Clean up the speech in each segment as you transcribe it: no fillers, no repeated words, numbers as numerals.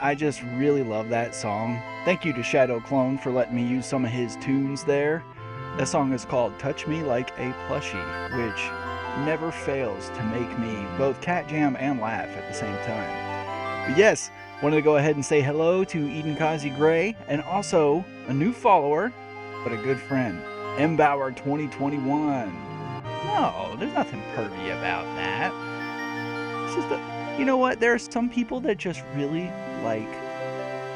I just really love that song. Thank you to Shadow Clone for letting me use some of his tunes there. That song is called Touch Me Like a Plushie, which never fails to make me both cat jam and laugh at the same time. But yes, wanted to go ahead and say hello to Eden Kazi Gray, and also a new follower, but a good friend, Mbauer 2021. No, there's nothing pervy about that. It's just that, you know what, there are some people that just really like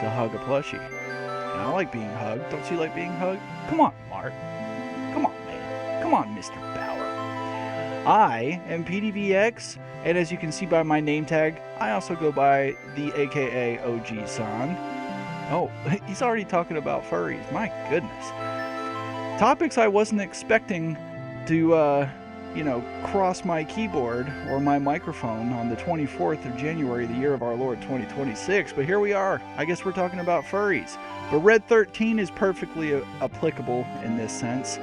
to hug a plushie. And I like being hugged. Don't you like being hugged? Come on, Mark. Come on, man. Come on, Mr. Bauer. I am PDVX, and as you can see by my name tag, I also go by the AKA OG-san. Oh, he's already talking about furries. My goodness. Topics I wasn't expecting to, cross my keyboard or my microphone on the 24th of January, the year of our Lord 2026, but here we are. I guess we're talking about furries. But Red 13 is perfectly applicable in this sense.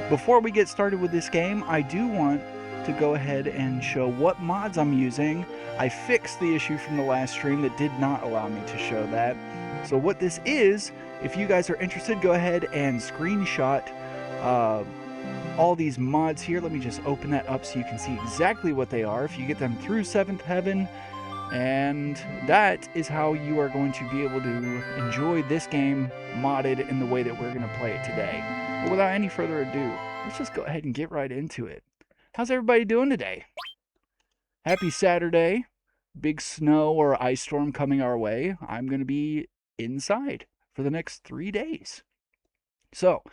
Before we get started with this game, I do want to go ahead and show what mods I'm using. I fixed the issue from the last stream that did not allow me to show that. So what this is, if you guys are interested, go ahead and screenshot all these mods here. Let me just open that up so you can see exactly what they are if you get them through 7th Heaven. And that is how you are going to be able to enjoy this game modded in the way that we're going to play it today. But without any further ado, let's just go ahead and get right into it. How's everybody doing today? Happy Saturday. Big snow or ice storm coming our way. I'm going to be inside for the next 3 days. So,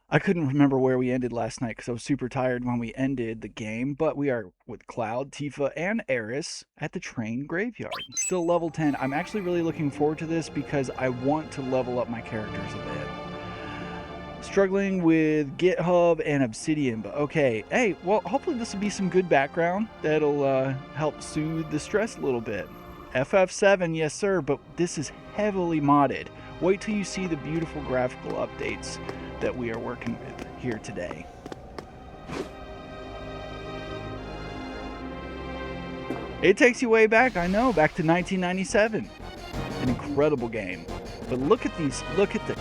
I couldn't remember where we ended last night because I was super tired when we ended the game, but we are with Cloud, Tifa, and Eris at the train graveyard. Still level 10. I'm actually really looking forward to this because I want to level up my characters a bit. Struggling with GitHub and Obsidian, but okay. Hey, well, hopefully this will be some good background that'll help soothe the stress a little bit. FF7, yes sir, but this is heavily modded. Wait till you see the beautiful graphical updates that we are working with here today. It takes you way back, I know, back to 1997. An incredible game. But look at these, look at the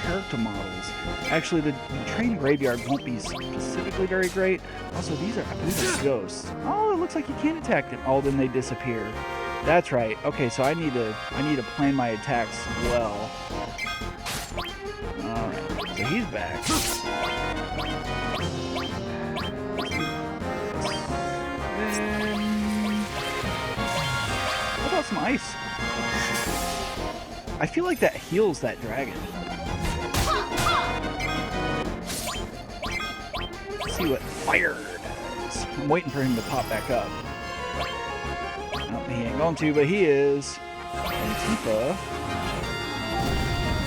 character models. Actually, the train graveyard won't be specifically very great. Also, these are ghosts. Oh, it looks like you can't attack them. Oh, then they disappear. That's right. Okay, so I need to plan my attacks well. All right. So he's back. What about some ice? I feel like that heals that dragon. Let's see what fire does. I'm waiting for him to pop back up. No, he ain't going to, but he is. And Tifa.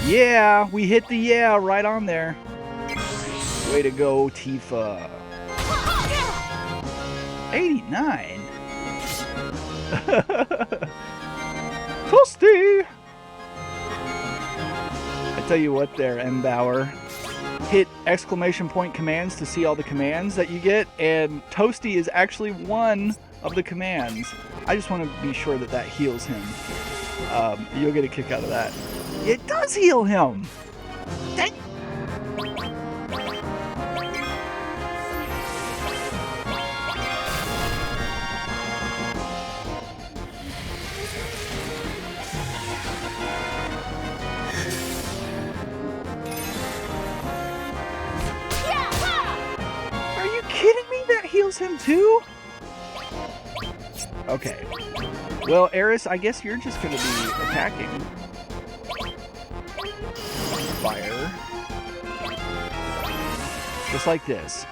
Yeah, we hit the yeah right on there. Way to go, Tifa. 89. Toasty. I tell you what there, Mbauer. Hit exclamation point commands to see all the commands that you get, and Toasty is actually one of the commands. I just want to be sure that that heals him. You'll get a kick out of that. It does heal him! Dang. Are you kidding me? That heals him too? Okay. Well, Eris, I guess you're just going to be attacking. Fire. Just like this.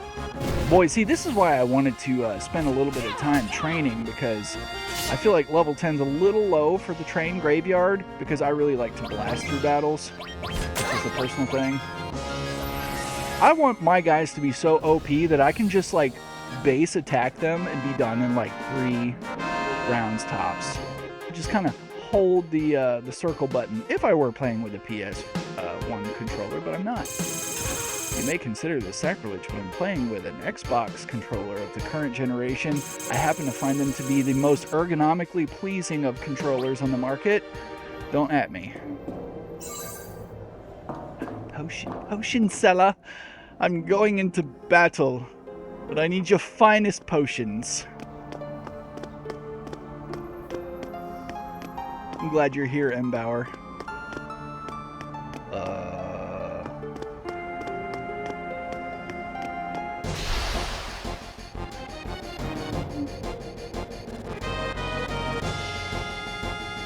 Boy, see, this is why I wanted to spend a little bit of time training, because I feel like level 10's a little low for the train graveyard, because I really like to blast through battles. This is a personal thing. I want my guys to be so OP that I can just, like, base attack them and be done in, like, 3 rounds tops. Just kind of hold the circle button if I were playing with a PS1 controller, but I'm not. You may consider this sacrilege, but I'm playing with an Xbox controller of the current generation. I happen to find them to be the most ergonomically pleasing of controllers on the market. Don't at me. Potion seller. I'm going into battle, but I need your finest potions. I'm glad you're here, M. Bauer.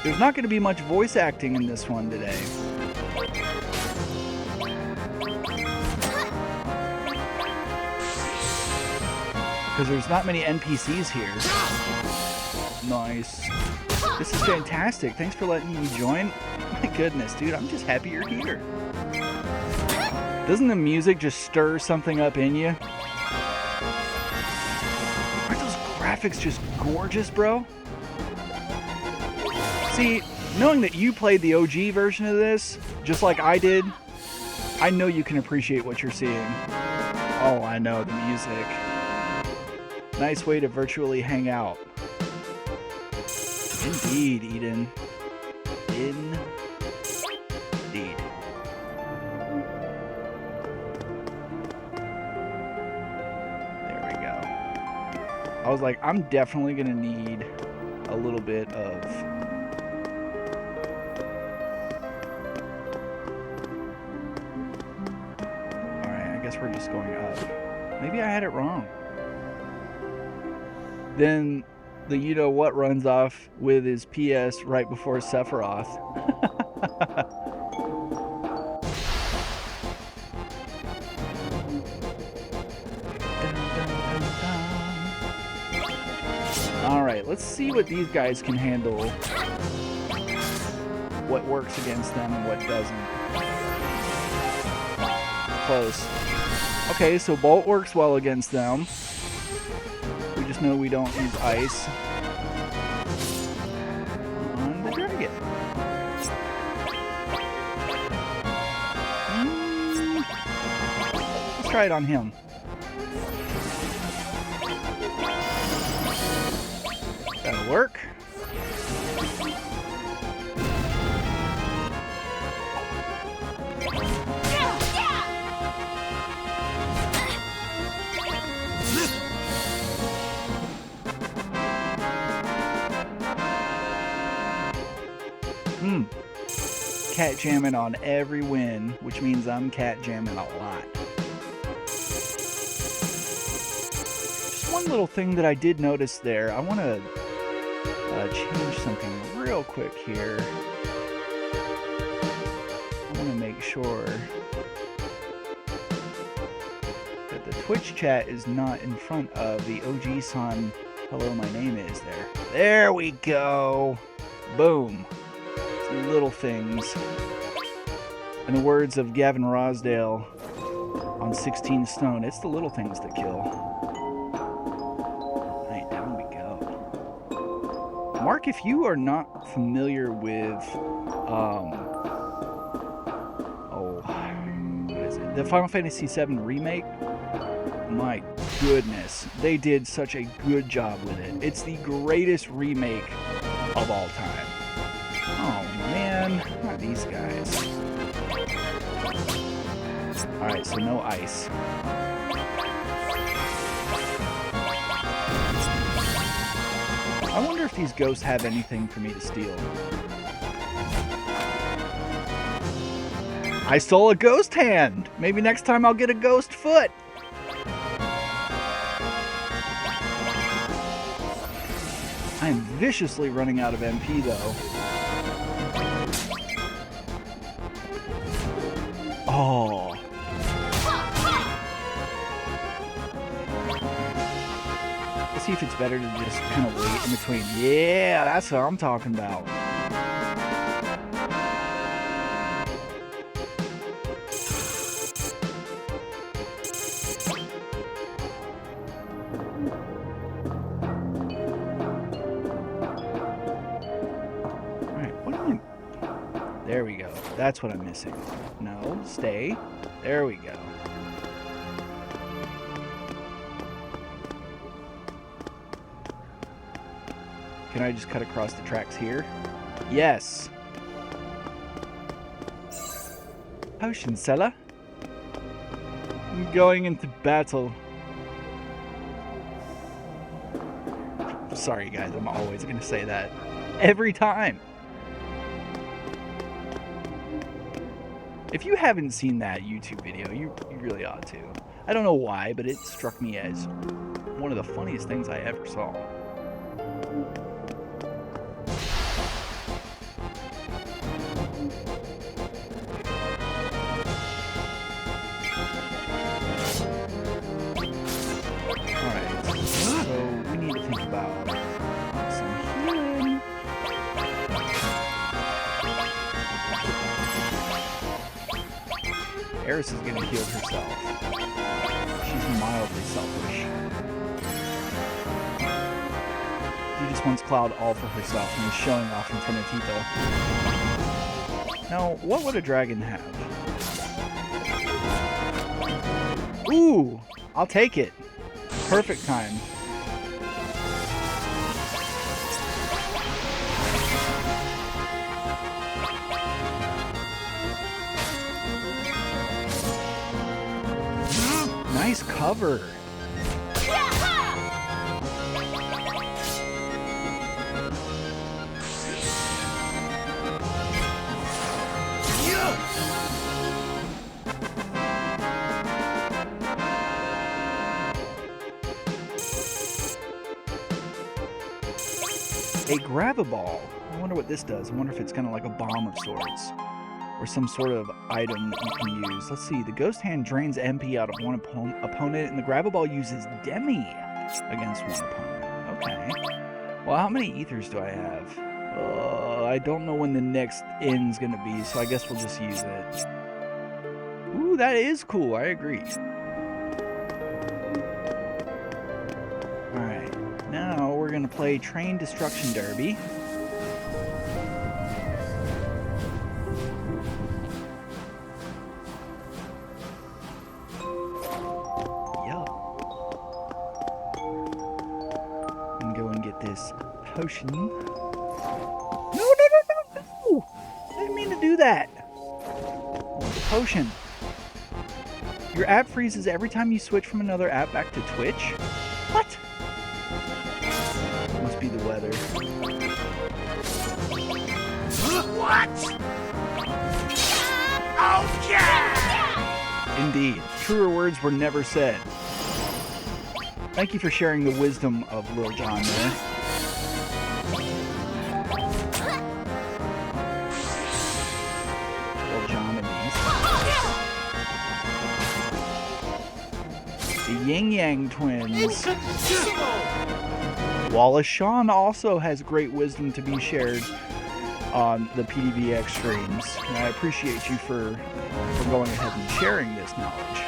There's not going to be much voice acting in this one today. Because there's not many NPCs here. Nice. This is fantastic. Thanks for letting me join. My goodness, dude, I'm just happy you're here. Doesn't the music just stir something up in you? Aren't those graphics just gorgeous, bro? See, knowing that you played the OG version of this, just like I did, I know you can appreciate what you're seeing. Oh, I know, the music. Nice way to virtually hang out. Indeed, Eden. Indeed. There we go. I was like, I'm definitely gonna need a little bit of... Alright, I guess we're just going up. Maybe I had it wrong. Then the you-know-what runs off with his PS right before Sephiroth. Alright, let's see what these guys can handle. What works against them and what doesn't. Close. Okay, so Bolt works well against them. We just know we don't use ice on the dragon. Let's try it on him. That'll work. Cat jamming on every win, which means I'm cat jamming a lot. Just one little thing that I did notice there. I want to change something real quick here. I want to make sure that the Twitch chat is not in front of the OG-san hello my name is there. There we go. Boom. Little things. In the words of Gavin Rosdale on 16 Stone, it's the little things that kill. Alright, down we go. Mark, if you are not familiar with what is it? The Final Fantasy VII Remake, my goodness, they did such a good job with it. It's the greatest remake of all time. Oh man, not these guys. Alright, so no ice. I wonder if these ghosts have anything for me to steal. I stole a ghost hand! Maybe next time I'll get a ghost foot! I am viciously running out of MP though. Oh. Let's see if it's better to just kind of wait in between. Yeah, that's what I'm talking about. There we go. That's what I'm missing. No, stay. There we go. Can I just cut across the tracks here? Yes. Potion seller. I'm going into battle. Sorry guys, I'm always gonna say that. Every time. If you haven't seen that YouTube video, you really ought to. I don't know why, but it struck me as one of the funniest things I ever saw. Alright, so we need to think about some healing. Eris is gonna heal herself. She's mildly selfish. She just wants Cloud all for herself and is showing off in front of Tifa. Now, what would a dragon have? Ooh! I'll take it. Perfect time. Nice cover. A grab-a-ball. I wonder what this does. I wonder if it's kind of like a bomb of sorts. Or some sort of item that you can use. Let's see. The Ghost Hand drains MP out of one opponent, and the grab-a-ball uses Demi against one opponent. Okay. Well, how many ethers do I have? I don't know when the next end's going to be, so I guess we'll just use it. Ooh, that is cool. I agree. Alright. Now we're going to play Train Destruction Derby. Potion. No! I didn't mean to do that. The potion. Your app freezes every time you switch from another app back to Twitch? What? Must be the weather. What? Oh yeah! Indeed. Truer words were never said. Thank you for sharing the wisdom of Lil Jon there. Yin Yang twins. Wallace Shawn also has great wisdom to be shared on the PDVX streams. And I appreciate you for going ahead and sharing this knowledge.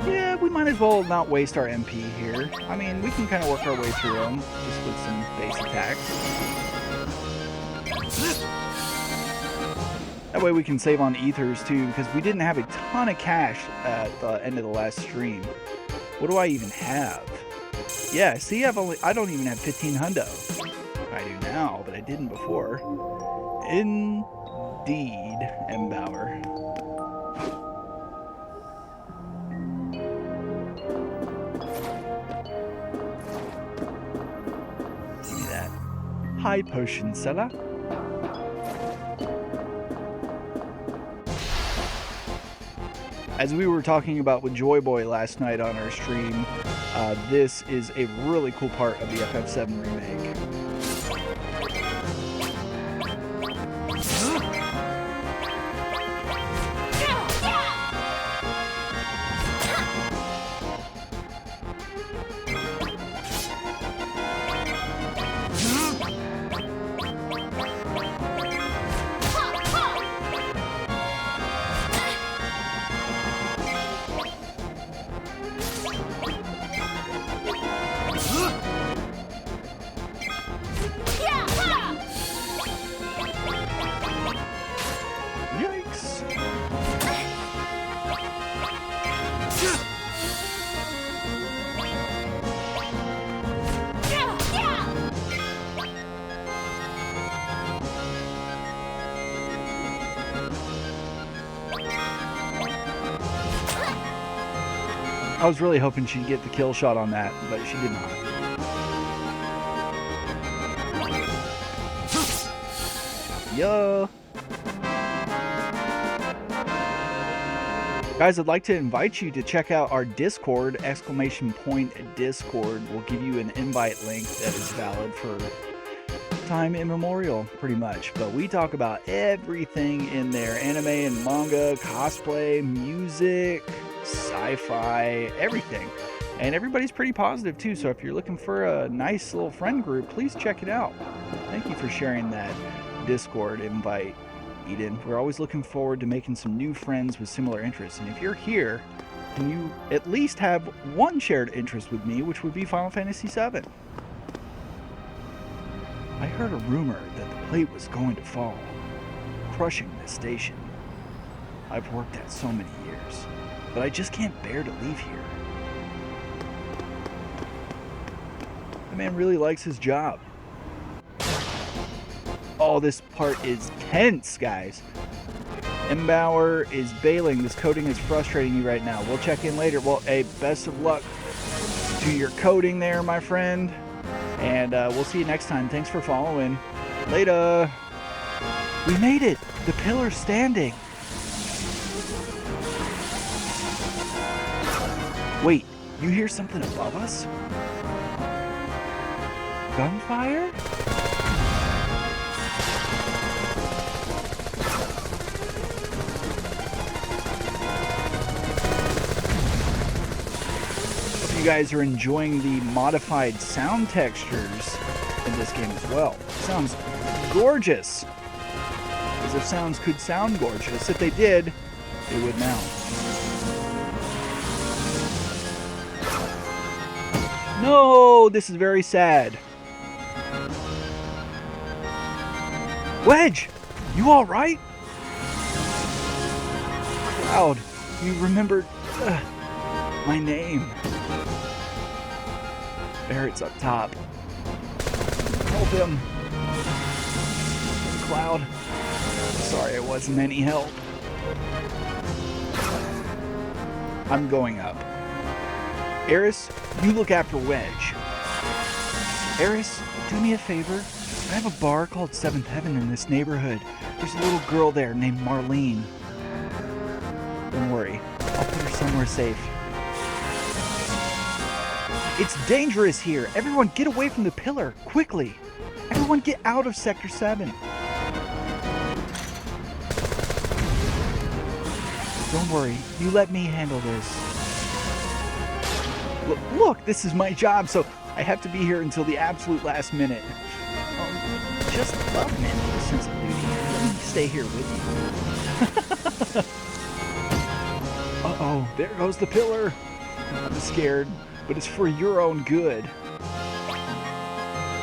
Yeah, we might as well not waste our MP here. I mean, we can kind of work our way through them just with some base attacks. That way we can save on ethers too, because we didn't have a ton of cash at the end of the last stream. What do I even have? Yeah, see, I don't even have 15 hundo. I do now, but I didn't before. Indeed, M-Bauer. Give me that. Hi, potion seller. As we were talking about with Joy Boy last night on our stream, this is a really cool part of the FF7 remake. I was really hoping she'd get the kill shot on that, but she did not. Yeah. Guys, I'd like to invite you to check out our Discord, !Discord. We'll give you an invite link that is valid for time immemorial, pretty much. But we talk about everything in there. Anime and manga, cosplay, music, sci-fi, everything. And everybody's pretty positive too, so if you're looking for a nice little friend group, please check it out. Thank you for sharing that Discord invite, Eden. We're always looking forward to making some new friends with similar interests. And if you're here, can you at least have one shared interest with me, which would be Final Fantasy VII? I heard a rumor that the plate was going to fall, crushing this station. I've worked at so many years, but I just can't bear to leave here. The man really likes his job. Oh, this part is tense, guys. Embauer is bailing. This coding is frustrating you right now. We'll check in later. Well, hey, best of luck to your coding there, my friend. And we'll see you next time. Thanks for following. Later. We made it. The pillar's standing. Wait, you hear something above us? Gunfire? You guys are enjoying the modified sound textures in this game as well. Sounds gorgeous. As if sounds could sound gorgeous. If they did, they would now. No, this is very sad. Wedge, you all right? Cloud, you remembered my name. Barrett's up top. Help him. Cloud. Sorry I wasn't any help. I'm going up. Eris, you look after Wedge. Eris, do me a favor. I have a bar called Seventh Heaven in this neighborhood. There's a little girl there named Marlene. Don't worry. I'll put her somewhere safe. It's dangerous here. Everyone get away from the pillar, quickly. Everyone get out of Sector 7. Don't worry, you let me handle this. Look, this is my job, so I have to be here until the absolute last minute. Just love men with a sense of duty. Let me stay here with you. Uh-oh, there goes the pillar. I'm scared. But it's for your own good.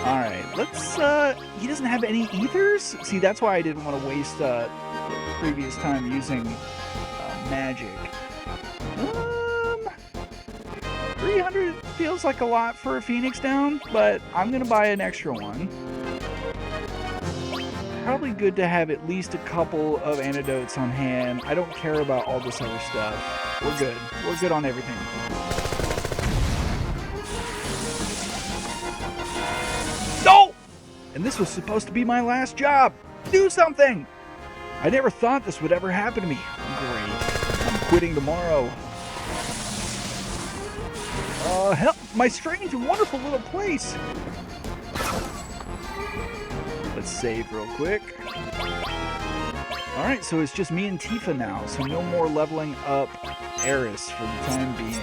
Alright, let's, he doesn't have any ethers? See, that's why I didn't want to waste, the previous time using, magic. 300 feels like a lot for a Phoenix down, but I'm gonna buy an extra one. Probably good to have at least a couple of antidotes on hand. I don't care about all this other stuff. We're good. We're good on everything. No! And this was supposed to be my last job. Do something! I never thought this would ever happen to me. Great. I'm quitting tomorrow. Help! My strange and wonderful little place. Let's save real quick. Alright, so it's just me and Tifa now, so no more leveling up Eris for the time being.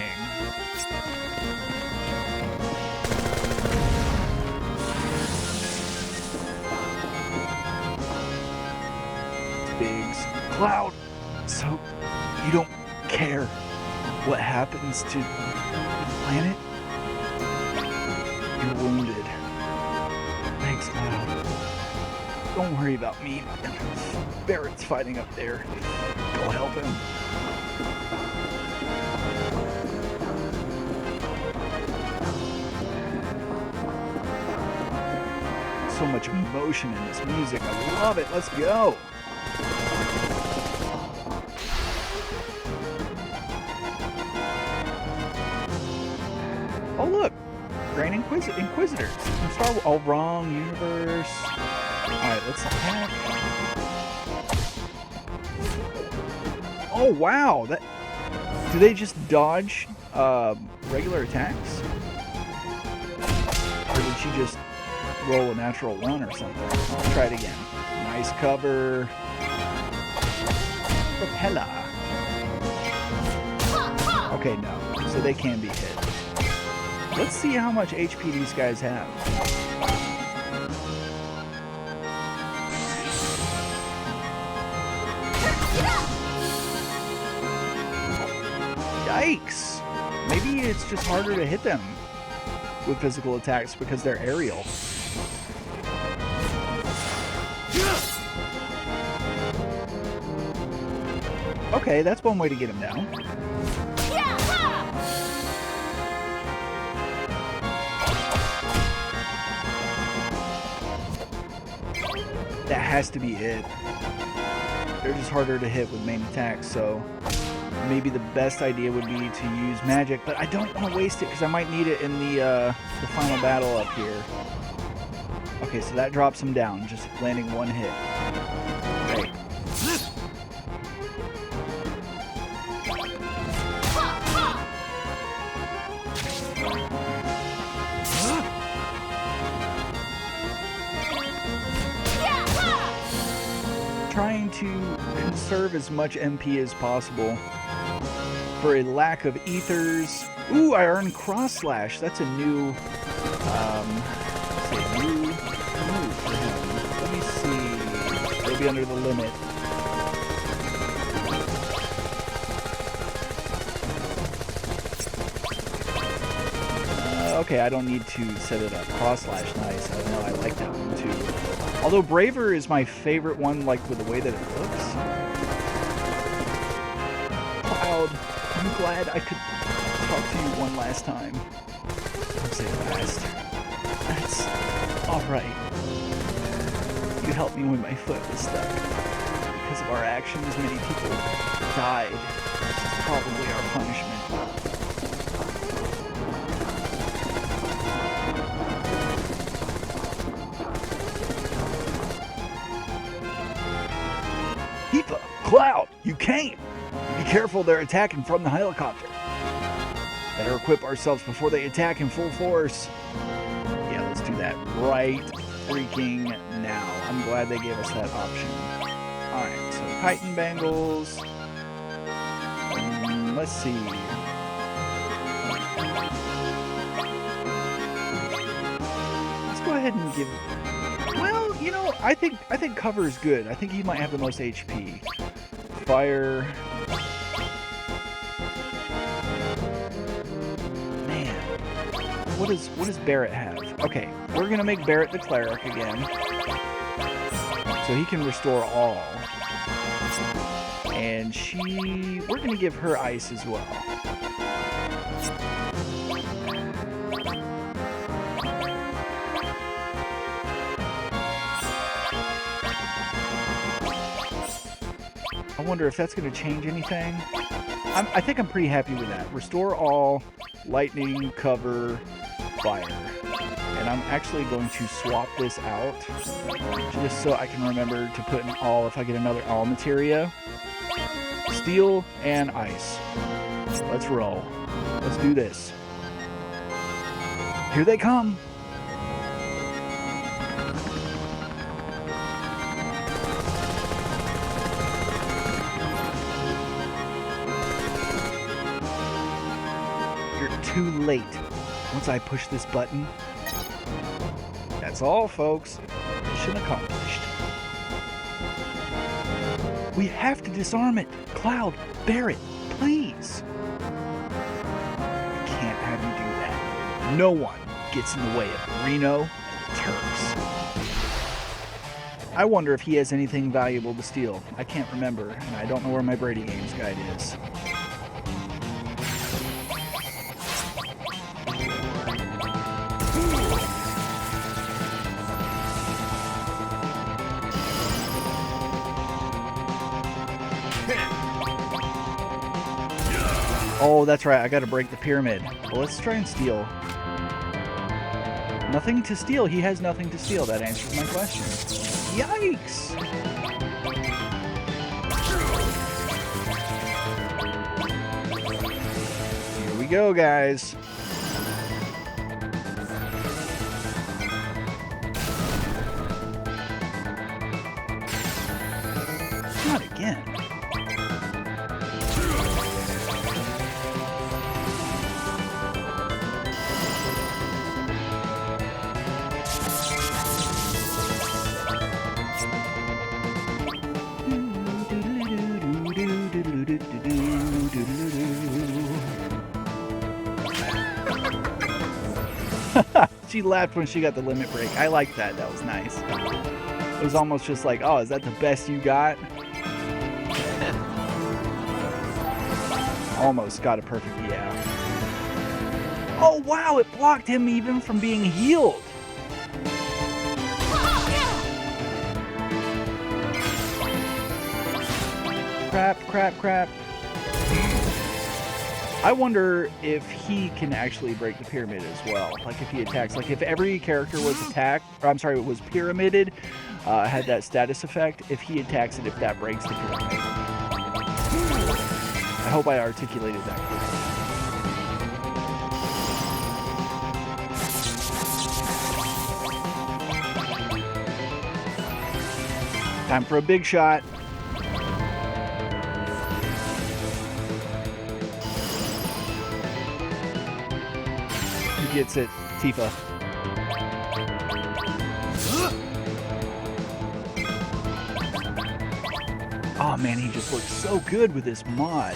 Biggs. Cloud! So, you don't care what happens to the planet? You're wounded. Thanks, Cloud. Don't worry about me. Barrett's fighting up there. Go help him. So much emotion in this music. I love it. Let's go. Grand Inquisitors from Star Wars. Oh, wrong universe. Alright, let's attack. Oh, wow. Do they just dodge regular attacks? Or did she just roll a natural 1 or something? Let's try it again. Nice cover. Propeller. Okay, no. So they can be hit. Let's see how much HP these guys have. Yikes! Maybe it's just harder to hit them with physical attacks because they're aerial. Okay, that's one way to get him down. That has to be it. They're just harder to hit with main attacks, so maybe the best idea would be to use magic, but I don't want to waste it because I might need it in the final battle up here. Okay, so that drops him down, just landing 1 hit. Great. Trying to conserve as much MP as possible for a lack of ethers. Ooh, I earned cross slash. That's a new, move for him. Let me see. It'll be under the limit. Okay, I don't need to set it up. Cross slash, nice. I know I like that one too. Although Braver is my favorite one, like with the way that it looks. Cloud, I'm glad I could talk to you one last time. Don't say last. That's alright. You helped me when my foot was stuck. Because of our actions, many people died. This is probably our punishment. Cloud, you came! Be careful, they're attacking from the helicopter. Better equip ourselves before they attack in full force. Yeah, let's do that right freaking now. I'm glad they gave us that option. Alright, so Titan Bangles. Let's see. Let's go ahead and give... Well, you know, I think cover is good. I think he might have the most HP. Fire. Man, what does Barrett have? Okay, we're gonna make Barrett the cleric again, so he can restore all. And we're gonna give her ice as well. I wonder if that's going to change anything. I think I'm pretty happy with that. Restore all, lightning, cover, fire. And I'm actually going to swap this out just so I can remember to put in all if I get another all materia. Steel and ice. Let's roll. Let's do this. Here they come. Too late. Once I push this button, that's all, folks. Mission accomplished. We have to disarm it. Cloud, Barrett, please. I can't have you do that. No one gets in the way of Reno and the Turks. I wonder if he has anything valuable to steal. I can't remember, and I don't know where my Brady Games guide is. Oh, that's right. I gotta break the pyramid. Well, let's try and steal. Nothing to steal. He has nothing to steal. That answers my question. Yikes! Here we go, guys. Not again. She laughed when she got the limit break. I like that. That was nice. It was almost just like, oh, is that the best you got? Almost got a perfect yeah. Oh, wow, it blocked him even from being healed. Crap, crap, crap. I wonder if he can actually break the pyramid as well. Like if he attacks, like if every character was attacked, or I'm sorry, it was pyramided, had that status effect, if he attacks it, if that breaks the pyramid. I hope I articulated that correctly. Time for a big shot. Gets it, Tifa. Oh man, he just looks so good with this mod.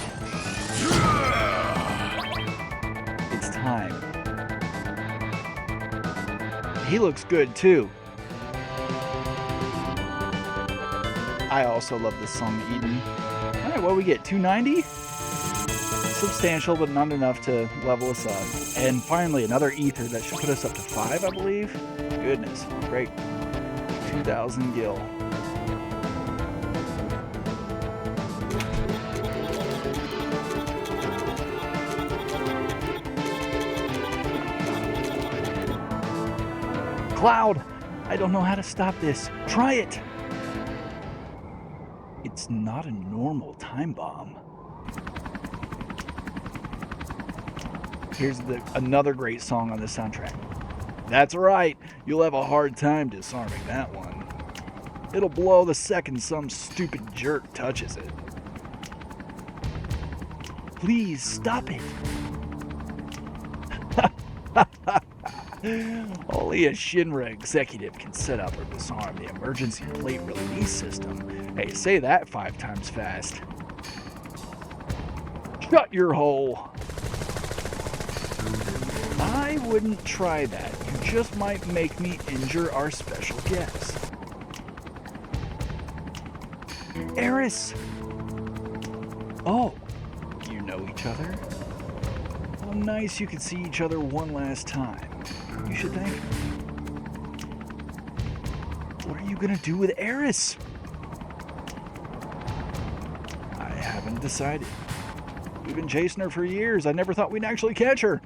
It's time. He looks good too. I also love this song, Eden. Alright, what we get? 290? Substantial, but not enough to level us up. And finally, another ether that should put us up to 5, I believe. Goodness, great. 2,000 gil. Cloud, I don't know how to stop this. Try it. It's not a normal time bomb. Here's another great song on the soundtrack. That's right, you'll have a hard time disarming that one. It'll blow the second some stupid jerk touches it. Please stop it. Only a ShinRa executive can set up or disarm the emergency plate release system. Hey, say that 5 times fast. Shut your hole. I wouldn't try that. You just might make me injure our special guest. Eris! Oh, you know each other? How nice you could see each other one last time. You should thank her. What are you gonna do with Eris? I haven't decided. We've been chasing her for years. I never thought we'd actually catch her.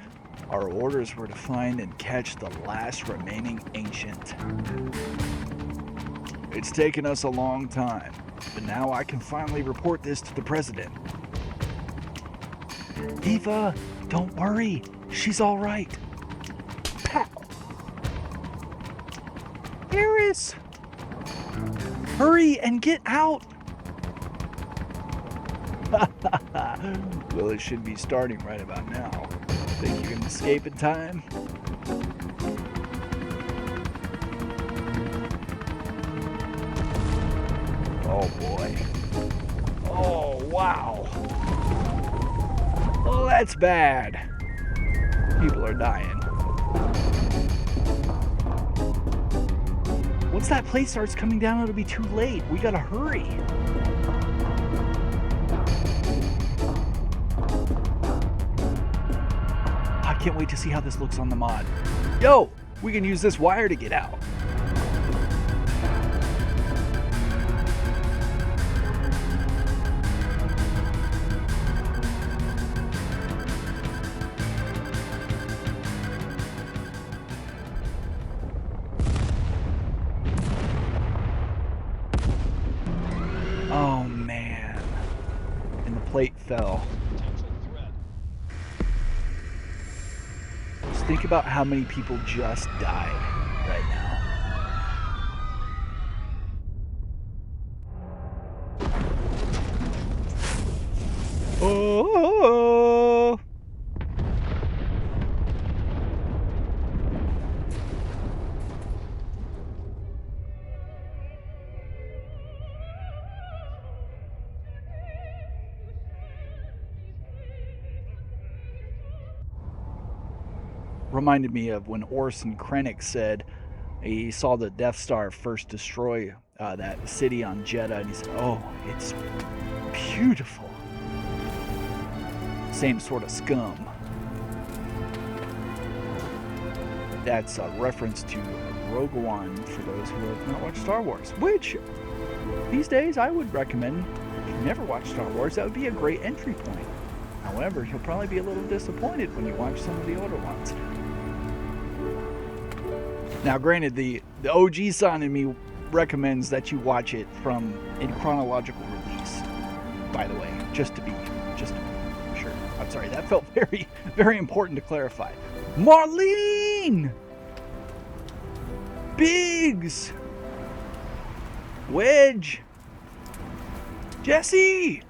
Our orders were to find and catch the last remaining ancient. It's taken us a long time, but now I can finally report this to the president. Tifa, don't worry. She's all right. Pow! Eris! Hurry and get out! Well, it should be starting right about now. Think you can escape in time? Oh boy. Oh wow. Oh, that's bad. People are dying. Once that plate starts coming down, it'll be too late. We gotta hurry. I can't wait to see how this looks on the mod. Yo, we can use this wire to get out. plate fell. Just think about how many people just died right now. Oh! Reminded me of when Orson Krennic said he saw the Death Star first destroy that city on Jeddah, and he said, "Oh, it's beautiful." Same sort of scum. That's a reference to Rogue One for those who have not watched Star Wars, which these days I would recommend. If you've never watched Star Wars, that would be a great entry point. However, you'll probably be a little disappointed when you watch some of the older ones. Now, granted, the OG son in me recommends that you watch it in chronological release, by the way, just to be sure. I'm sorry, that felt very, very important to clarify. Marlene! Biggs! Wedge! Jesse!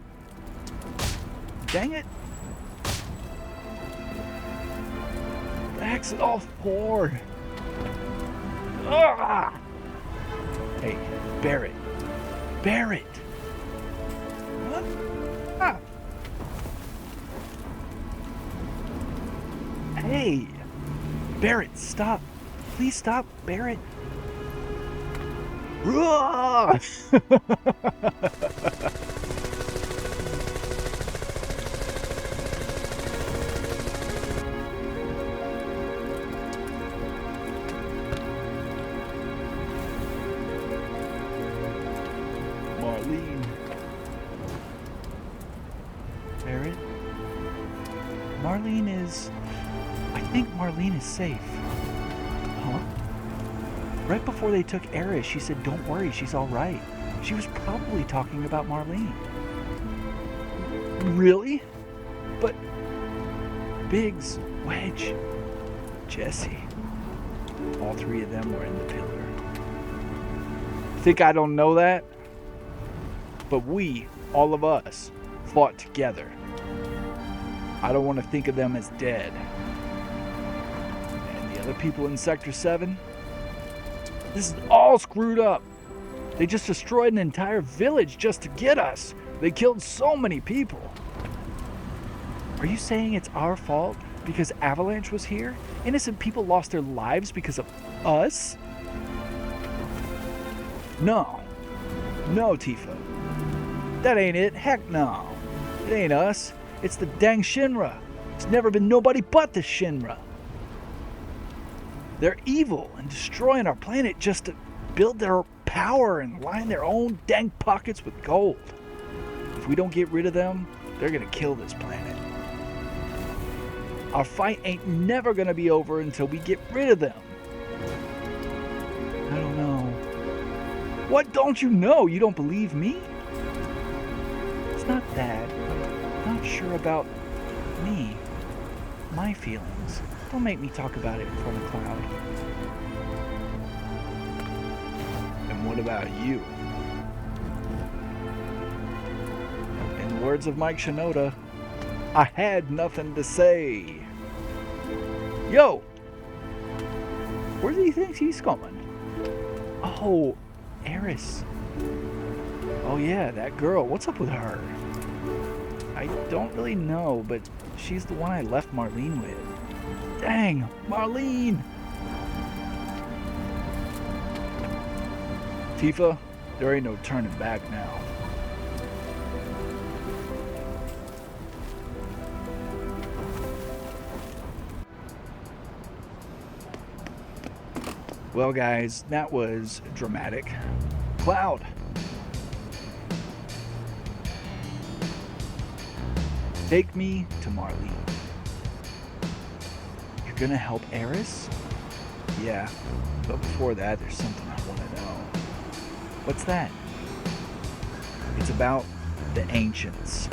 Dang it. Exit off board. Ah! Hey, Barrett. Barrett! What? Ah! Hey! Barrett, stop. Please stop, Barrett. Ah! Marlene. Barrett? Marlene is... I think Marlene is safe. Huh? Right before they took Eris, she said, "Don't worry, she's all right." She was probably talking about Marlene. Really? But... Biggs, Wedge, Jesse. All three of them were in the pillar. Think I don't know that? But we, all of us, fought together. I don't want to think of them as dead. And the other people in Sector 7? This is all screwed up. They just destroyed an entire village just to get us. They killed so many people. Are you saying it's our fault because Avalanche was here? Innocent people lost their lives because of us? No. No, Tifa. That ain't it. Heck no. It ain't us. It's the dang ShinRa. It's never been nobody but the ShinRa. They're evil and destroying our planet just to build their power and line their own dang pockets with gold. If we don't get rid of them, they're gonna kill this planet. Our fight ain't never gonna be over until we get rid of them. I don't know. What don't you know? You don't believe me? It's not that. I'm not sure about me. My feelings. Don't make me talk about it in front of Cloud. And what about you? In the words of Mike Shinoda, I had nothing to say. Yo! Where do you think he's going? Oh, Eris. Oh yeah, that girl. What's up with her? I don't really know, but she's the one I left Marlene with. Dang, Marlene! Tifa, there ain't no turning back now. Well, guys, that was dramatic. Cloud. Take me to Marlene. You're gonna help Eris? Yeah, but before that, there's something I want to know. What's that? It's about the Ancients.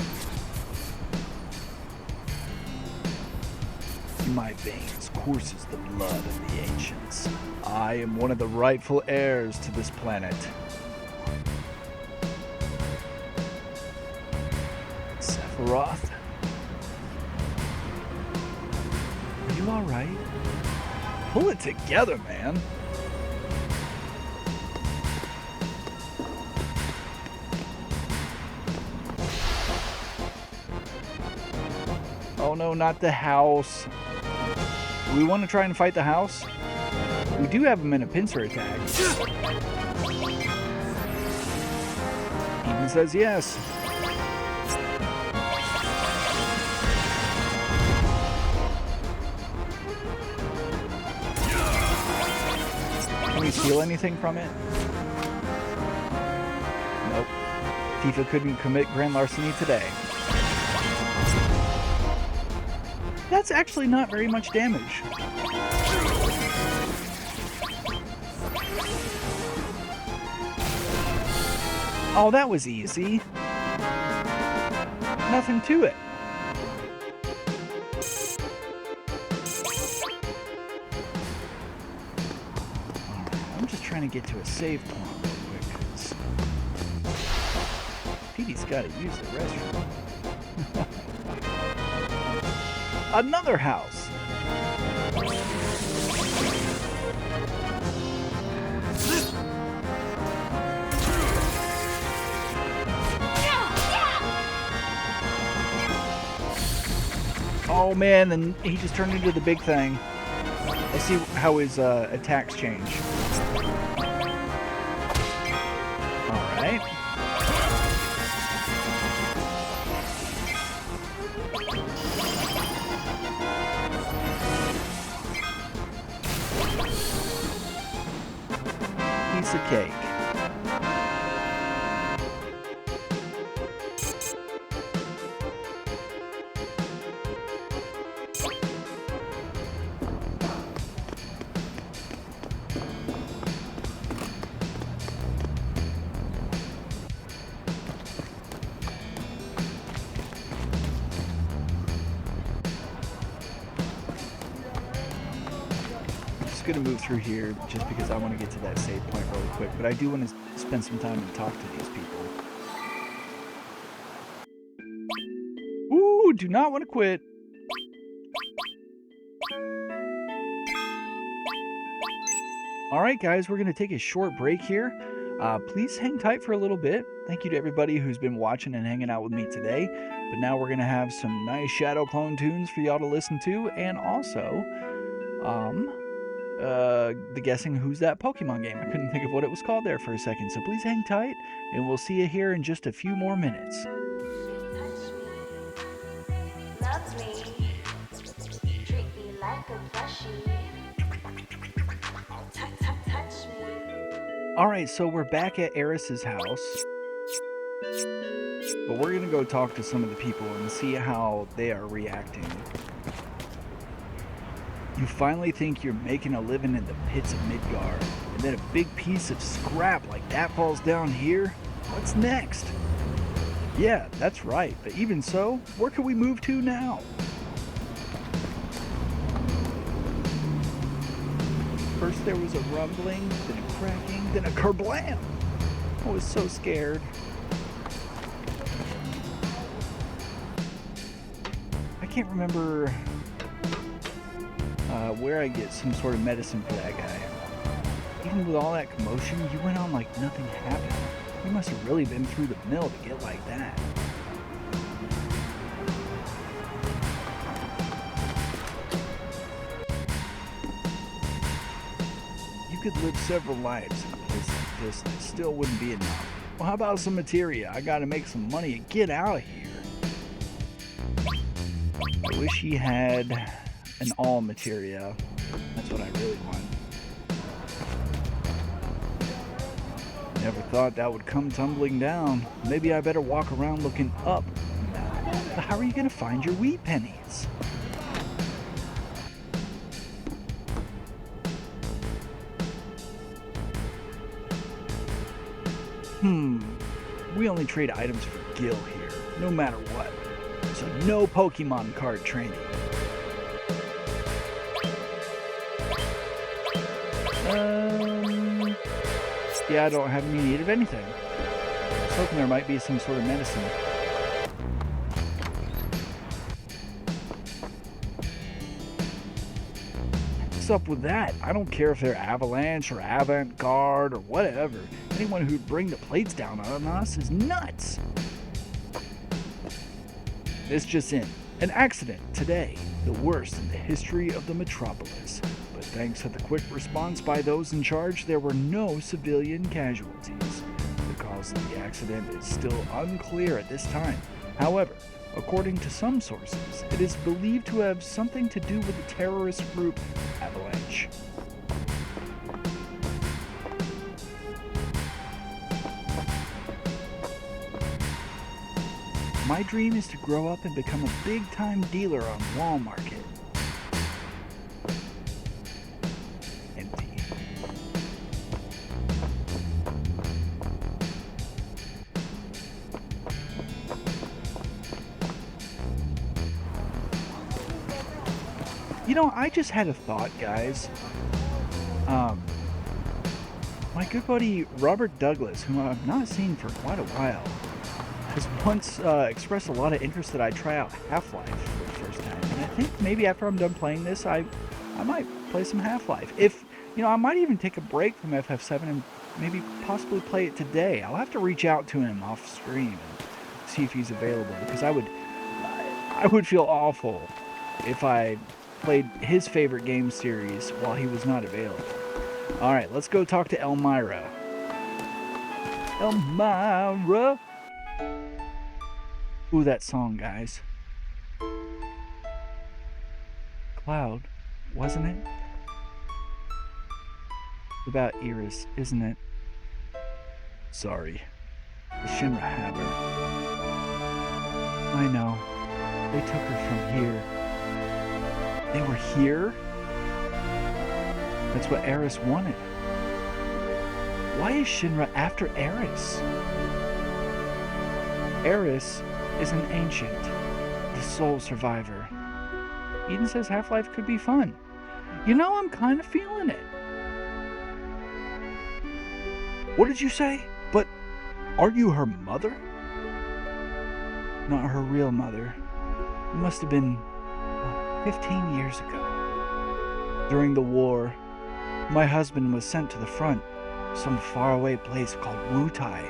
In my veins courses the blood of the ancients. I am one of the rightful heirs to this planet. Sephiroth? Are you alright? Pull it together, man. Oh no, not the house. We want to try and fight the house? We do have him in a pincer attack. Even says yes. Can we steal anything from it? Nope. Tifa couldn't commit grand larceny today. That's actually not very much damage. Oh, that was easy. Nothing to it. Alright, I'm just trying to get to a save point real quick, 'cause Petey's gotta use the restroom. Another house. Oh man, then he just turned into the big thing. Let's see how his attacks change. Alright. Piece of cake. Going to move through here just because I want to get to that save point really quick, but I do want to spend some time and talk to these people. Ooh, do not want to quit. Alright guys, we're going to take a short break here. Please hang tight for a little bit. Thank you to everybody who's been watching and hanging out with me today. But now we're going to have some nice Shadow Clone tunes for y'all to listen to, and also the Guessing Who's That Pokemon game. I couldn't think of what it was called there for a second, so please hang tight, and we'll see you here in just a few more minutes. Loves me, treat me like a plushie, touch me. Alright, so we're back at Eris's house, but we're gonna go talk to some of the people and see how they are reacting. You finally think you're making a living in the pits of Midgar, and then a big piece of scrap like that falls down here? What's next? Yeah, that's right, but even so, where can we move to now? First there was a rumbling, then a cracking, then a kerblam! I was so scared. I can't remember where I get some sort of medicine for that guy. Even with all that commotion, you went on like nothing happened. You must have really been through the mill to get like that. You could live several lives in a place like this and it still wouldn't be enough. Well, how about some materia? I gotta make some money and get out of here. I wish he had an all materia. That's what I really want. Never thought that would come tumbling down. Maybe I better walk around looking up now. But how are you gonna find your wheat pennies? We only trade items for Gil here, no matter what. So no Pokemon card trading. Yeah, I don't have any need of anything. I was hoping there might be some sort of medicine. What's up with that? I don't care if they're Avalanche or Avant-Garde or whatever. Anyone who'd bring the plates down on us is nuts. This just in. An accident today, the worst in the history of the metropolis. But thanks to the quick response by those in charge, there were no civilian casualties. The cause of the accident is still unclear at this time. However, according to some sources, it is believed to have something to do with the terrorist group Avalanche. My dream is to grow up and become a big-time dealer on Wall Market. Empty. You know, I just had a thought, guys. My good buddy Robert Douglas, whom I've not seen for quite a while, has once expressed a lot of interest that I try out Half-Life for the first time. And I think maybe after I'm done playing this, I might play some Half-Life. If, you know, I might even take a break from FF7 and maybe possibly play it today. I'll have to reach out to him off stream and see if he's available, because I would feel awful if I played his favorite game series while he was not available. Alright, let's go talk to Elmira. Elmira! Ooh, that song, guys. Cloud, wasn't it? About Iris, isn't it? Sorry. The ShinRa have her. I know. They took her from here. They were here? That's what Eris wanted. Why is ShinRa after Eris? Eris is an ancient, the sole survivor. Eden says Half-Life could be fun. You know, I'm kind of feeling it. What did you say? But aren't you her mother? Not her real mother. It must have been 15 years ago. During the war, my husband was sent to the front, some faraway place called Wutai.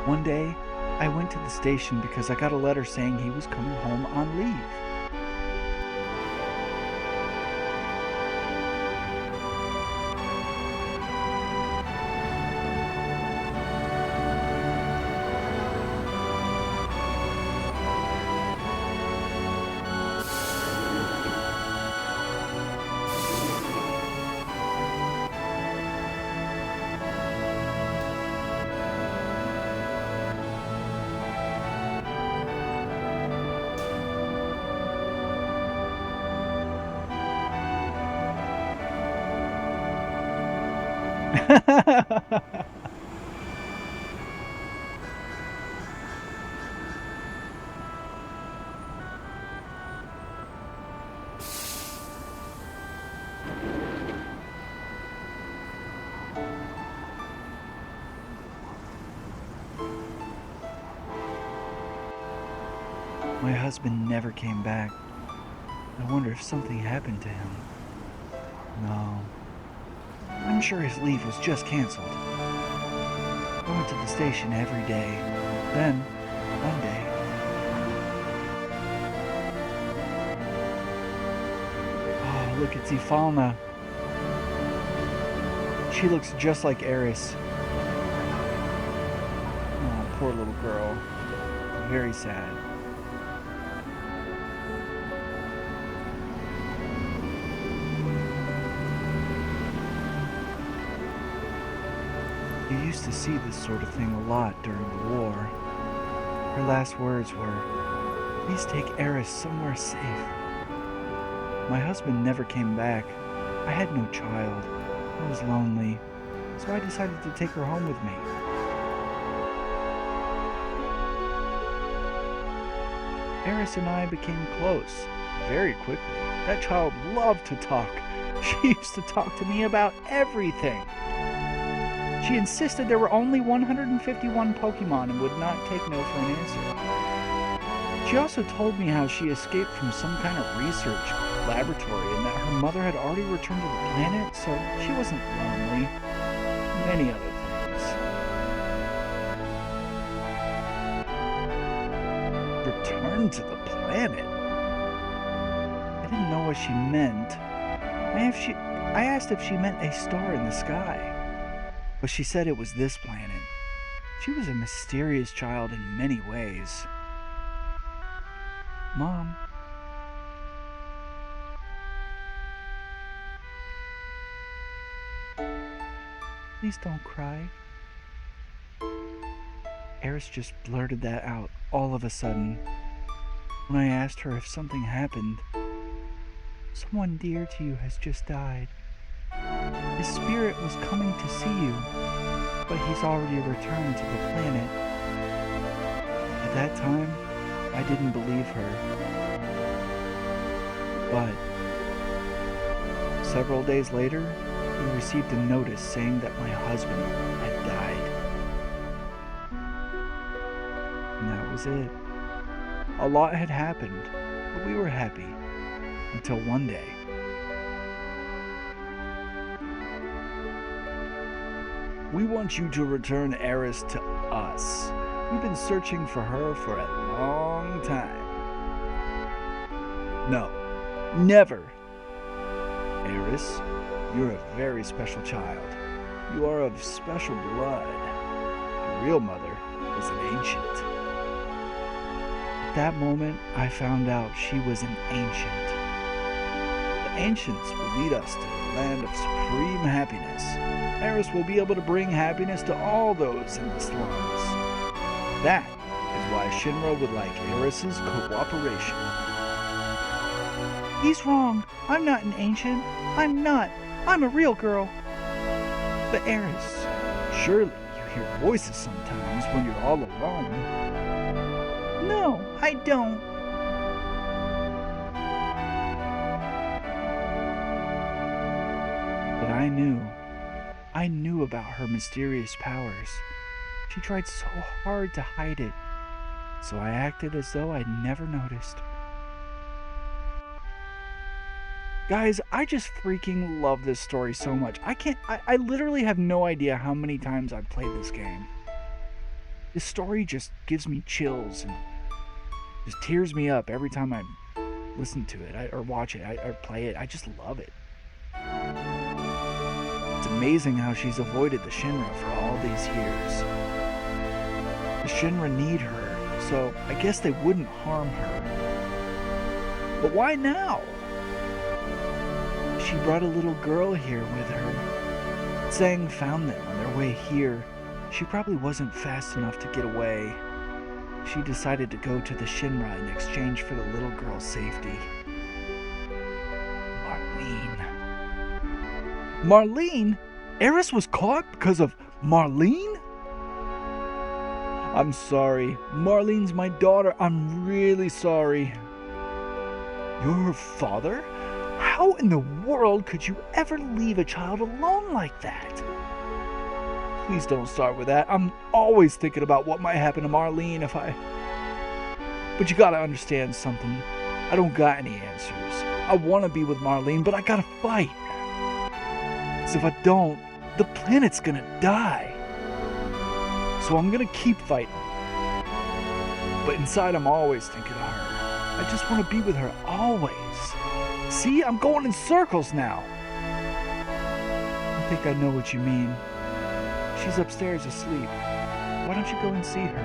One day, I went to the station because I got a letter saying he was coming home on leave. My husband never came back. I wonder if something happened to him. No. I'm sure his leave was just canceled. I went to the station every day. Then, one day... Oh, look at Zifalna. She looks just like Eris. Oh, poor little girl. Very sad. You used to see this sort of thing a lot during the war. Her last words were, "Please take Eris somewhere safe." My husband never came back. I had no child. I was lonely, so I decided to take her home with me. Eris and I became close. very quickly. That child loved to talk. She used to talk to me about everything. She insisted there were only 151 Pokemon and would not take no for an answer. She also told me how she escaped from some kind of research laboratory and that her mother had already returned to the planet, so she wasn't lonely. Many other things. Return to the planet? I didn't know what she meant. I asked if she meant a star in the sky, but she said it was this planet. She was a mysterious child in many ways. Mom. Please don't cry. Eris just blurted that out all of a sudden. When I asked her if something happened, someone dear to you has just died. His spirit was coming to see you, but he's already returned to the planet. At that time, I didn't believe her. But several days later, we received a notice saying that my husband had died. And that was it. A lot had happened, but we were happy. Until one day. We want you to return Eris to us. We've been searching for her for a long time. No, never. Eris, you're a very special child. You are of special blood. Your real mother was an ancient. At that moment, I found out she was an ancient. The ancients will lead us to the land of supreme happiness. Eris will be able to bring happiness to all those in the slums. That is why Shinra would like Eris's cooperation. He's wrong. I'm not an ancient. I'm not. I'm a real girl. But Eris, surely you hear voices sometimes when you're all alone. No, I don't. But I knew about her mysterious powers. She tried so hard to hide it, so I acted as though I'd never noticed. Guys, I just freaking love this story so much. I literally have no idea how many times I've played this game. This story just gives me chills and just tears me up every time I listen to it or watch it or play it. I just love it. It's amazing how she's avoided the Shinra for all these years. The Shinra need her, so I guess they wouldn't harm her. But why now? She brought a little girl here with her. Zhang found them on their way here. She probably wasn't fast enough to get away. She decided to go to the Shinra in exchange for the little girl's safety. Marlene? Eris was caught because of Marlene? I'm sorry. Marlene's my daughter. I'm really sorry. Your father? How in the world could you ever leave a child alone like that? Please don't start with that. I'm always thinking about what might happen to Marlene if I... But you gotta understand something. I don't got any answers. I want to be with Marlene, but I gotta fight. Because if I don't, the planet's gonna die. So I'm gonna keep fighting. But inside I'm always thinking of her. I just want to be with her always. See, I'm going in circles now. I think I know what you mean. She's upstairs asleep. Why don't you go and see her?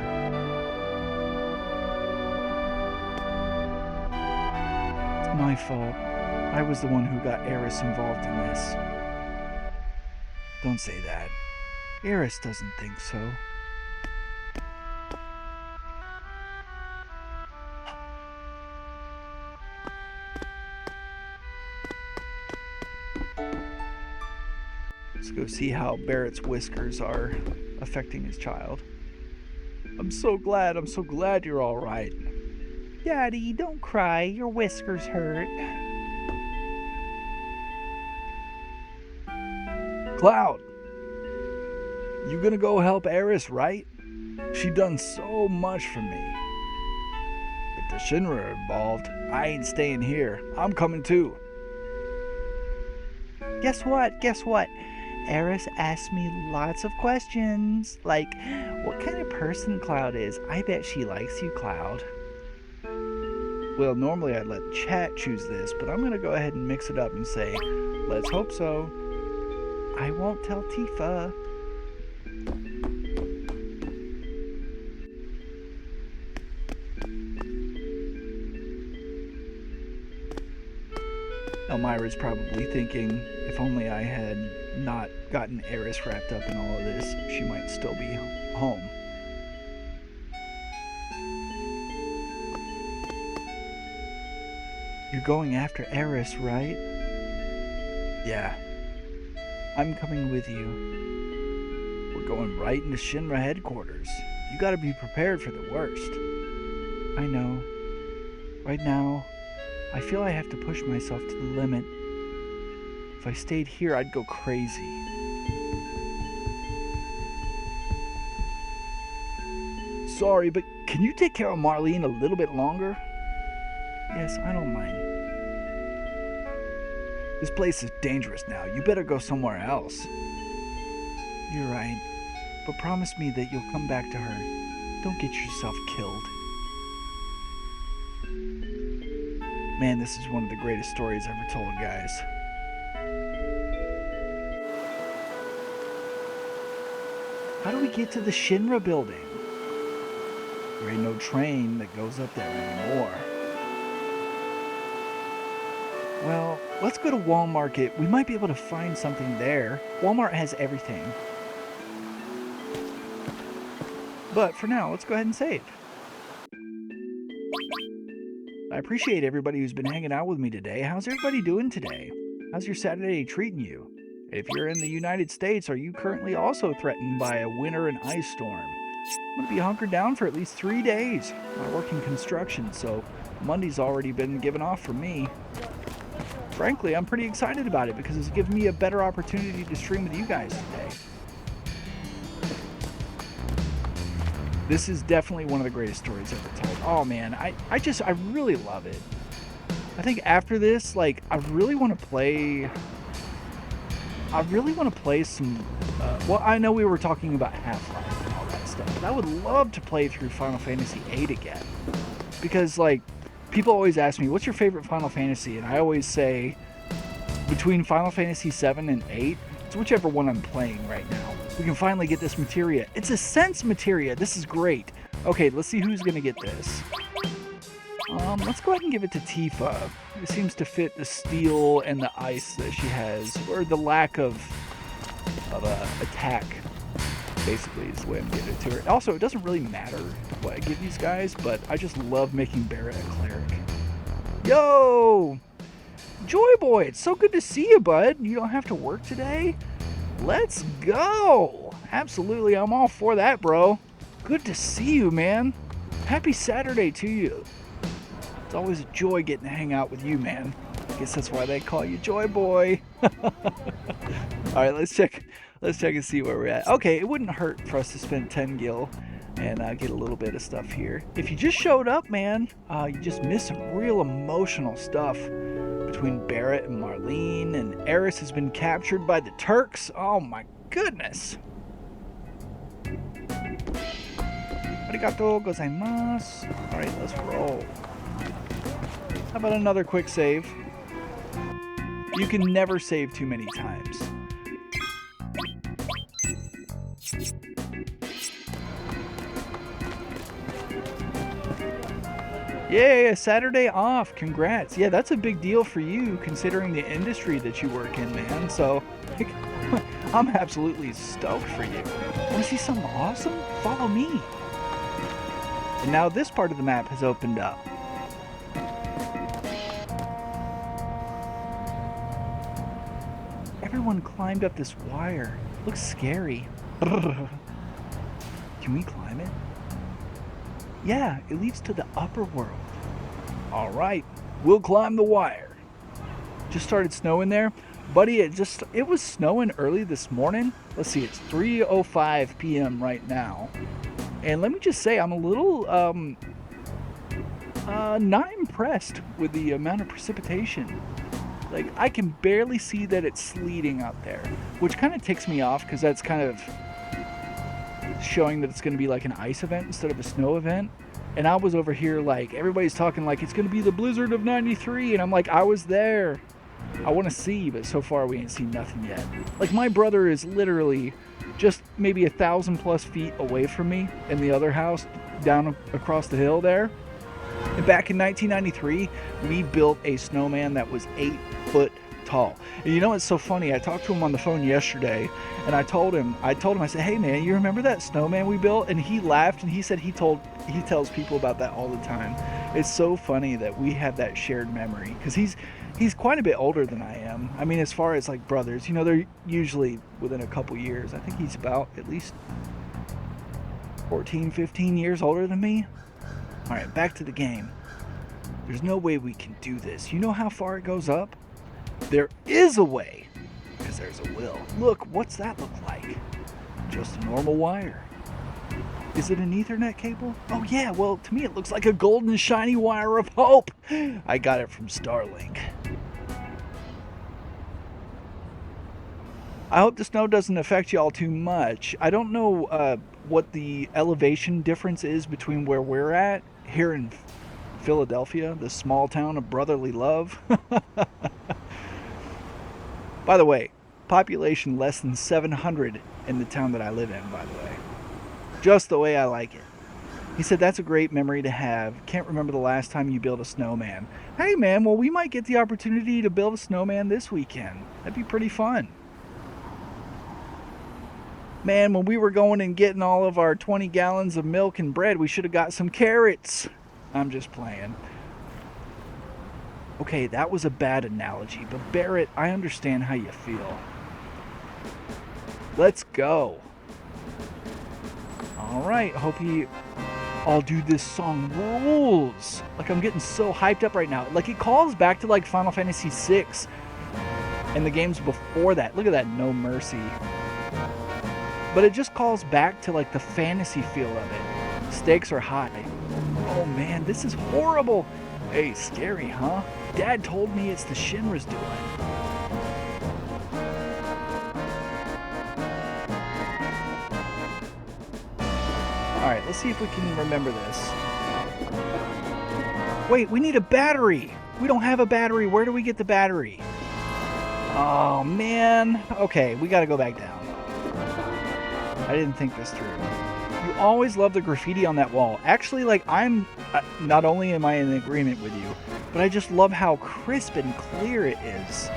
It's my fault. I was the one who got Eris involved in this. Don't say that. Eris doesn't think so. Let's go see how Barrett's whiskers are affecting his child. I'm so glad you're all right. Daddy, don't cry. Your whiskers hurt. Cloud, you gonna go help Eris, right? She done so much for me. If the Shinra are involved, I ain't staying here. I'm coming too. Guess what? Eris asked me lots of questions. Like, what kind of person Cloud is. I bet she likes you, Cloud. Well, normally I'd let chat choose this, but I'm going to go ahead and mix it up and say, let's hope so. I won't tell Tifa. Elmira's probably thinking, if only I had not gotten Eris wrapped up in all of this, she might still be home. You're going after Eris, right? Yeah. I'm coming with you. We're going right into Shinra headquarters. You gotta be prepared for the worst. I know. Right now, I feel I have to push myself to the limit. If I stayed here, I'd go crazy. Sorry, but can you take care of Marlene a little bit longer? Yes, I don't mind. This place is dangerous now. You better go somewhere else. You're right. But promise me that you'll come back to her. Don't get yourself killed. Man, this is one of the greatest stories ever told, guys. How do we get to the Shinra building? There ain't no train that goes up there anymore. Well, let's go to Walmart. We might be able to find something there. Walmart has everything. But for now, let's go ahead and save. I appreciate everybody who's been hanging out with me today. How's everybody doing today? How's your Saturday treating you? If you're in the United States, are you currently also threatened by a winter and ice storm? I'm going to be hunkered down for at least 3 days. I work in construction, so Monday's already been given off for me. Frankly, I'm pretty excited about it because it's given me a better opportunity to stream with you guys today. This is definitely one of the greatest stories ever told. Oh man, I really love it. I think after this, like, I really want to play some, well, I know we were talking about Half-Life and all that stuff, but I would love to play through Final Fantasy VIII again. Because, like, people always ask me, what's your favorite Final Fantasy? And I always say, between Final Fantasy VII and VIII, it's whichever one I'm playing right now. We can finally get this materia. It's a sense materia. This is great. Okay, let's see who's going to get this. Let's go ahead and give it to Tifa. It seems to fit the steel and the ice that she has, or the lack of attack, basically, is the way I'm giving it to her. Also, it doesn't really matter what I give these guys, but I just love making Barret a cleric. Yo! Joy Boy, it's so good to see you, bud. You don't have to work today? Let's go! Absolutely, I'm all for that, bro. Good to see you, man. Happy Saturday to you. It's always a joy getting to hang out with you, man. I guess that's why they call you Joy Boy. Alright, let's check and see where we're at. Okay, it wouldn't hurt for us to spend 10 gil and get a little bit of stuff here. If you just showed up, man, you just missed some real emotional stuff between Barret and Marlene, and Eris has been captured by the Turks. Oh my goodness. Arigato gozaimasu. Alright, let's roll. How about another quick save? You can never save too many times. Yeah, Saturday off. Congrats. Yeah, that's a big deal for you considering the industry that you work in, man. So, I'm absolutely stoked for you. Want to see something awesome? Follow me. And now this part of the map has opened up. Everyone climbed up this wire. Looks scary. Can we climb it? Yeah, it leads to the upper world. All right, we'll climb the wire. Just started snowing there. Buddy, it was snowing early this morning. Let's see, it's 3:05 p.m. right now. And let me just say, I'm a little not impressed with the amount of precipitation. Like, I can barely see that it's sleeting out there, which kind of ticks me off because that's kind of showing that it's going to be like an ice event instead of a snow event. And I was over here like, everybody's talking like it's going to be the blizzard of 93. And I'm like, I was there. I want to see, but so far we ain't seen nothing yet. Like, my brother is literally just maybe 1,000+ feet away from me in the other house down across the hill there. And back in 1993, we built a snowman that was 8 foot tall. And you know what's so funny? I talked to him on the phone yesterday, and I told him, I said, hey man, you remember that snowman we built? And he laughed, and he said he tells people about that all the time. It's so funny that we have that shared memory, because he's quite a bit older than I am. I mean, as far as like brothers, you know, they're usually within a couple years. I think he's about at least 14, 15 years older than me. All right, back to the game. There's no way we can do this. You know how far it goes up? There is a way, because there's a will. Look, what's that look like? Just a normal wire. Is it an Ethernet cable? Oh yeah, well, to me it looks like a golden shiny wire of hope. I got it from Starlink. I hope the snow doesn't affect y'all too much. I don't know what the elevation difference is between where we're at here in Philadelphia, the small town of brotherly love. By the way, population less than 700 in the town that I live in, by the way. Just the way I like it. He said, that's a great memory to have. Can't remember the last time you built a snowman. Hey man, well, we might get the opportunity to build a snowman this weekend. That'd be pretty fun. Man, when we were going and getting all of our 20 gallons of milk and bread, we should have got some carrots. I'm just playing. Okay, that was a bad analogy, but Barrett, I understand how you feel. Let's go. Alright, hope you all do this song rules. Like, I'm getting so hyped up right now. Like, it calls back to like Final Fantasy VI and the games before that. Look at that, No Mercy. But it just calls back to like the fantasy feel of it. Stakes are high. Oh man, this is horrible. Hey, scary, huh? Dad told me it's the ShinRa's doing. Alright, let's see if we can remember this. Wait, we need a battery! We don't have a battery. Where do we get the battery? Oh, man. Okay, we gotta go back down. I didn't think this through. You always love the graffiti on that wall. Actually, like, not only am I in agreement with you, but I just love how crisp and clear it is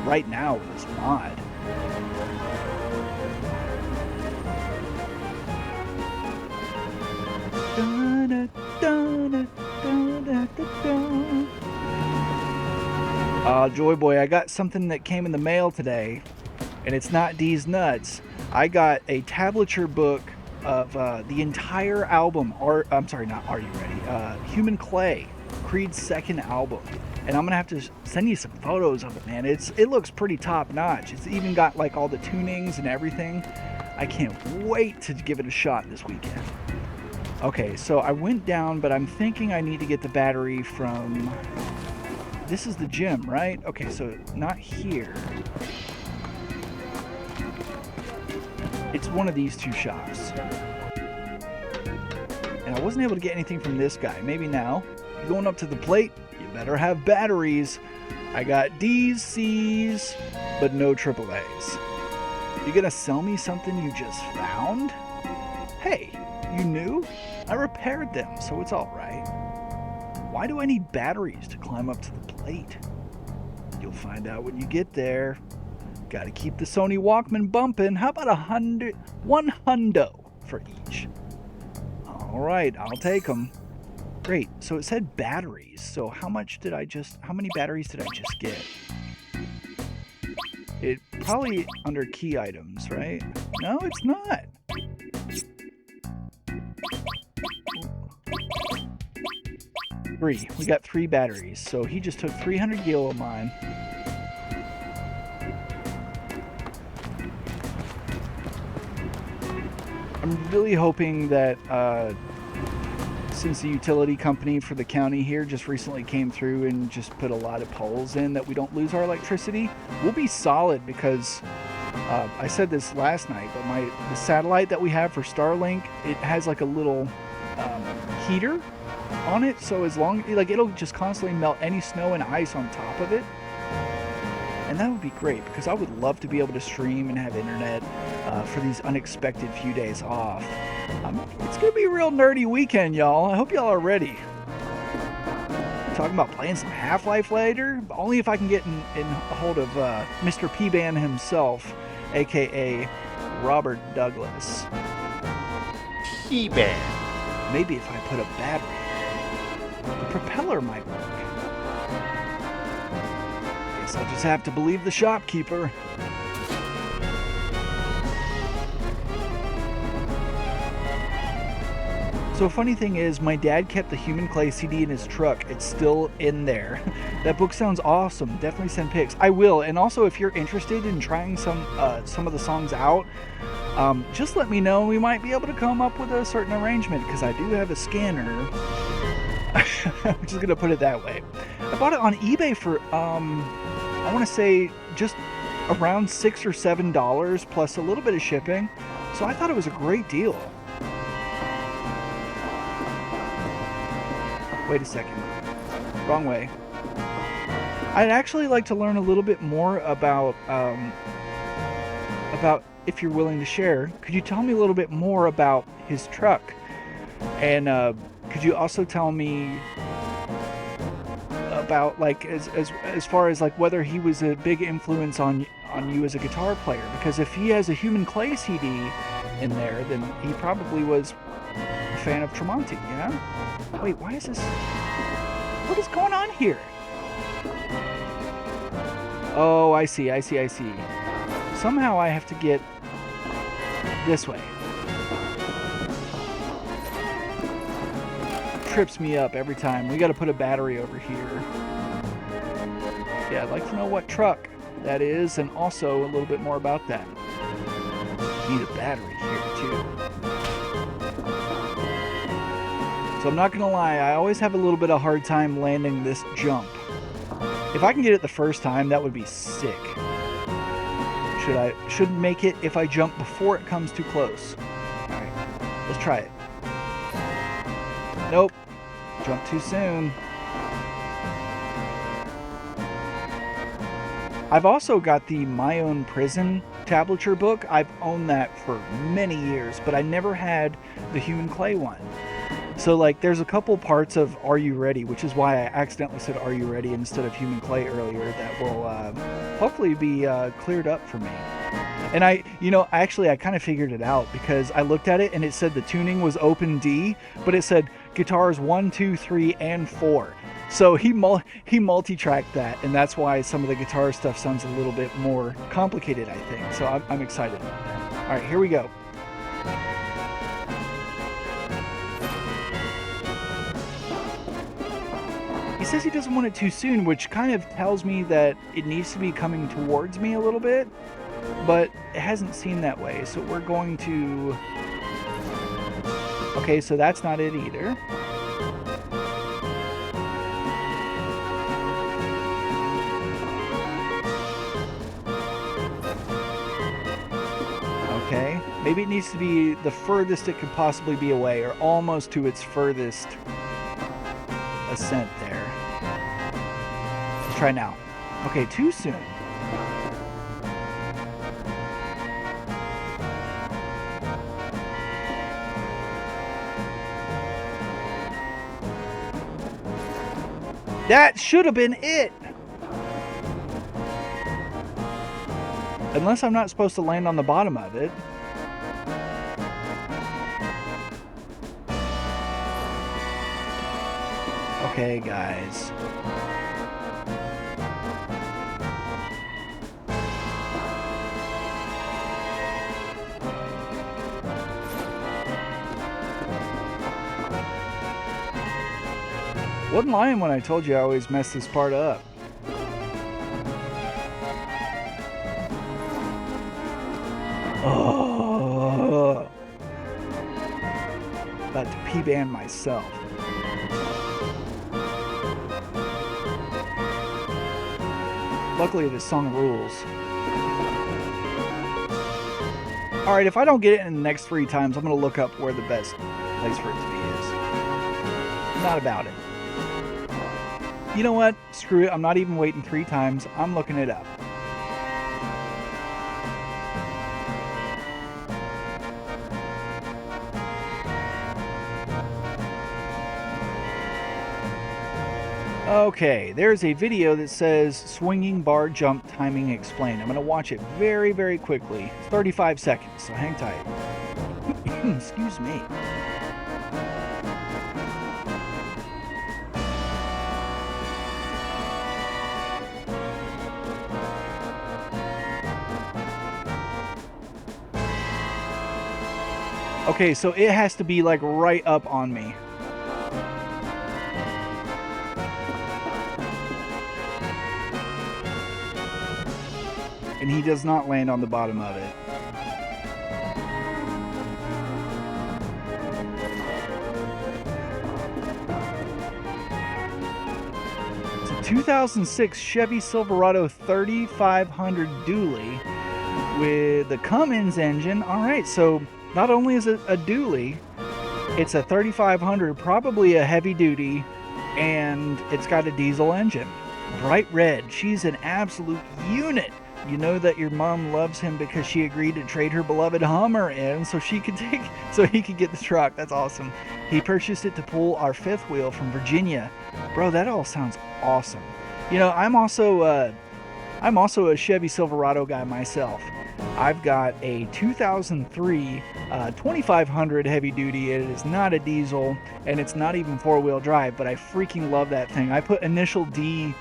right now with this mod. Joy Boy, I got something that came in the mail today, and it's not D's Nuts. I got a tablature book of the entire album, I'm sorry, not Are You Ready? Human Clay, Creed's second album. And I'm gonna have to send you some photos of it, man. It looks pretty top notch. It's even got like all the tunings and everything. I can't wait to give it a shot this weekend. Okay, so I went down, but I'm thinking I need to get the battery from... This is the gym, right? Okay, so not here. It's one of these two shops. And I wasn't able to get anything from this guy. Maybe now. You're going up to the plate, you better have batteries. I got D's, C's, but no AAA's. You gonna sell me something you just found? Hey, you knew? I repaired them, so it's alright. Why do I need batteries to climb up to the plate? You'll find out when you get there. Gotta keep the Sony Walkman bumping. How about one hundo for each? Alright, I'll take them. Great, so it said batteries. So how many batteries did I just get? It probably under key items, right? No, it's not. 3. We got 3 batteries. So he just took 300 gil of mine. I'm really hoping that since the utility company for the county here just recently came through and just put a lot of poles in, that we don't lose our electricity, we'll be solid, because I said this last night, but the satellite that we have for Starlink, it has like a little heater on it, so as long, like, it'll just constantly melt any snow and ice on top of it. And that would be great, because I would love to be able to stream and have internet for these unexpected few days off. It's going to be a real nerdy weekend, y'all. I hope y'all are ready. Talking about playing some Half-Life later, but only if I can get in a hold of Mr. P-Ban himself, a.k.a. Robert Douglas. P-Ban. Maybe if I put a battery, the propeller might work. Guess I'll just have to believe the shopkeeper. So a funny thing is, my dad kept the Human Clay CD in his truck. It's still in there. That book sounds awesome. Definitely send pics. I will. And also, if you're interested in trying some of the songs out, just let me know. We might be able to come up with a certain arrangement, because I do have a scanner. I'm just gonna put it that way. I bought it on eBay for I want to say just around $6 or $7 plus a little bit of shipping. So I thought it was a great deal. Wait a second. Wrong way. I'd actually like to learn a little bit more about if you're willing to share. Could you tell me a little bit more about his truck? And could you also tell me about, like, as far as like whether he was a big influence on you as a guitar player? Because if he has a Human Clay CD in there, then he probably was a fan of Tremonti, yeah? Wait, why is this? What is going on here? Oh, I see. Somehow I have to get this way. Trips me up every time. We got to put a battery over here. Yeah, I'd like to know what truck that is, and also a little bit more about that. Need a battery here too. So I'm not gonna lie, I always have a little bit of hard time landing this jump. If I can get it the first time, that would be sick. Should make it if I jump before it comes too close. Alright, let's try it. Nope. Jump too soon. I've also got the My Own Prison tablature book. I've owned that for many years, but I never had the Human Clay one. So, like, there's a couple parts of Are You Ready, which is why I accidentally said Are You Ready instead of Human Clay earlier, that will hopefully be cleared up for me. And I kind of figured it out, because I looked at it and it said the tuning was open D, but it said guitars 1, 2, 3, and 4. So he multi-tracked that, and that's why some of the guitar stuff sounds a little bit more complicated, I think. So I'm excited about that. All right, here we go. He says he doesn't want it too soon, which kind of tells me that it needs to be coming towards me a little bit, but it hasn't seemed that way. So we're going to... Okay, so that's not it either. Okay, maybe it needs to be the furthest it could possibly be away, or almost to its furthest ascent there. Let's try now. Okay, too soon. That should have been it! Unless I'm not supposed to land on the bottom of it. Okay, guys. Wasn't lying when I told you I always mess this part up. Oh, about to P-band myself. Luckily, this song rules. Alright, if I don't get it in the next 3 times, I'm going to look up where the best place for it to be is. Not about it. You know what? Screw it. I'm not even waiting 3 times. I'm looking it up. Okay, there's a video that says swinging bar jump timing explained. I'm going to watch it very, very quickly. It's 35 seconds, so hang tight. Excuse me. Okay, so it has to be like right up on me. And he does not land on the bottom of it. It's a 2006 Chevy Silverado 3500 dually with the Cummins engine. Alright, so not only is it a dually, it's a 3500, probably a heavy duty, and it's got a diesel engine. Bright red. She's an absolute unit. You know that your mom loves him because she agreed to trade her beloved Hummer in so he could get the truck. That's awesome. He purchased it to pull our 5th wheel from Virginia. Bro, that all sounds awesome. You know, I'm also a Chevy Silverado guy myself. I've got a 2003 2500 heavy duty. It is not a diesel and it's not even 4-wheel drive, but I freaking love that thing. I put initial D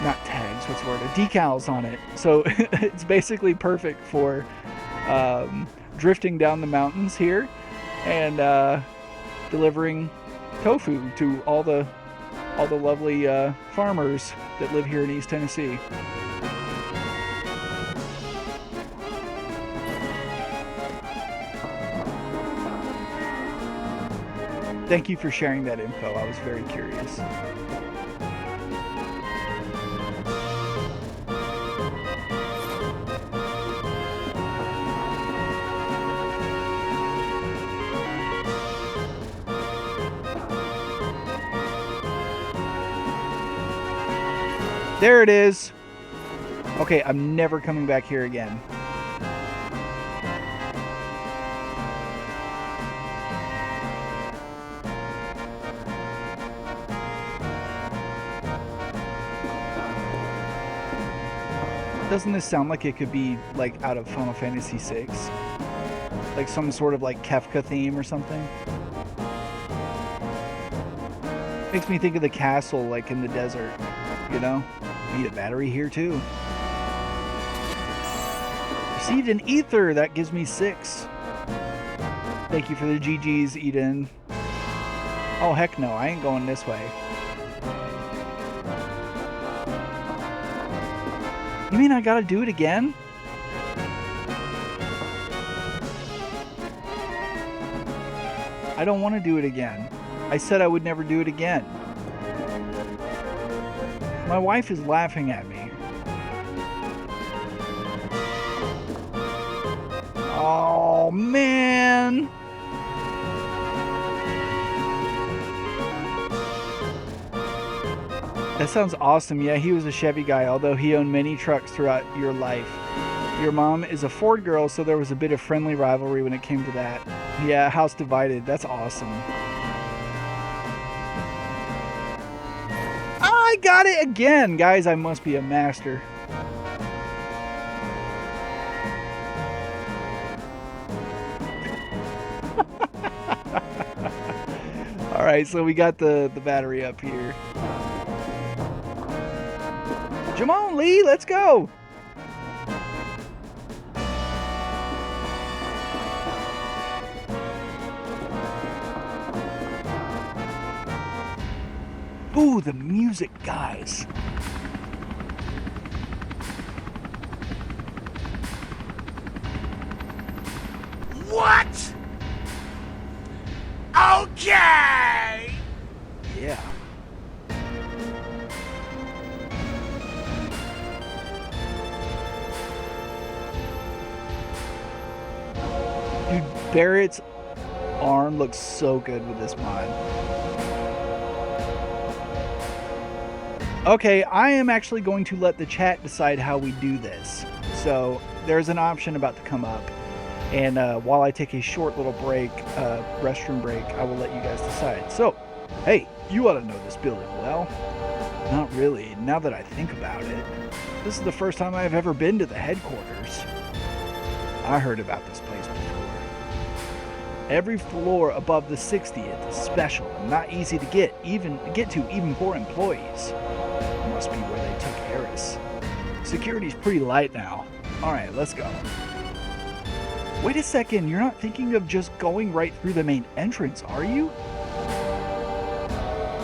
not tags, what's the word, decals on it. So it's basically perfect for drifting down the mountains here and delivering tofu to all the lovely farmers that live here in East Tennessee. Thank you for sharing that info. I was very curious. There it is. Okay, I'm never coming back here again. Doesn't this sound like it could be like out of Final Fantasy VI? Like some sort of like Kefka theme or something? Makes me think of the castle like in the desert, you know? Need a battery here too. Received an ether, that gives me 6. Thank you for the GGs, Eden. Oh heck no, I ain't going this way. You mean I gotta do it again? I don't want to do it again. I said I would never do it again. My wife is laughing at me. Oh, man. That sounds awesome. Yeah, he was a Chevy guy, although he owned many trucks throughout your life. Your mom is a Ford girl, so there was a bit of friendly rivalry when it came to that. Yeah, house divided. That's awesome. I got it again! Guys, I must be a master. Alright, so we got the battery up here. Jamon Lee, let's go! Ooh, the music, guys. What? Okay! Yeah. Dude, Barrett's arm looks so good with this mod. Okay, I am actually going to let the chat decide how we do this. So there's an option about to come up. And while I take a short little break, restroom break, I will let you guys decide. So, hey, you ought to know this building well. Not really, now that I think about it. This is the first time I've ever been to the headquarters. I heard about this place before. Every floor above the 60th is special and not easy to get to even for employees. Must be where they took Harris. Security's pretty light now. Alright, let's go. Wait a second, you're not thinking of just going right through the main entrance, are you?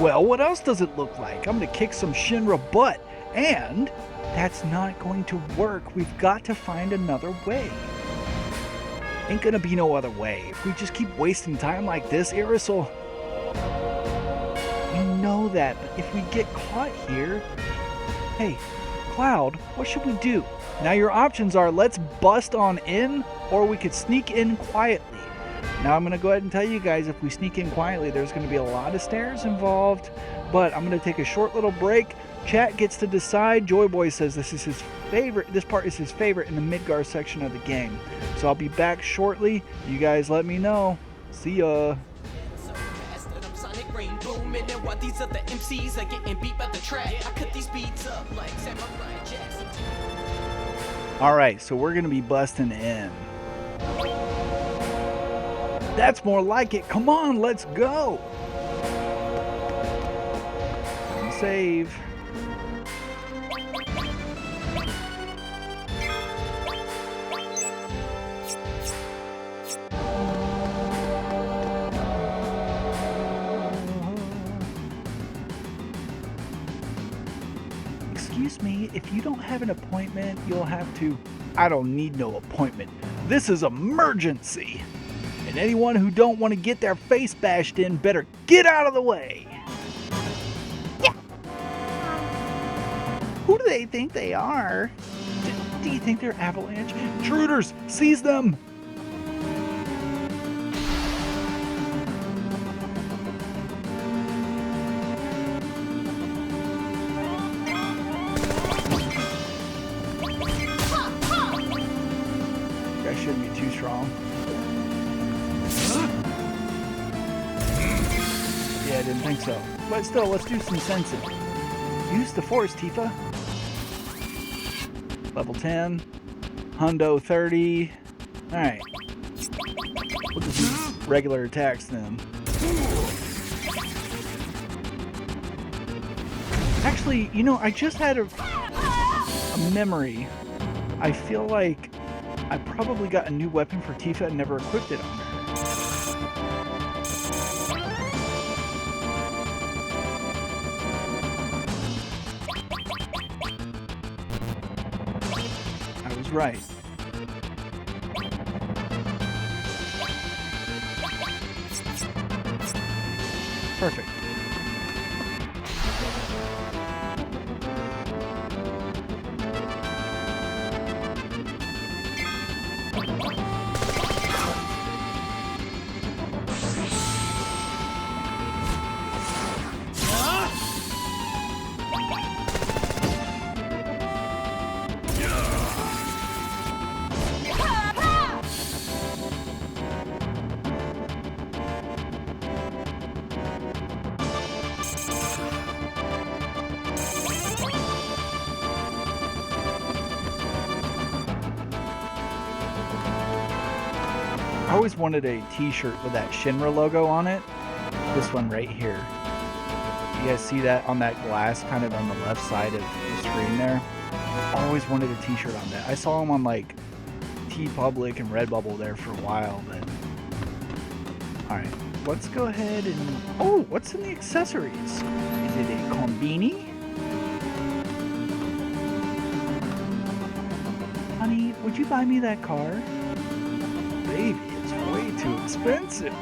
Well, what else does it look like? I'm gonna kick some ShinRa butt, and that's not going to work. We've got to find another way. Ain't gonna be no other way. If we just keep wasting time like this, Iris will... We know that, but if we get caught here... Hey, Cloud, what should we do? Now your options are, let's bust on in, or we could sneak in quietly. Now I'm going to go ahead and tell you guys, if we sneak in quietly, there's going to be a lot of stairs involved, but I'm going to take a short little break. Chat gets to decide. Joy Boy says this is his favorite. This part is his favorite in the Midgar section of the game. So I'll be back shortly. You guys let me know. See ya. While these other MCs are getting beat by the track, I cut these beats up like Samurai Jackson. Alright, so we're going to be busting in. That's more like it. Come on, let's go. Save. Excuse me, if you don't have an appointment, you'll have to... I don't need no appointment. This is emergency. And anyone who don't want to get their face bashed in better get out of the way. Yeah. Who do they think they are? Do you think they're Avalanche? Intruders! Seize them! That shouldn't be too strong. Yeah, I didn't think so. But still, let's do some sensing. Use the force, Tifa. Level 10. Hundo 30. Alright. We'll just use regular attacks then. Actually, you know, I just had a memory. I feel like I probably got a new weapon for Tifa and never equipped it on her. I was right. Perfect. I always wanted a t-shirt with that ShinRa logo on it. This one right here. You guys see that on that glass kind of on the left side of the screen there? I always wanted a t-shirt on that. I saw them on like TeePublic and Redbubble there for a while, but Alright, let's go ahead and... Oh, what's in the accessories? Is it a combini? Honey, would you buy me that car? Baby, it's way too expensive.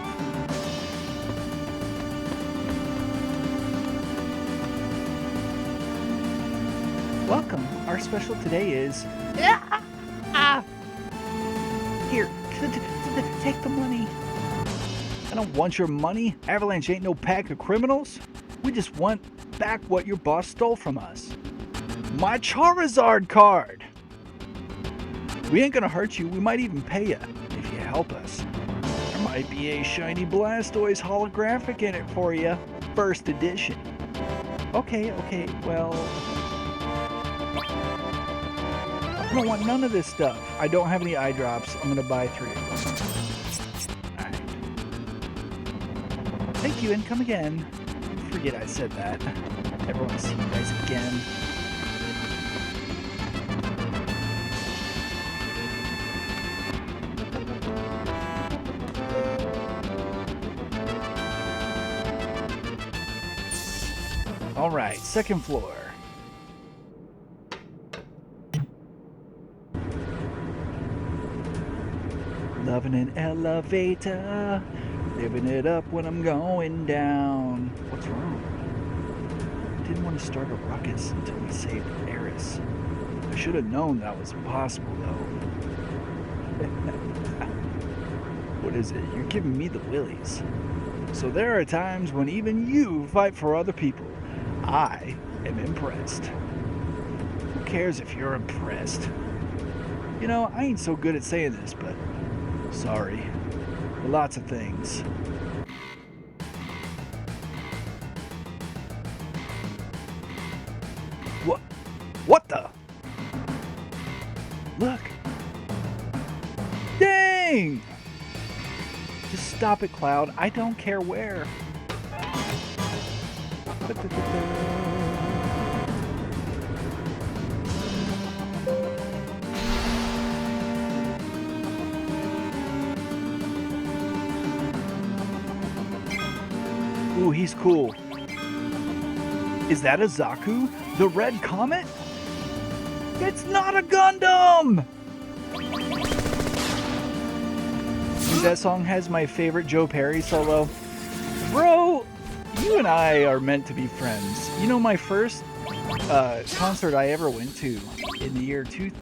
Welcome. Our special today is... Here, take the money. I don't want your money. Avalanche ain't no pack of criminals. We just want back what your boss stole from us. My Charizard card. We ain't gonna hurt you. We might even pay you if you help us. There might be a shiny Blastoise holographic in it for you. First edition. Okay, well... I don't want none of this stuff. I don't have any eye drops. I'm gonna buy 3 of them. Alright. Thank you and come again. Forget I said that. Never want to see you guys again. Alright, second floor. Loving an elevator, living it up when I'm going down. What's wrong? Didn't want to start a ruckus until we saved Eris. I should have known that was impossible, though. What is it? You're giving me the willies. So there are times when even you fight for other people. I am impressed. Who cares if you're impressed? You know, I ain't so good at saying this, but sorry. For lots of things. What the? Look. Dang! Just stop it, Cloud. I don't care where. Ooh, he's cool. Is that a Zaku? The Red Comet? It's not a Gundam! Dude, that song has my favorite Joe Perry solo. Bro, you and I are meant to be friends. You know, my first concert I ever went to in the year 2000.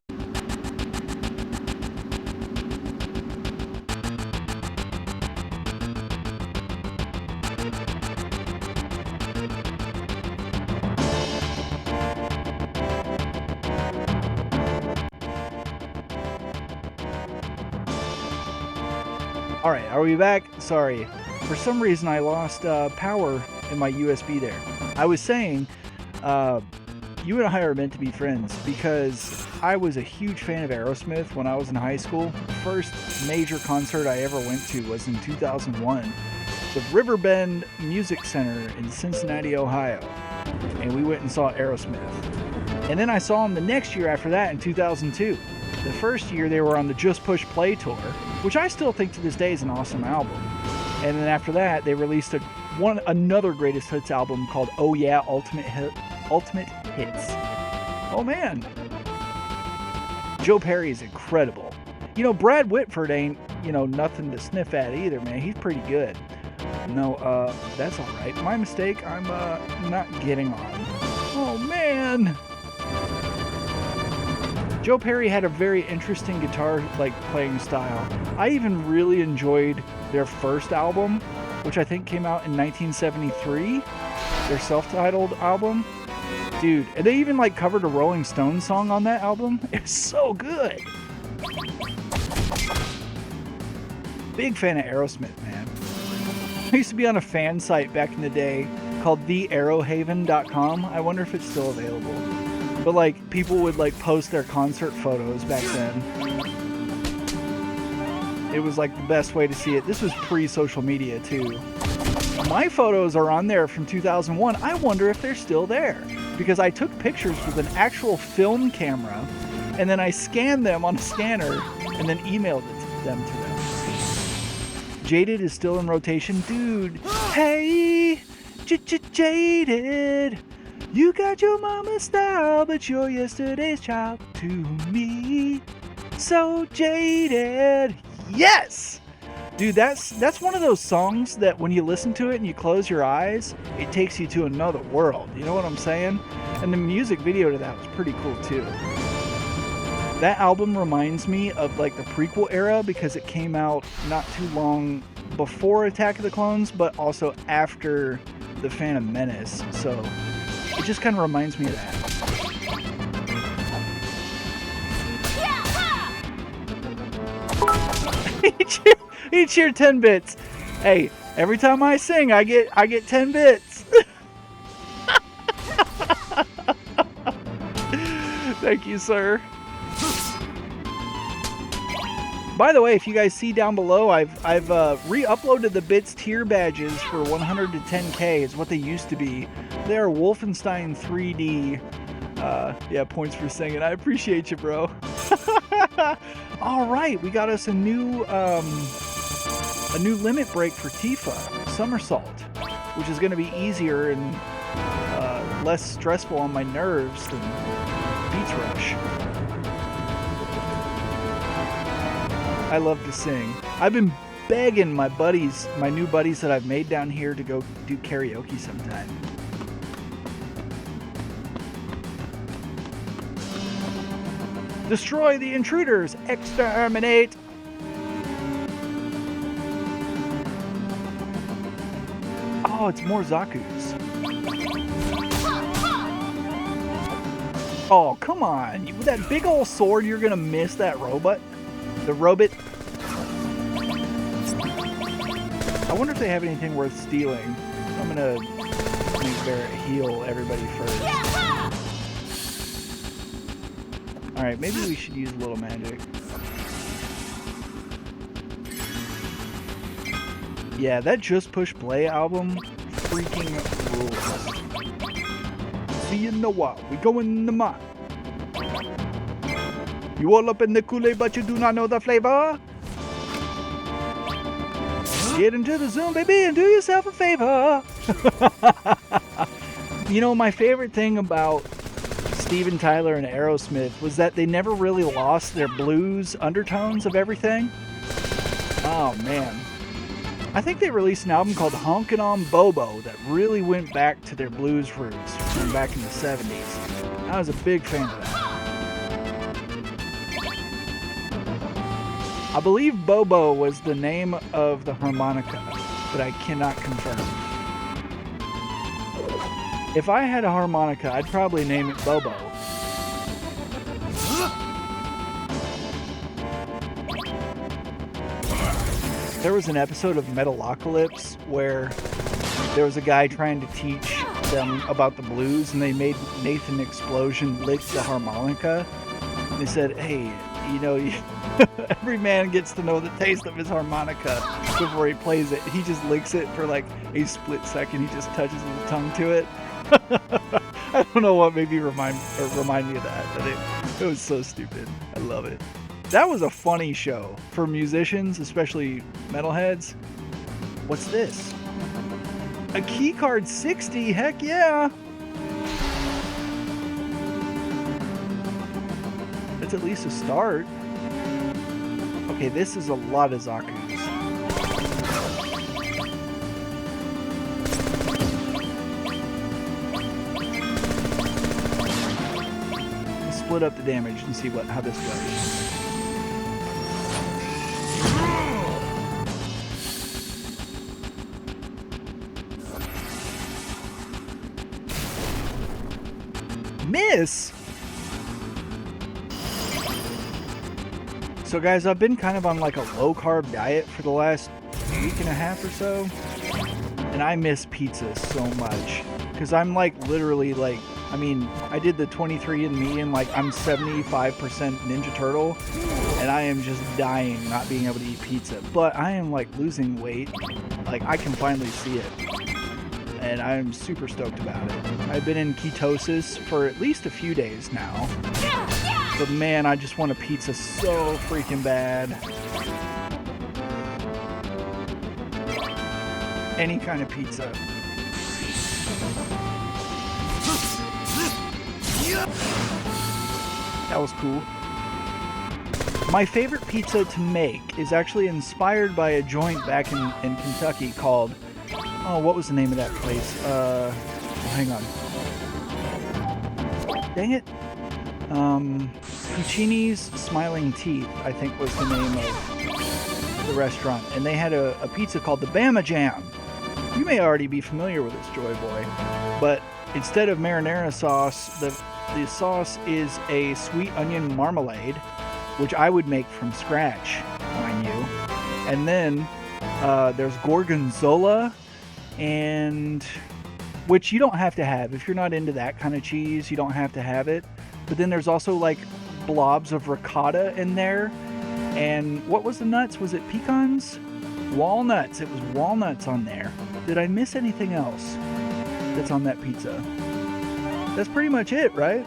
Alright, are we back? Sorry. For some reason I lost power in my USB there. I was saying, you and I are meant to be friends because I was a huge fan of Aerosmith when I was in high school. The first major concert I ever went to was in 2001. The Riverbend Music Center in Cincinnati, Ohio. And we went and saw Aerosmith. And then I saw them the next year after that in 2002. The first year they were on the Just Push Play tour, which I still think to this day is an awesome album. And then after that, they released another greatest hits album called Oh Yeah, Ultimate Hits. Oh man, Joe Perry is incredible. You know, Brad Whitford ain't, you know, nothing to sniff at either, man. He's pretty good. No, that's all right. My mistake. I'm not getting on. Oh man. Joe Perry had a very interesting guitar playing style. I even really enjoyed their first album, which I think came out in 1973. Their self-titled album. Dude, and they even covered a Rolling Stones song on that album. It's so good. Big fan of Aerosmith, man. I used to be on a fan site back in the day called thearrowhaven.com. I wonder if it's still available. But people would post their concert photos back then. It was the best way to see it. This was pre-social media too. My photos are on there from 2001. I wonder if they're still there because I took pictures with an actual film camera and then I scanned them on a scanner and then emailed them to them. Jaded is still in rotation. Dude, hey, Jaded. You got your mama's style, but you're yesterday's child to me. So jaded. Yes! Dude, that's one of those songs that when you listen to it and you close your eyes, it takes you to another world. You know what I'm saying? And the music video to that was pretty cool too. That album reminds me of like the prequel era because it came out not too long before Attack of the Clones, but also after The Phantom Menace. So it just kind of reminds me of that. He cheered 10 bits. Hey, every time I sing, I get 10 bits. Thank you, sir. By the way, if you guys see down below, I've re-uploaded the bits tier badges for 100 to 10K. Is what they used to be. They are Wolfenstein 3D. Yeah, points for singing. I appreciate you, bro. All right, we got us a new limit break for Tifa, Somersault, which is going to be easier and less stressful on my nerves than Beats Rush. I love to sing. I've been begging my new buddies that I've made down here to go do karaoke sometime. Destroy the intruders! Exterminate! Oh, it's more Zaku's. Oh, come on. With that big old sword, you're gonna miss that robot? The robot? I wonder if they have anything worth stealing. I'm gonna make Barrett heal everybody first. Alright, maybe we should use a little magic. Yeah, that Just Push Play album freaking rules. See you in a while. We go in the mine. You all up in the Kool-Aid, but you do not know the flavor? Get into the Zoom, baby, and do yourself a favor. You know, my favorite thing about Steven Tyler and Aerosmith was that they never really lost their blues undertones of everything. Oh, man. I think they released an album called Honkin' on Bobo that really went back to their blues roots from back in the 70s. I was a big fan of that. I believe Bobo was the name of the harmonica, but I cannot confirm. If I had a harmonica, I'd probably name it Bobo. There was an episode of Metalocalypse where there was a guy trying to teach them about the blues, and they made Nathan Explosion lick the harmonica. And they said, hey, you know, every man gets to know the taste of his harmonica before he plays it. He just licks it for like a split second. He just touches his tongue to it. I don't know what made me remind me of that, but it was so stupid. I love it. That was a funny show for musicians, especially metalheads. What's this? A keycard 60? Heck yeah! That's at least a start. Okay, this is a lot of Zaku's. Let's split up the damage and see how this goes. Miss! So guys, I've been kind of on like a low carb diet for the last week and a half or so, and I miss pizza so much because I'm like literally like, I mean, I did the 23andMe and like I'm 75% Ninja Turtle, and I am just dying not being able to eat pizza, but I am like losing weight. Like I can finally see it, and I'm super stoked about it. I've been in ketosis for at least a few days now. But man, I just want a pizza so freaking bad. any kind of pizza. That was cool. My favorite pizza to make is actually inspired by a joint back in Kentucky called, oh, what was the name of that place? Hang on. Dang it. Puccini's Smiling Teeth, I think was the name of the restaurant. And they had a pizza called the Bama Jam. You may already be familiar with this, Joy Boy. But instead of marinara sauce, the sauce is a sweet onion marmalade, which I would make from scratch, mind you. And then there's gorgonzola, and which you don't have to have. If you're not into that kind of cheese, you don't have to have it. But then there's also like blobs of ricotta in there. And what was the nuts? Was it pecans? Walnuts. It was walnuts on there. Did I miss anything else that's on that pizza? That's pretty much it, right?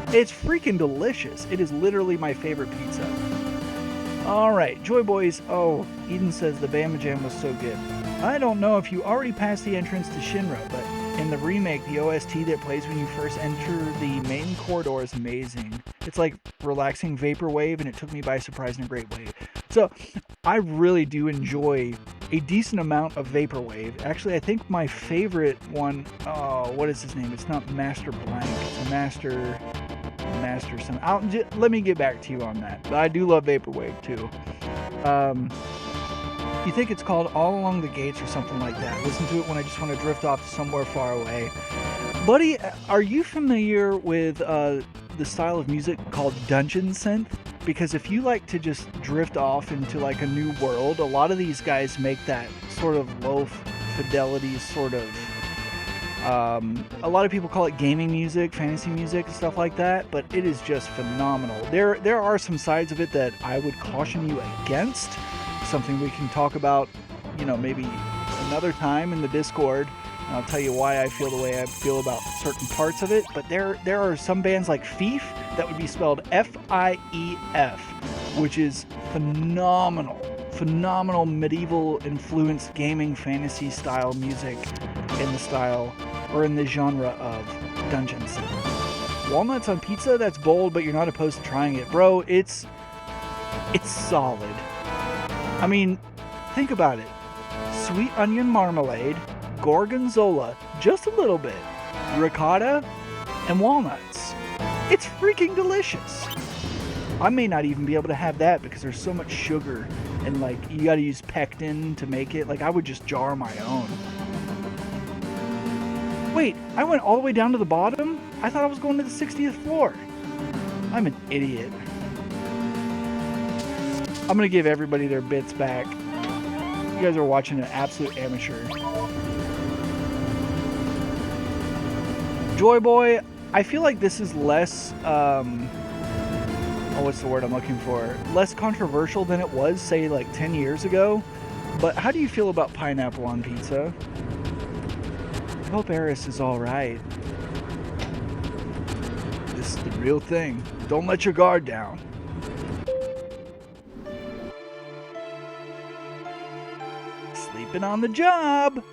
It's freaking delicious. It is literally my favorite pizza. Alright, Joy Boys. Oh, Eden says the Bama Jam was so good. I don't know if you already passed the entrance to ShinRa, but in the remake, the OST that plays when you first enter the main corridor is amazing. It's like relaxing vaporwave, and it took me by surprise in a great way. So, I really do enjoy a decent amount of vaporwave. Actually, I think my favorite one, oh, what is his name? It's not Master Blank. It's Master something. Let me get back to you on that. But I do love vaporwave too. You think it's called All Along the Gates or something like that. Listen to it when I just want to drift off to somewhere far away. Buddy, are you familiar with the style of music called dungeon synth? Because if you like to just drift off into like a new world, a lot of these guys make that sort of low fidelity sort of, a lot of people call it gaming music, fantasy music, stuff like that, but it is just phenomenal. There are some sides of it that I would caution you against, something we can talk about, you know, maybe another time in the Discord, and I'll tell you why I feel the way I feel about certain parts of it. But there are some bands like Fief, that would be spelled F-I-E-F, which is phenomenal medieval influenced gaming fantasy style music in the style or in the genre of dungeons. Walnuts on pizza, that's bold, but you're not opposed to trying it. Bro, it's solid. I mean, think about it. Sweet onion marmalade, gorgonzola, just a little bit, ricotta, and walnuts. It's freaking delicious. I may not even be able to have that because there's so much sugar and like you gotta use pectin to make it. Like I would just jar my own. Wait, I went all the way down to the bottom? I thought I was going to the 60th floor. I'm an idiot. I'm gonna give everybody their bits back. You guys are watching an absolute amateur. Joy Boy, I feel like this is less, what's the word I'm looking for? Less controversial than it was, say, like 10 years ago. But how do you feel about pineapple on pizza? I hope Eris is alright. This is the real thing. Don't let your guard down. Sleeping on the job.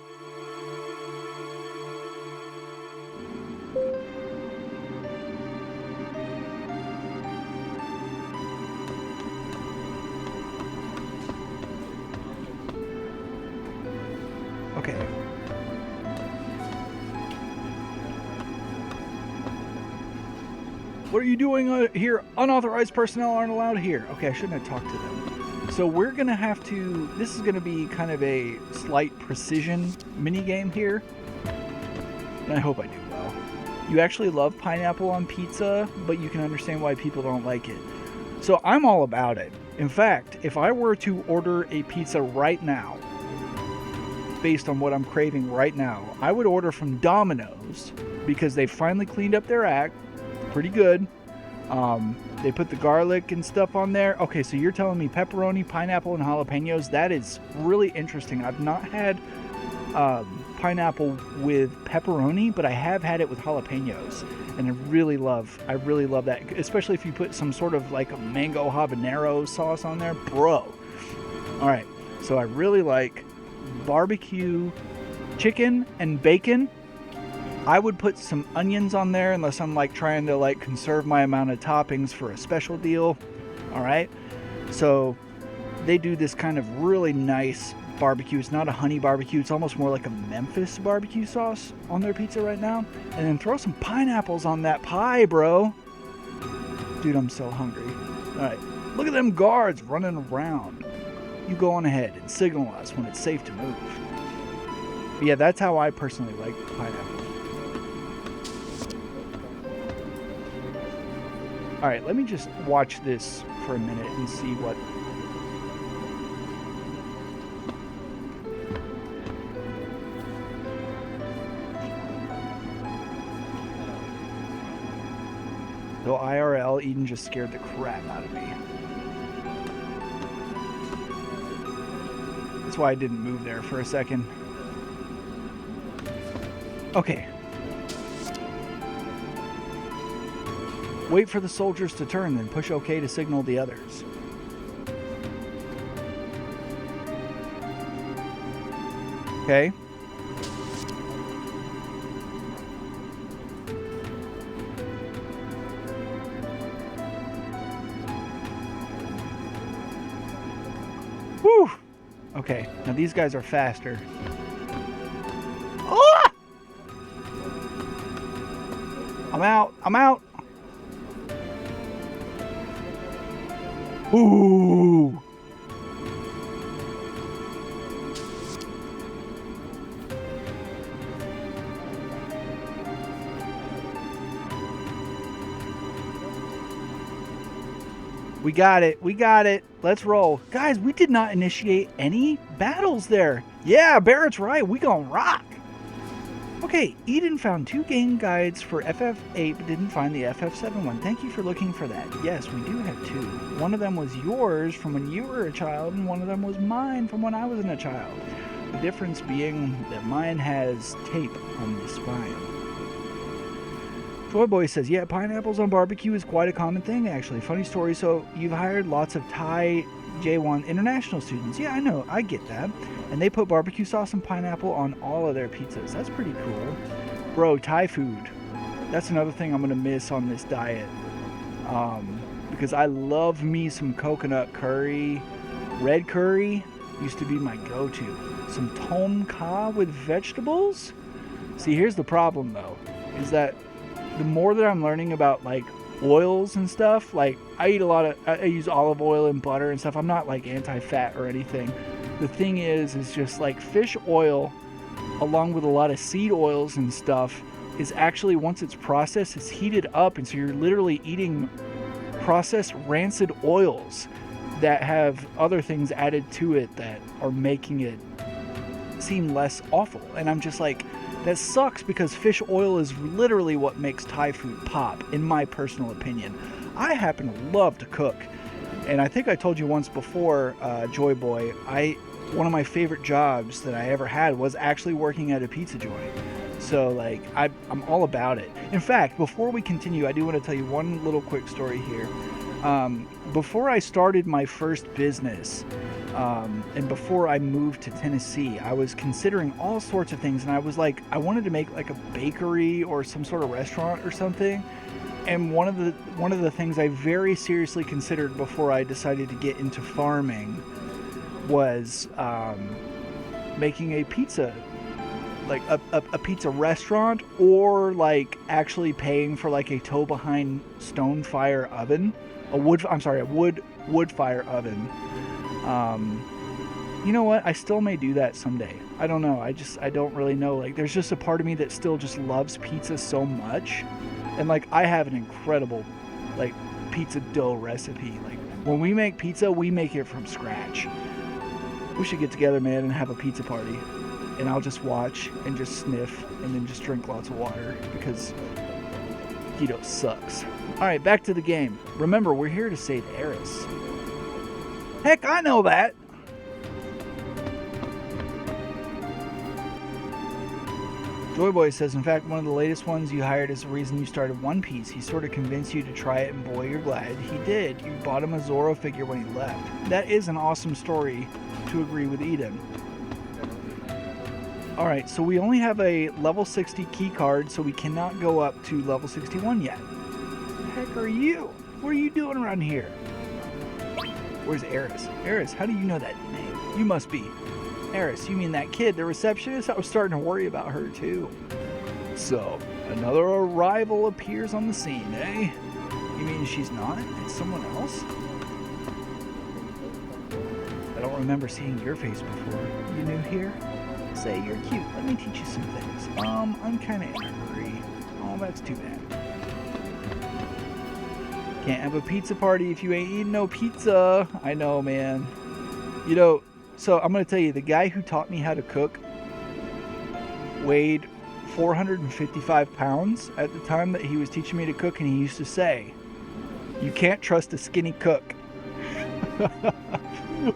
Okay. What are you doing here? Unauthorized personnel aren't allowed here. Okay, I shouldn't have talked to them. So we're going to have to... This is going to be kind of a slight precision mini-game here. And I hope I do well. You actually love pineapple on pizza, but you can understand why people don't like it. So I'm all about it. In fact, if I were to order a pizza right now, based on what I'm craving right now, I would order from Domino's because they finally cleaned up their act. Pretty good. They put the garlic and stuff on there. Okay, so you're telling me pepperoni, pineapple, and jalapenos. That is really interesting. I've not had pineapple with pepperoni, but I have had it with jalapenos, and I really love that, especially if you put some sort of like a mango habanero sauce on there, bro. All right, so I really like barbecue chicken and bacon. I would put some onions on there unless I'm like trying to like conserve my amount of toppings for a special deal. All right. So they do this kind of really nice barbecue. It's not a honey barbecue. It's almost more like a Memphis barbecue sauce on their pizza right now. And then throw some pineapples on that pie, bro. Dude, I'm so hungry. All right. Look at them guards running around. You go on ahead and signal us when it's safe to move. But yeah, that's how I personally like pineapple. All right, let me just watch this for a minute and see what... So IRL, Eden just scared the crap out of me. That's why I didn't move there for a second. Okay. Wait for the soldiers to turn, then push OK to signal the others. Okay. Whew! Okay, now these guys are faster. Ah! I'm out! I'm out! Ooh! We got it. We got it. Let's roll. Guys, we did not initiate any battles there. Yeah, Barrett's right. We gonna rock. Okay, Eden found 2 game guides for FF8 but didn't find the FF7 one. Thank you for looking for that. Yes, we do have 2. One of them was yours from when you were a child, and one of them was mine from when I was a child. The difference being that mine has tape on the spine. Joy Boy says, yeah, pineapples on barbecue is quite a common thing, actually. Funny story, so you've hired lots of Thai J1 international students. Yeah, I know, I get that. And they put barbecue sauce and pineapple on all of their pizzas. That's pretty cool. Bro, Thai food. That's another thing I'm going to miss on this diet. Because I love me some coconut curry. Red curry used to be my go-to. Some tom kha with vegetables. See, here's the problem, though. Is that the more that I'm learning about, like, oils and stuff, like, I use olive oil and butter and stuff. I'm not, like, anti-fat or anything. The thing is just like fish oil, along with a lot of seed oils and stuff, is actually, once it's processed, it's heated up, and so you're literally eating processed rancid oils that have other things added to it that are making it seem less awful. And I'm just like, that sucks, because fish oil is literally what makes Thai food pop, in my personal opinion. I happen to love to cook, and I think I told you once before, Joy Boy, one of my favorite jobs that I ever had was actually working at a pizza joint. So, like, I'm all about it. In fact, before we continue, I do want to tell you one little quick story here. Before I started my first business, and before I moved to Tennessee, I was considering all sorts of things, and I was like, I wanted to make like a bakery or some sort of restaurant or something. And one of the things I very seriously considered before I decided to get into farming was making a pizza, like a pizza restaurant, or like actually paying for like a tow behind stone fire oven, a wood fire oven. You know what? I still may do that someday. I don't know. I don't really know. Like, there's just a part of me that still just loves pizza so much. And like, I have an incredible like pizza dough recipe. Like, when we make pizza, we make it from scratch. We should get together, man, and have a pizza party. And I'll just watch and just sniff and then just drink lots of water, because keto sucks. Alright, back to the game. Remember, we're here to save Eris. Heck, I know that! Joyboy says, in fact, one of the latest ones you hired is the reason you started One Piece. He sort of convinced you to try it, and boy, you're glad he did. You bought him a Zoro figure when he left. That is an awesome story, to agree with Eden. Alright, so we only have a level 60 key card, so we cannot go up to level 61 yet. The heck are you? What are you doing around here? Where's Eris? Eris, how do you know that name? You must be. Eris, you mean that kid, the receptionist? I was starting to worry about her too. So, another arrival appears on the scene, eh? You mean she's not? It's someone else? I don't remember seeing your face before. You new here? Say, you're cute. Let me teach you some things. I'm kind of in a hurry. Oh, that's too bad. Can't have a pizza party if you ain't eating no pizza. I know, man. You know, so I'm going to tell you, the guy who taught me how to cook weighed 455 pounds at the time that he was teaching me to cook, and he used to say, you can't trust a skinny cook.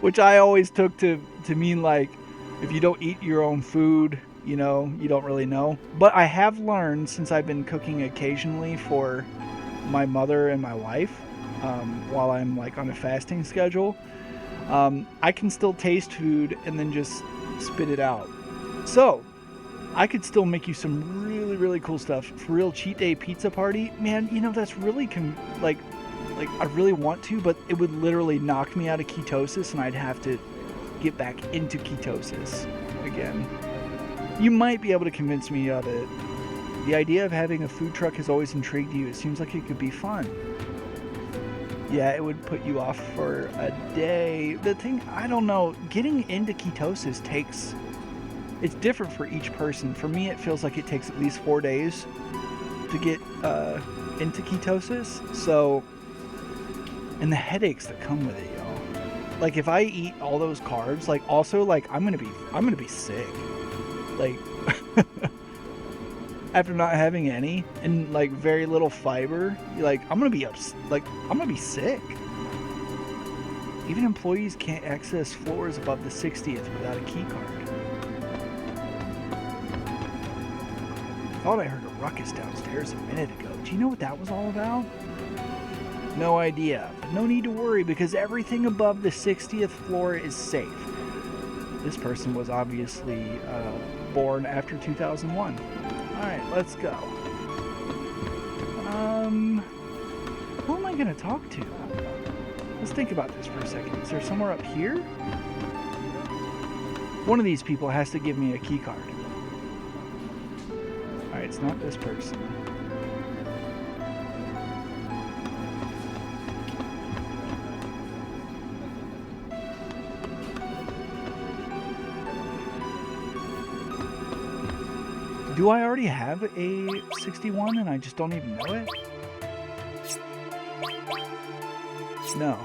Which I always took to mean like, if you don't eat your own food, you know, you don't really know. But I have learned, since I've been cooking occasionally for my mother and my wife, while I'm like on a fasting schedule, I can still taste food and then just spit it out. So I could still make you some really, really cool stuff for real cheat day pizza party. Man, you know, that's really like I really want to, but it would literally knock me out of ketosis and I'd have to get back into ketosis again. You might be able to convince me of it. The idea of having a food truck has always intrigued you. It seems like it could be fun. Yeah, it would put you off for a day. The thing, I don't know, getting into ketosis takes, it's different for each person. For me, it feels like it takes at least 4 days to get into ketosis. So, and the headaches that come with it, y'all. Like if I eat all those carbs, like also like I'm gonna be sick. Like after not having any and like very little fiber, like I'm gonna be sick. Even employees can't access floors above the 60th without a key card. I thought I heard a ruckus downstairs a minute ago. Do you know what that was all about? No idea, but no need to worry because everything above the 60th floor is safe. This person was obviously born after 2001. Alright, let's go. Who am I going to talk to? Let's think about this for a second. Is there somewhere up here? One of these people has to give me a key card. Alright, it's not this person. Do I already have a 61 and I just don't even know it? No.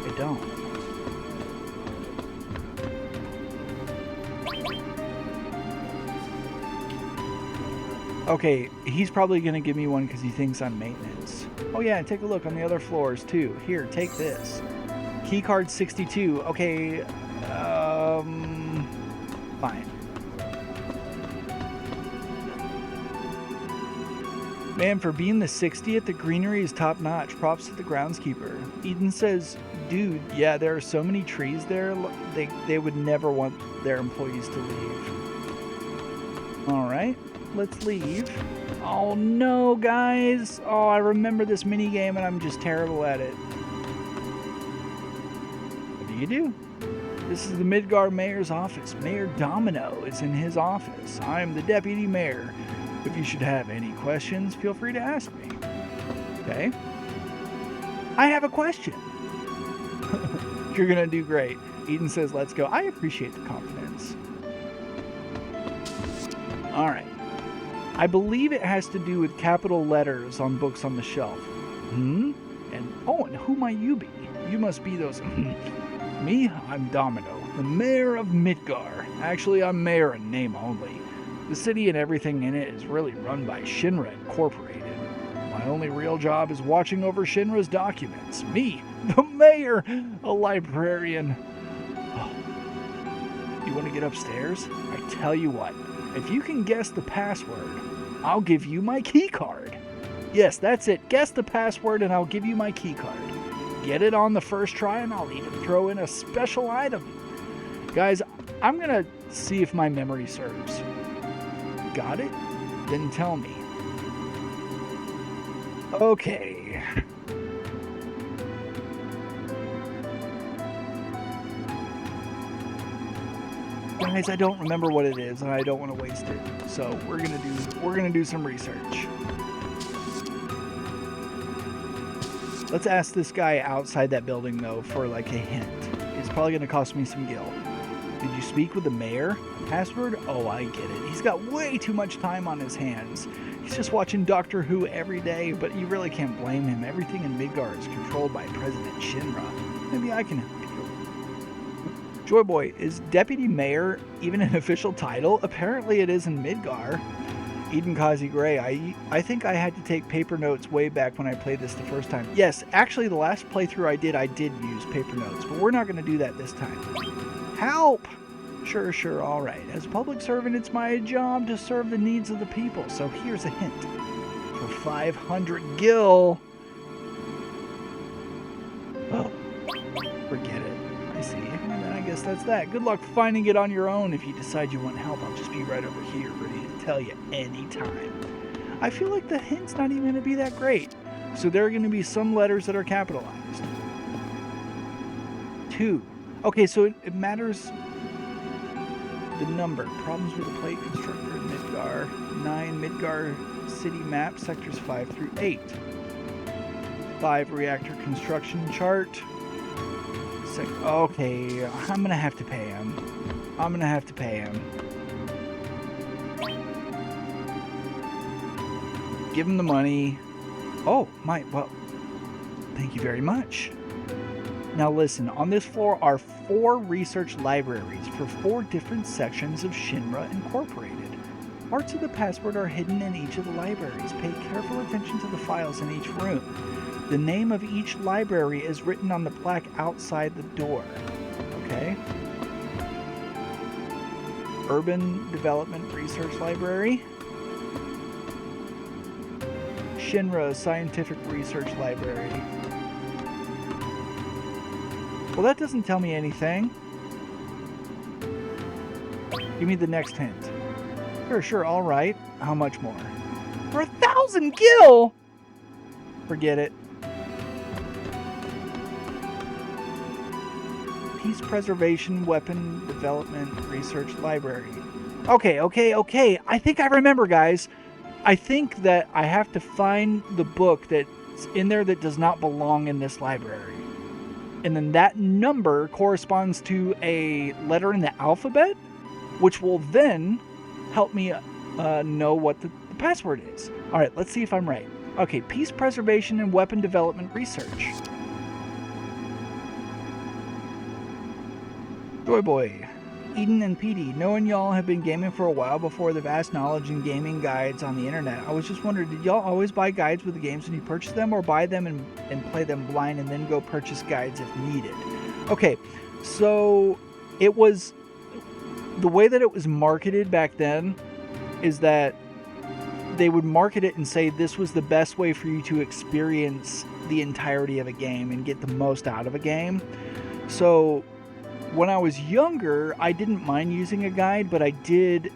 I don't. Okay, he's probably going to give me one because he thinks I'm maintenance. Oh yeah, take a look on the other floors too. Here, take this. Keycard 62. Okay, fine. Man, for being the 60th, the greenery is top notch. Props to the groundskeeper. Eden says, dude, yeah, there are so many trees there, they would never want their employees to leave. Alright, let's leave. Oh no, guys. Oh, I remember this mini game and I'm just terrible at it. What do you do? This is the Midgar Mayor's office. Mayor Domino is in his office. I'm the deputy mayor. If you should have any questions, feel free to ask me. Okay? I have a question. You're gonna do great. Eden says, let's go. I appreciate the confidence. Alright. I believe it has to do with capital letters on books on the shelf. And who might you be? You must be those... Me? I'm Domino, the mayor of Midgar. Actually, I'm mayor in name only. The city and everything in it is really run by ShinRa Incorporated. My only real job is watching over ShinRa's documents. Me, the mayor, a librarian. Oh. You want to get upstairs? I tell you what, if you can guess the password, I'll give you my key card. Yes, that's it. Guess the password and I'll give you my key card. Get it on the first try and I'll even throw in a special item. Guys, I'm gonna see if my memory serves. Got it? Then tell me. Okay. Guys, I don't remember what it is, and I don't want to waste it. So we're gonna do some research. Let's ask this guy outside that building though for like a hint. It's probably gonna cost me some gil. Did you speak with the mayor? Password? Oh, I get it. He's got way too much time on his hands. He's just watching Doctor Who every day, but you really can't blame him. Everything in Midgar is controlled by President ShinRa. Maybe I can help you. Joy Boy, is Deputy Mayor even an official title? Apparently it is in Midgar. Eden Kazi Gray, I think I had to take paper notes way back when I played this the first time. Yes, actually the last playthrough I did use paper notes, but we're not going to do that this time. Help! Sure, alright. As a public servant, it's my job to serve the needs of the people, so here's a hint. For 500 gil... Oh, forget it. I see. And then I guess that's that. Good luck finding it on your own. If you decide you want help, I'll just be right over here, ready to tell you anytime. I feel like the hint's not even going to be that great. So there are going to be some letters that are capitalized. 2. Okay, so it matters the number. Problems with the plate constructor in Midgar. 9 Midgar city map, sectors 5 through 8. 5 reactor construction chart. Okay, I'm gonna have to pay him. Give him the money. Oh, well, thank you very much. Now listen, on this floor are 4 research libraries for 4 different sections of ShinRa Incorporated. Parts of the password are hidden in each of the libraries. Pay careful attention to the files in each room. The name of each library is written on the plaque outside the door. Okay. Urban Development Research Library. ShinRa Scientific Research Library. Well, that doesn't tell me anything. Give me the next hint. Sure, alright. How much more? For 1,000 gil! Forget it. Peace Preservation Weapon Development Research Library. Okay. I think I remember, guys. I think that I have to find the book that's in there that does not belong in this library. And then that number corresponds to a letter in the alphabet, which will then help me know what the password is. All right, let's see if I'm right. Okay, Peace Preservation and Weapon Development Research. Joy Boy, Eden and PD, knowing y'all have been gaming for a while before the vast knowledge in gaming guides on the internet, I was just wondering, did y'all always buy guides with the games when you purchase them, or buy them and play them blind and then go purchase guides if needed? Okay, so it was, the way that it was marketed back then is that they would market it and say this was the best way for you to experience the entirety of a game and get the most out of a game. So when I was younger, I didn't mind using a guide, but I did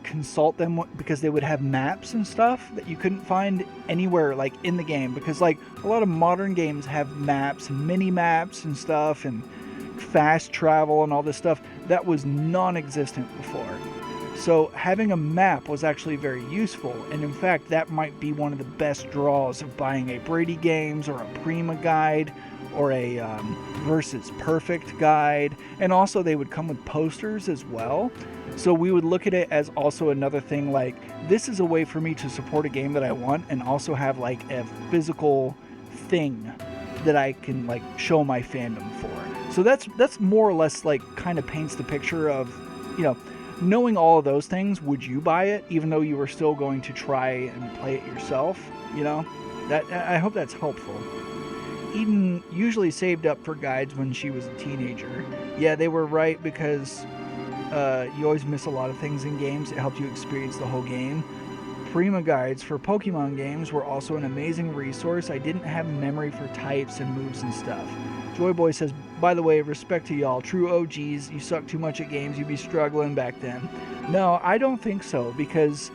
consult them because they would have maps and stuff that you couldn't find anywhere like in the game, because like a lot of modern games have maps and mini maps and stuff and fast travel and all this stuff that was non-existent before. So having a map was actually very useful, and in fact that might be one of the best draws of buying a Brady Games or a Prima guide or a Versus Perfect guide. And also they would come with posters as well, so we would look at it as also another thing, like this is a way for me to support a game that I want and also have like a physical thing that I can like show my fandom for. So that's more or less like kind of paints the picture of, you know, knowing all of those things, would you buy it even though you were still going to try and play it yourself? You know, that I hope that's helpful. Eden usually saved up for guides when she was a teenager. Yeah, they were right, because you always miss a lot of things in games. It helped you experience the whole game. Prima guides for Pokemon games were also an amazing resource. I didn't have memory for types and moves and stuff. Joyboy says, by the way, respect to y'all, true OGs, you suck too much at games, you'd be struggling back then. No, I don't think so, because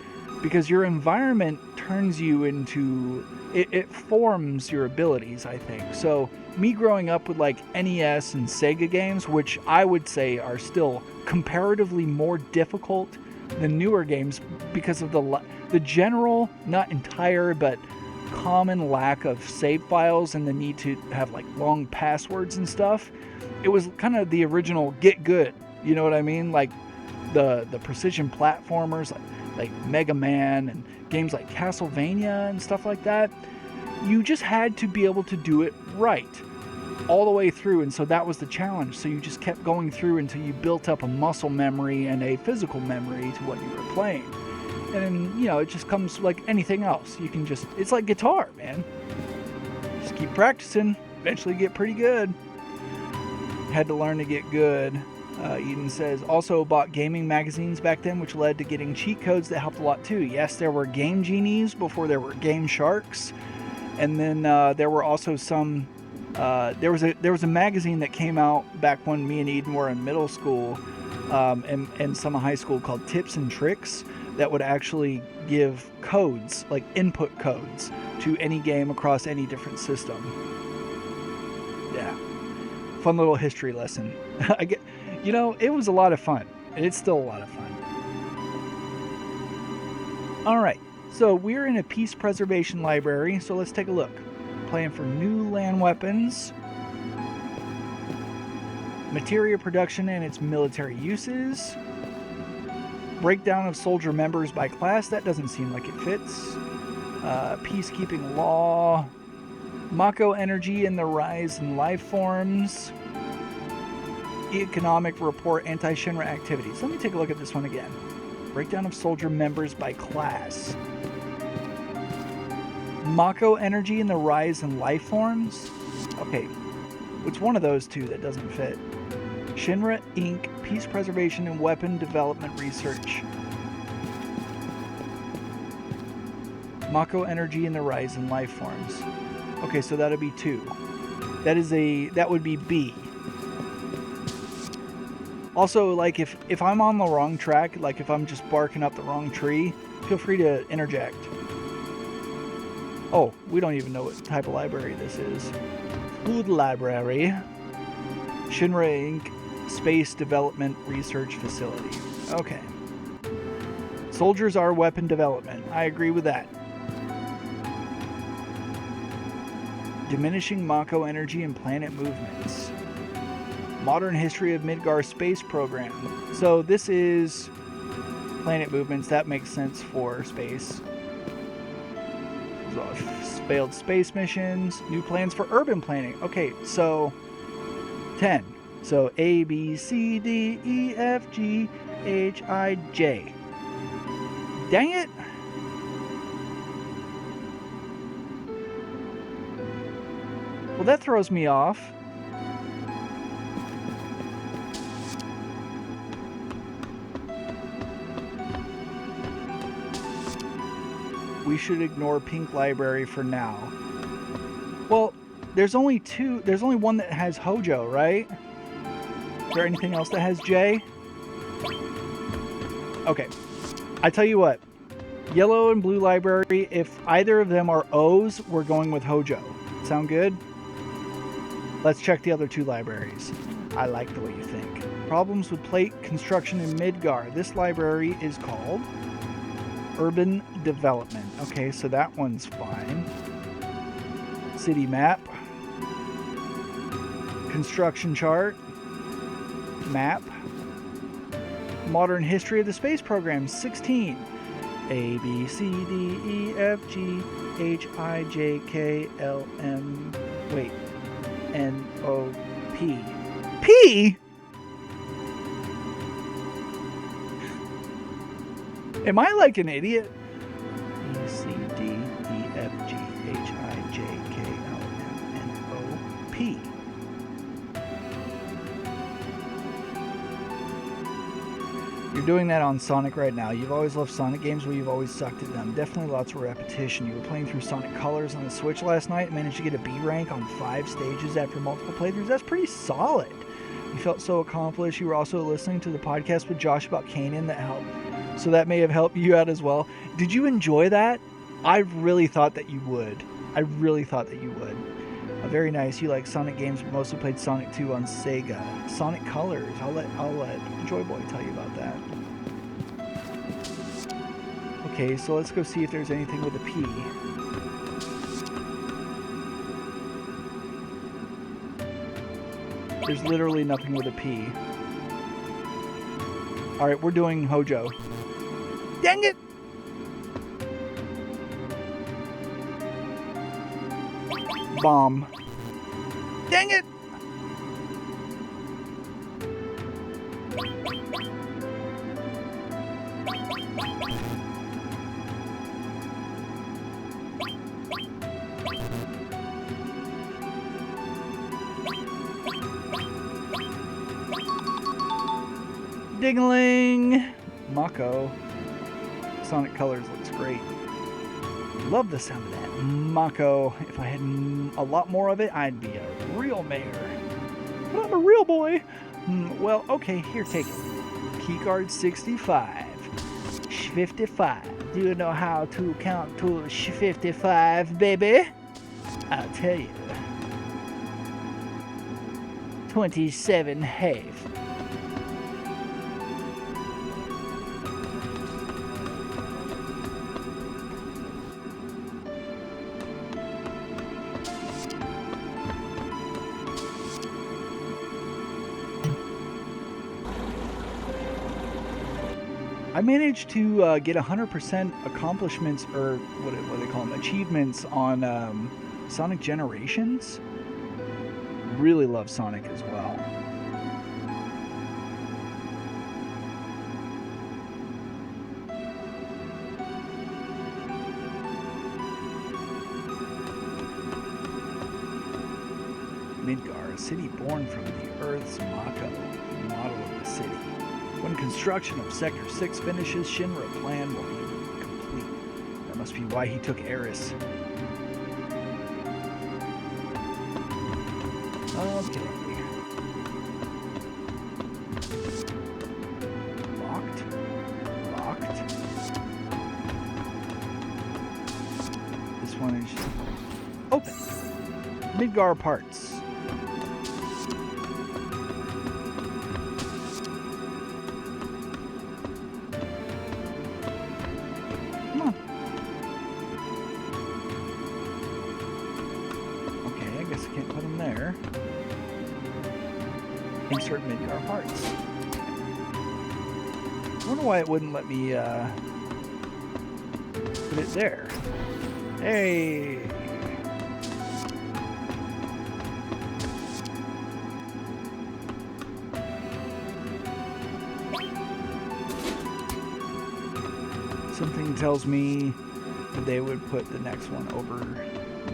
your environment turns you into, it forms your abilities, I think. So me growing up with like NES and Sega games, which I would say are still comparatively more difficult than newer games because of the general, not entire, but common lack of save files and the need to have like long passwords and stuff. It was kind of the original Get Good, you know what I mean? Like the precision platformers like Mega Man and games like Castlevania and stuff like that. You just had to be able to do it right all the way through, and so that was the challenge. So you just kept going through until you built up a muscle memory and a physical memory to what you were playing. And, you know, it just comes like anything else. You can just, it's like guitar, man. Just keep practicing, eventually get pretty good. Had to learn to get good. Eden says, also bought gaming magazines back then, which led to getting cheat codes that helped a lot too. Yes, there were Game Genies before there were Game Sharks. And then there were also some, there was a magazine that came out back when me and Eden were in middle school and some high school called Tips and Tricks, that would actually give codes, like input codes, to any game across any different system. Yeah. Fun little history lesson. You know, it was a lot of fun. And it's still a lot of fun. Alright, so we're in a peace preservation library, so let's take a look. Plan for new land weapons. Materia production and its military uses. Breakdown of soldier members by class, that doesn't seem like it fits. Peacekeeping law. Mako energy and the rise in life forms. Economic report, anti-ShinRa activities. Let me take a look at this one again. Breakdown of soldier members by class. Mako energy and the rise in life forms. Okay, it's one of those two that doesn't fit. ShinRa Inc. Peace Preservation and Weapon Development Research. Mako Energy and the Rise in Life Forms. Okay, so that'll be 2. That would be B. Also, like if I'm on the wrong track, like if I'm just barking up the wrong tree, feel free to interject. Oh, we don't even know what type of library this is. Food Library. ShinRa Inc. Space Development Research Facility. Okay. Soldiers are weapon development. I agree with that. Diminishing Mako energy and planet movements. Modern history of Midgar space program. So this is planet movements. That makes sense for space. Failed space missions. New plans for urban planning. Okay, so 10. So A, B, C, D, E, F, G, H, I, J. Dang it! Well, that throws me off. We should ignore Pink Library for now. Well, there's only one that has Hojo, right? Is there anything else that has J? Okay. I tell you what. Yellow and Blue Library, if either of them are O's, we're going with Hojo. Sound good? Let's check the other 2 libraries. I like the way you think. Problems with plate construction in Midgar. This library is called Urban Development. Okay, so that one's fine. City map. Construction chart. Map. Modern history of the space program, 16. A, B, C, D, E, F, G, H, I, J, K, L, M, wait, N, O, P. P? Am I like an idiot? E, C, D, E, F, G, H, I, J, K, L, M, N, O, P. You're doing that on Sonic right now. You've always loved Sonic games where you've always sucked at them. Definitely lots of repetition. You were playing through Sonic Colors on the Switch last night and managed to get a B rank on 5 stages after multiple playthroughs. That's pretty solid. You felt so accomplished. You were also listening to the podcast with Josh about Kanan that helped. So that may have helped you out as well. Did you enjoy that? I really thought that you would. Very nice. You like Sonic games, but mostly played Sonic 2 on Sega. Sonic Colors. I'll let Joy Boy tell you about that. Okay, so let's go see if there's anything with a P. There's literally nothing with a P. Alright, we're doing Hojo. Dang it! Bomb. Dang it! Ding-a-ling! Mako. Sonic Colors looks great. Love the sound of that. Mako. If I had a lot more of it, I'd be a real mayor. But I'm a real boy. Well, okay, here, take it. Keycard 65. 55. Do you know how to count to 55, baby? I'll tell you. 27 half. I managed to get 100% accomplishments, or what do they call them, achievements on Sonic Generations. Really love Sonic as well. Midgar, a city born from the Earth's Mako, model of the city. When construction of Sector 6 finishes, ShinRa plan will be complete. That must be why he took Eris. Okay. Locked. This one is open. Midgar parts. Insert Midgar parts. I wonder why it wouldn't let me put it there. Hey! Something tells me that they would put the next one over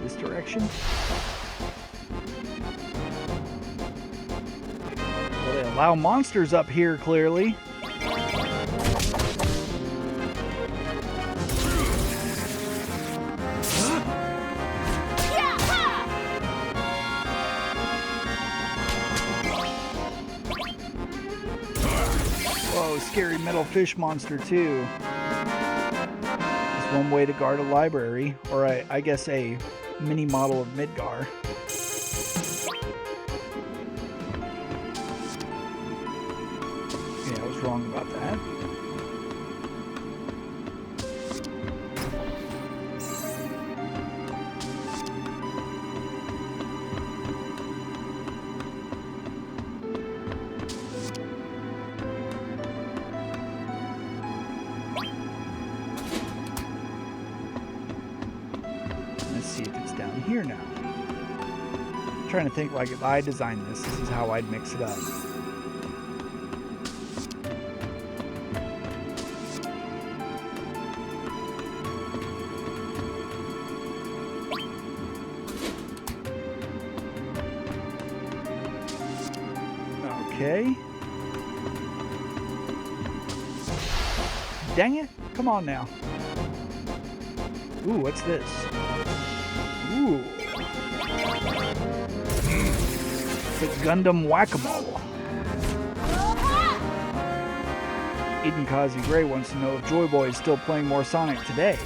this direction. They allow monsters up here, clearly. Whoa, scary metal fish monster, too. That's one way to guard a library, or I guess a mini model of Midgar. Wrong about that. Let's see if it's down here now. I'm trying to think, like, if I designed this is how I'd mix it up. Okay. Dang it. Come on now. Ooh, what's this? Ooh. The Gundam Whack-A-Mole. Eden Kazi Gray wants to know if Joy Boy is still playing more Sonic today.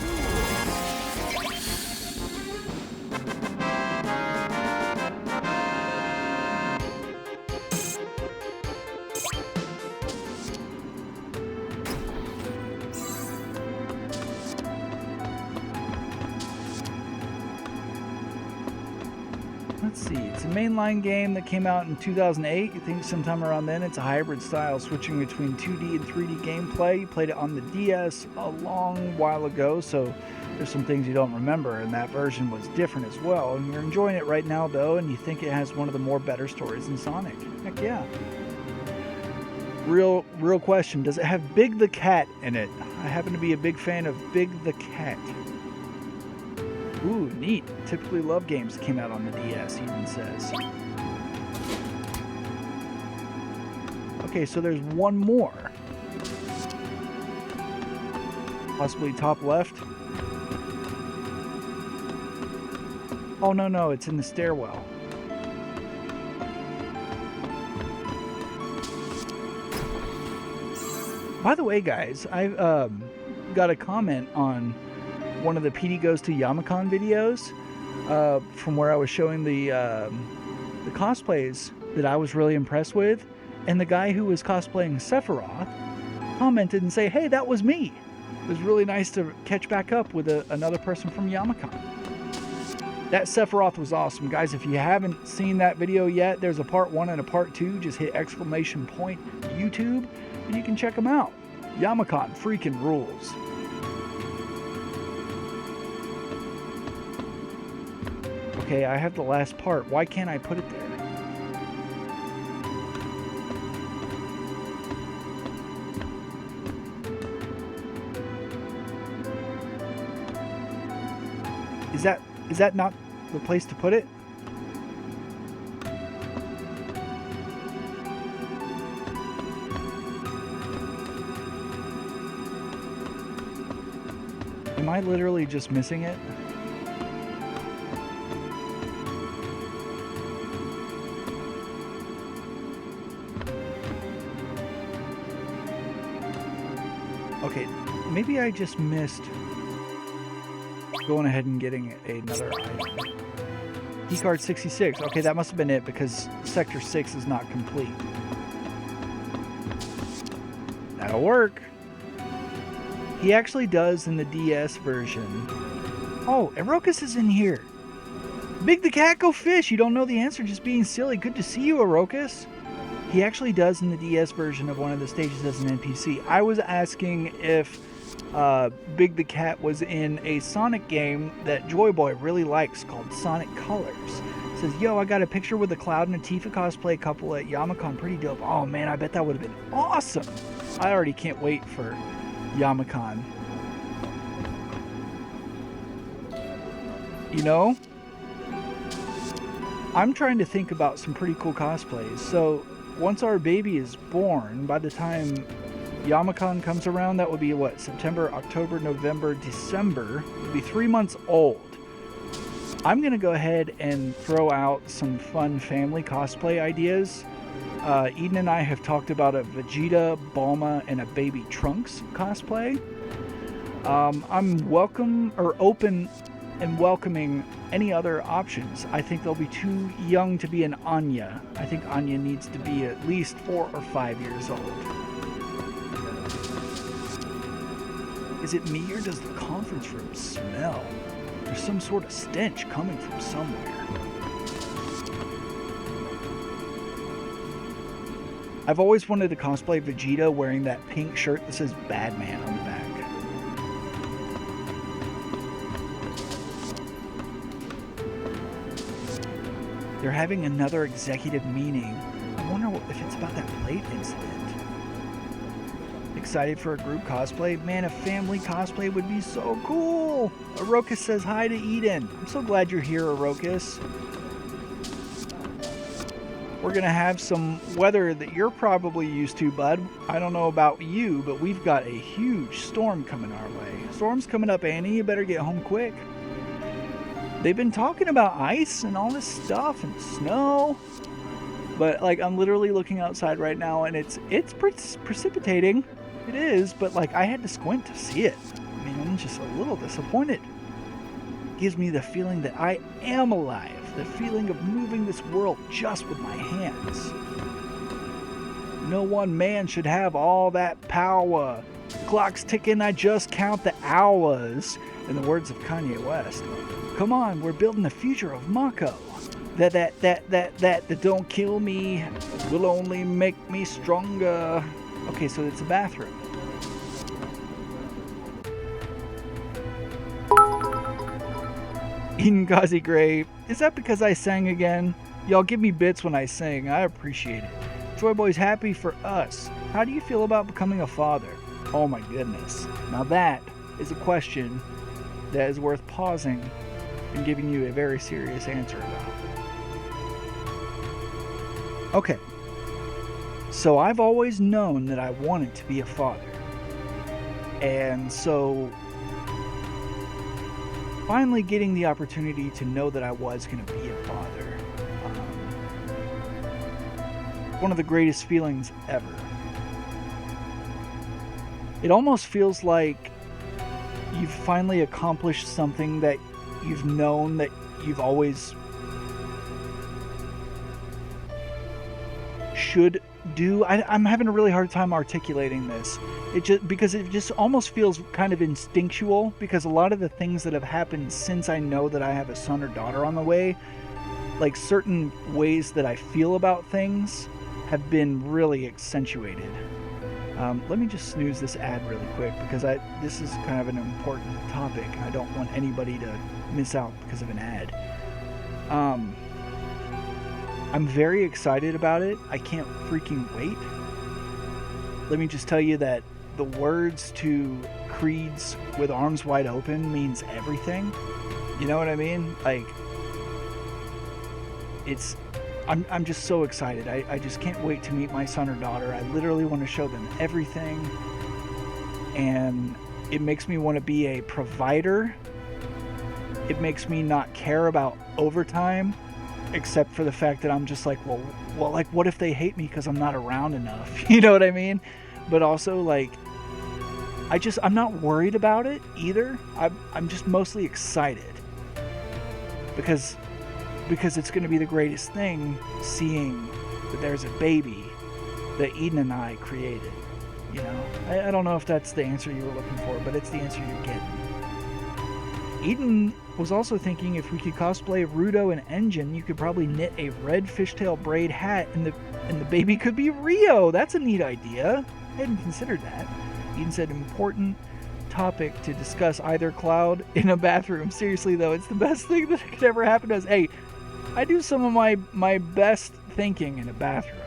Let's see, it's a mainline game that came out in 2008. You think sometime around then. It's a hybrid style, switching between 2D and 3D gameplay. You played it on the DS a long while ago, so there's some things you don't remember, and that version was different as well. And you're enjoying it right now, though, and you think it has one of the more better stories in Sonic. Heck yeah. Real question, does it have Big the Cat in it? I happen to be a big fan of Big the Cat. Ooh, neat. Typically love games that came out on the DS, Eden says. Okay, so there's one more. Possibly top left. Oh, no, it's in the stairwell. By the way, guys, I've got a comment on one of the PD Goes to Yamacon videos from where I was showing the cosplays that I was really impressed with, and the guy who was cosplaying Sephiroth commented and say, hey, that was me. It was really nice to catch back up with another person from Yamacon. That Sephiroth was awesome. Guys, if you haven't seen that video yet, there's a part 1 and a part 2. Just hit ! YouTube and you can check them out. Yamacon freaking rules. Okay, I have the last part. Why can't I put it there? Is that not the place to put it? Am I literally just missing it? Okay, maybe I just missed going ahead and getting another item. Keycard 66. Okay, that must have been it because Sector 6 is not complete. That'll work. He actually does in the DS version. Oh, Arokus is in here. Big the Cat, go fish. You don't know the answer, just being silly. Good to see you, Arokus. He actually does in the DS version of one of the stages as an NPC. I was asking if Big the Cat was in a Sonic game that Joy Boy really likes called Sonic Colors. It says, yo, I got a picture with a Cloud and a Tifa cosplay couple at Yamacon. Pretty dope. Oh man, I bet that would have been awesome. I already can't wait for Yamacon. You know, I'm trying to think about some pretty cool cosplays. So once our baby is born, by the time Yamacon comes around, that would be what, September, October, November, December. It would be 3 months old. I'm gonna go ahead and throw out some fun family cosplay ideas. Eden and I have talked about a Vegeta, Bulma, and a baby Trunks cosplay. I'm open and welcoming any other options. I think they'll be too young to be an Anya. I think Anya needs to be at least 4 or 5 years old. Is it me or does the conference room smell? There's some sort of stench coming from somewhere. I've always wanted to cosplay Vegeta wearing that pink shirt that says Badman on the back. They're having another executive meeting. I wonder if it's about that plate incident. Excited for a group cosplay? Man, a family cosplay would be so cool! Arokus says hi to Eden. I'm so glad you're here, Arokus. We're going to have some weather that you're probably used to, bud. I don't know about you, but we've got a huge storm coming our way. Storm's coming up, Annie. You better get home quick. They've been talking about ice and all this stuff and snow. But, like, I'm literally looking outside right now, and it's precipitating. It is, but, like, I had to squint to see it. I mean, I'm just a little disappointed. It gives me the feeling that I am alive. The feeling of moving this world just with my hands. No one man should have all that power. Clock's ticking, I just count the hours. In the words of Kanye West. Come on, we're building the future of Mako. That don't kill me will only make me stronger. Okay, so it's a bathroom. Eden Ghazi Gray, is that because I sang again? Y'all give me bits when I sing, I appreciate it. Joy Boy's happy for us. How do you feel about becoming a father? Oh my goodness. Now that is a question that is worth pausing and giving you a very serious answer about. Okay. So I've always known that I wanted to be a father. And so finally getting the opportunity to know that I was going to be a father. One of the greatest feelings ever. It almost feels like you've finally accomplished something that you've known that you've always should do. I'm having a really hard time articulating this. Because it just almost feels kind of instinctual, because a lot of the things that have happened since I know that I have a son or daughter on the way, like certain ways that I feel about things have been really accentuated. Let me just snooze this ad really quick, because this is kind of an important topic. I don't want anybody to miss out because of an ad. I'm very excited about it. I can't freaking wait. Let me just tell you that the words to Creed's With Arms Wide Open means everything. You know what I mean? Like, I'm just so excited. I just can't wait to meet my son or daughter. I literally want to show them everything. And it makes me want to be a provider. It makes me not care about overtime, except for the fact that I'm just like, well, like, what if they hate me because I'm not around enough? You know what I mean? But also, like, I'm not worried about it either. I'm just mostly excited. Because it's going to be the greatest thing seeing that there's a baby that Eden and I created. You know? I don't know if that's the answer you were looking for, but it's the answer you're getting. Eden was also thinking if we could cosplay Rudo and Engine, you could probably knit a red fishtail braid hat and the baby could be Rio. That's a neat idea. I hadn't considered that. Eden said important topic to discuss either Cloud in a bathroom. Seriously though, it's the best thing that could ever happen to us. Hey, I do some of my best thinking in a bathroom.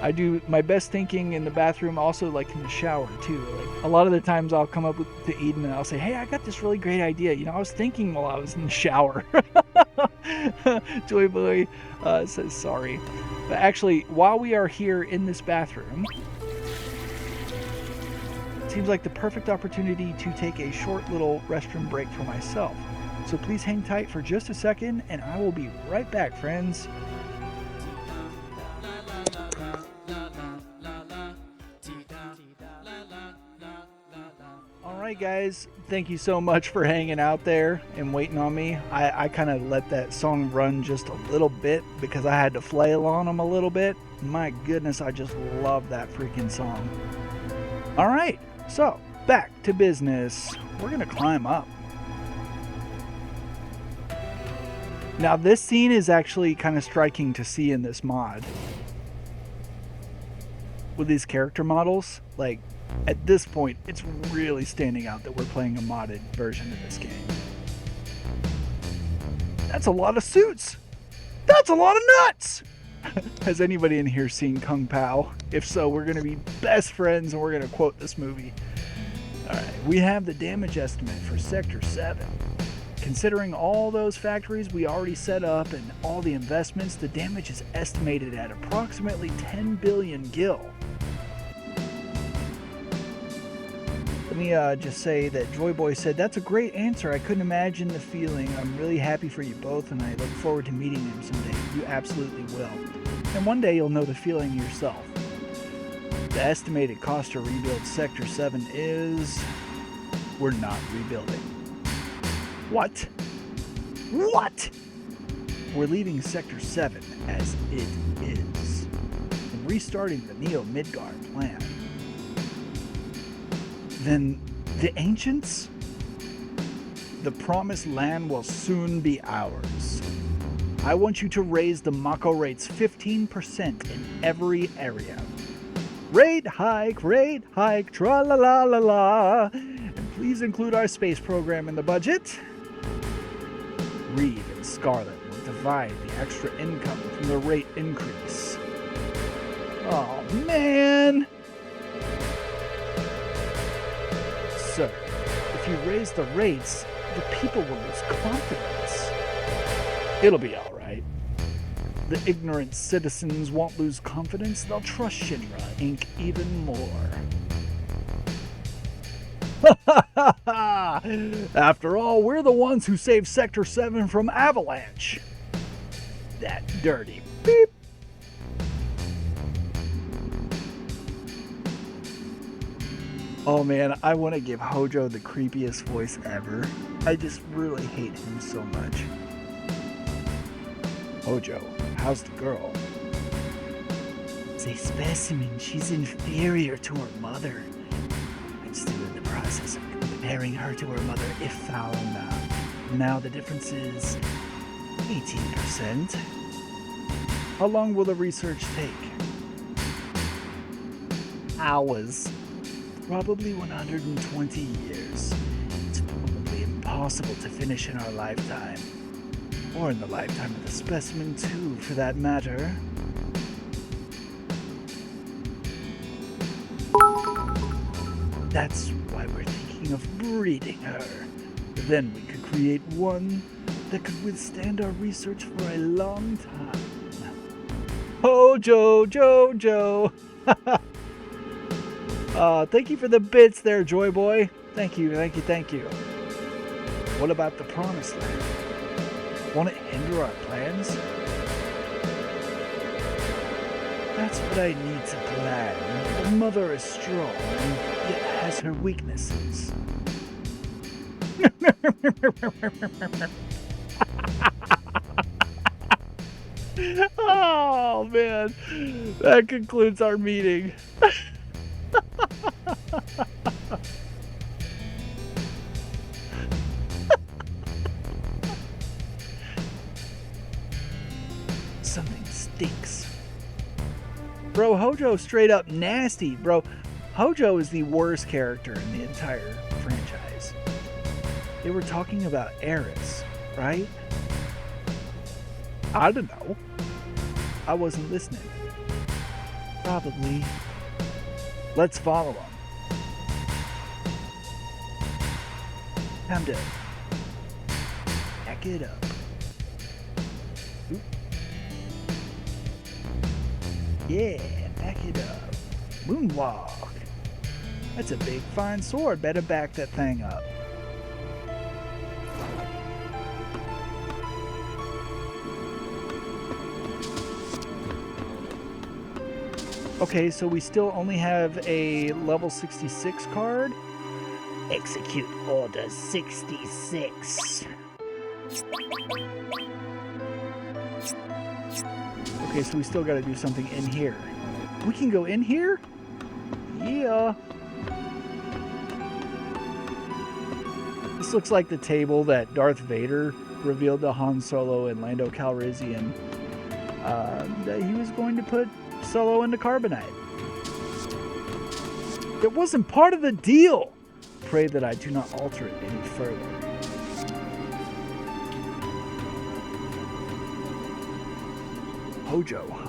I do my best thinking in the bathroom also, like in the shower too. Like a lot of the times I'll come up to Eden and I'll say, hey, I got this really great idea. You know, I was thinking while I was in the shower. Joy Boy says sorry. But actually, while we are here in this bathroom, it seems like the perfect opportunity to take a short little restroom break for myself. So please hang tight for just a second and I will be right back, friends. Alright guys, thank you so much for hanging out there and waiting on me. I kind of let that song run just a little bit because I had to flail on them a little bit. My goodness, I just love that freaking song. Alright, so back to business. We're going to climb up. Now this scene is actually kind of striking to see in this mod. With these character models, like, at this point, it's really standing out that we're playing a modded version of this game. That's a lot of suits! That's a lot of nuts! Has anybody in here seen Kung Pao? If so, we're going to be best friends and we're going to quote this movie. Alright, we have the damage estimate for Sector 7. Considering all those factories we already set up and all the investments, the damage is estimated at approximately 10 billion gil. Let me just say that Joyboy said, "That's a great answer. I couldn't imagine the feeling. I'm really happy for you both, and I look forward to meeting them someday. You absolutely will. And one day you'll know the feeling yourself." The estimated cost to rebuild Sector 7 is... we're not rebuilding. What? What? We're leaving Sector 7 as it is, and restarting the Neo-Midgard plan. Then the Ancients? The Promised Land will soon be ours. I want you to raise the Mako rates 15% in every area. Rate hike, tra-la-la-la-la. And please include our space program in the budget. Reeve and Scarlet will divide the extra income from the rate increase. Oh, man! Sir, if you raise the rates, the people will lose confidence. It'll be alright. The ignorant citizens won't lose confidence. They'll trust ShinRa Inc. even more. After all, we're the ones who saved Sector 7 from avalanche. That dirty beep. Oh man, I want to give Hojo the creepiest voice ever. I just really hate him so much. Hojo, how's the girl? The specimen, she's inferior to her mother. I'm still in the process of comparing her to her mother if found. Now the difference is 18%. How long will the research take? Hours. Probably 120 years. It's probably impossible to finish in our lifetime. Or in the lifetime of the specimen too, for that matter. That's why we're thinking of breeding her. Then we could create one that could withstand our research for a long time. Hojo, Jojo! Thank you for the bits there, Joy Boy. Thank you. What about the Promised Land? Won't it hinder our plans? That's what I need to plan. The mother is strong, and yet has her weaknesses. Oh, man. That concludes our meeting. Something stinks. Bro, Hojo straight up nasty. Bro, Hojo is the worst character in the entire franchise. They were talking about Eris, right? I don't know. I wasn't listening. Probably. Let's follow them. Time to back it up. Oop. Yeah, back it up. Moonwalk. That's a big fine sword. Better back that thing up. Okay, so we still only have a level 66 card. Execute Order 66. Okay, so we still gotta do something in here. We can go in here? Yeah. This looks like the table that Darth Vader revealed to Han Solo and Lando Calrissian. That he was going to put Solo into carbonite. It wasn't part of the deal. Pray that I do not alter it any further. Hojo, huh?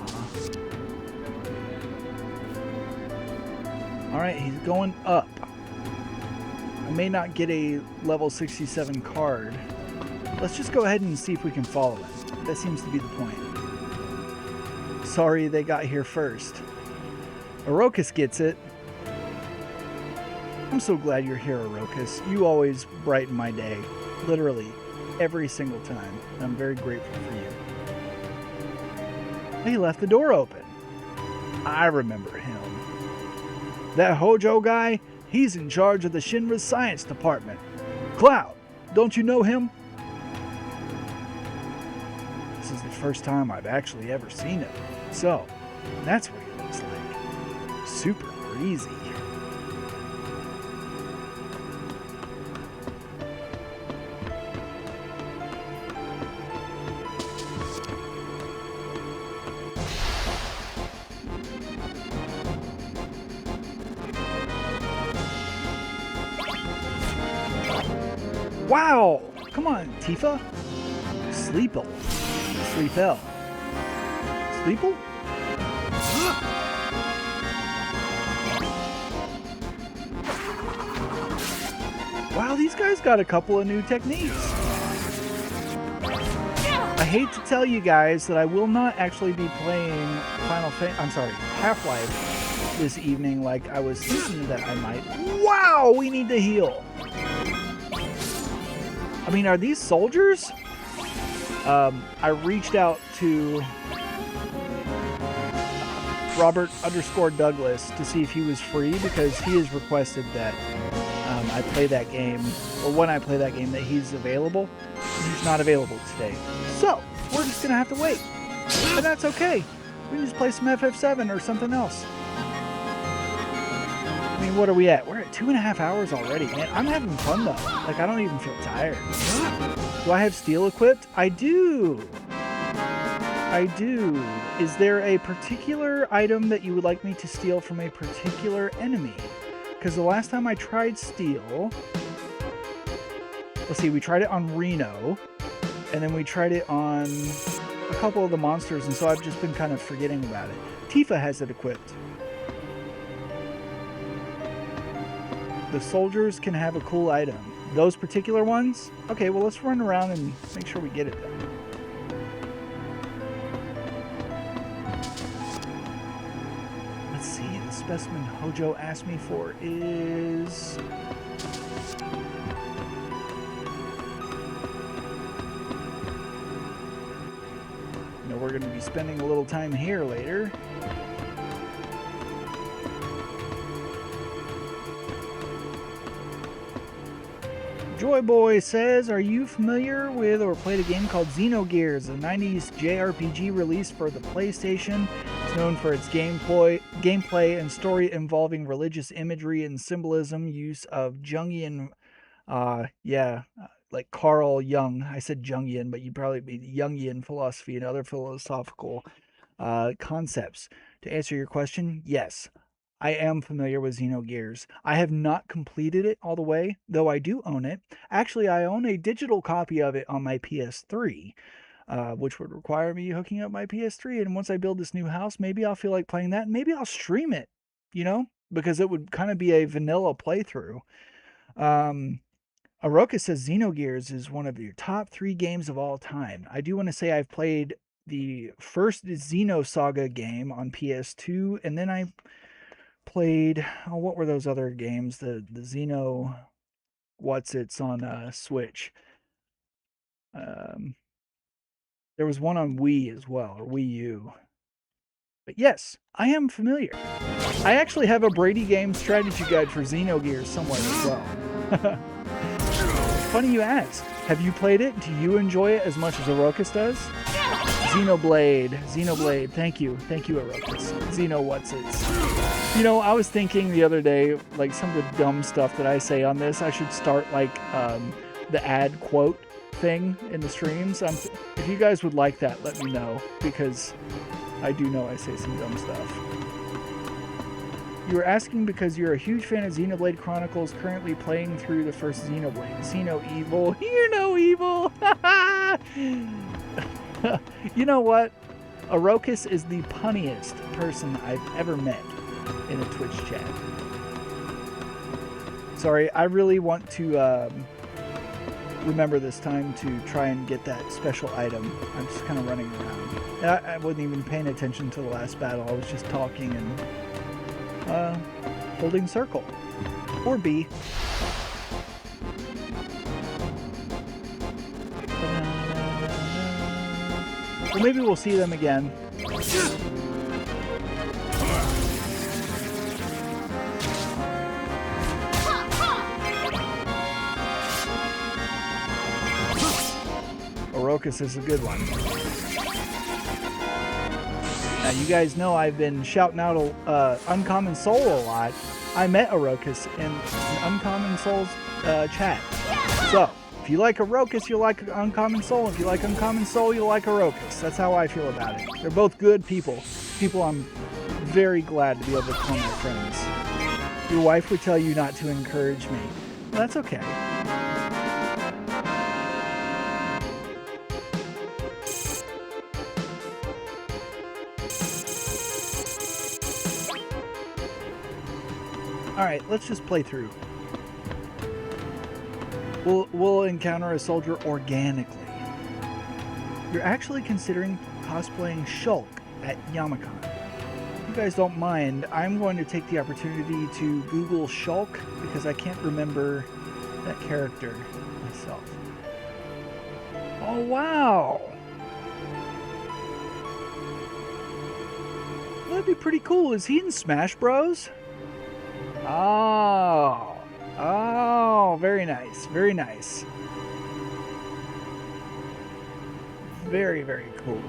Alright, he's going up. I may not get a level 67 card, Let's just go ahead and see if we can follow him. That seems to be the point. Sorry they got here first. Orokus gets it. I'm so glad you're here, Orokus. You always brighten my day. Literally, every single time. I'm very grateful for you. He left the door open. I remember him. That Hojo guy, he's in charge of the ShinRa science department. Cloud, don't you know him? This is the first time I've actually ever seen him. So, that's what he looks like. Super breezy. Wow! Come on, Tifa. Sleeple. Sleepel. Sleeple? Wow, these guys got a couple of new techniques. I hate to tell you guys that I will not actually be playing Half-Life this evening like I was thinking that I might. Wow, we need to heal. I mean, are these soldiers? I reached out to Robert_Douglas to see if he was free because he has requested that I play that game, or when I play that game, that he's available. He's not available today. So, we're just going to have to wait. And that's okay. We can just play some FF7 or something else. I mean, what are we at? We're at 2.5 hours already, man. I'm having fun, though. Like, I don't even feel tired. Do I have steel equipped? I do. I do. Is there a particular item that you would like me to steal from a particular enemy? Because the last time I tried steel... Let's see, we tried it on Reno. And then we tried it on a couple of the monsters, and so I've just been kind of forgetting about it. Tifa has it equipped. The soldiers can have a cool item. Those particular ones? Okay, well, let's run around and make sure we get it then. Let's see, the specimen Hojo asked me for is... You know, we're going to be spending a little time here later. Joy Boy says, are you familiar with or played a game called Xenogears, a 90s JRPG released for the PlayStation? It's known for its gameplay and story involving religious imagery and symbolism, use of Jungian, like Carl Jung. I said Jungian, but you'd probably be Jungian philosophy and other philosophical concepts. To answer your question, yes. I am familiar with Xenogears. I have not completed it all the way, though I do own it. Actually, I own a digital copy of it on my PS3, which would require me hooking up my PS3. And once I build this new house, maybe I'll feel like playing that. And maybe I'll stream it, you know, because it would kind of be a vanilla playthrough. Aroka says Xenogears is one of your top 3 games of all time. I do want to say I've played the first Xenosaga game on PS2, and then I played, what were those other games? The Xeno, what's-its on Switch. There was one on Wii as well, or Wii U. But yes, I am familiar. I actually have a Brady Game strategy guide for Xenogears somewhere as well. Funny you ask. Have you played it? Do you enjoy it as much as Orokus does? Xenoblade. Thank you, Orokus. Xeno what's-its. You know, I was thinking the other day, like some of the dumb stuff that I say on this, I should start like the ad quote thing in the streams. If you guys would like that, let me know, because I do know I say some dumb stuff. You were asking because you're a huge fan of Xenoblade Chronicles, currently playing through the first Xenoblade. See no evil, hear no evil! You know what? Orokus is the punniest person I've ever met in a Twitch chat. Sorry, I really want to remember this time to try and get that special item. I'm just kind of running around. And I wasn't even paying attention to the last battle. I was just talking and holding circle. Or B. Well, maybe we'll see them again. Orokus is a good one. Now, you guys know I've been shouting out Uncommon Soul a lot. I met Orokus in Uncommon Soul's chat. So, if you like Orokus, you'll like Uncommon Soul. If you like Uncommon Soul, you'll like Orokus. That's how I feel about it. They're both good people. People I'm very glad to be able to call my friends. Your wife would tell you not to encourage me. Well, that's okay. Alright, let's just play through. We'll encounter a soldier organically. You're actually considering cosplaying Shulk at Yamacon. If you guys don't mind, I'm going to take the opportunity to Google Shulk because I can't remember that character myself. Oh, wow! That'd be pretty cool. Is he in Smash Bros? Oh, very nice, very nice. Very, very cool.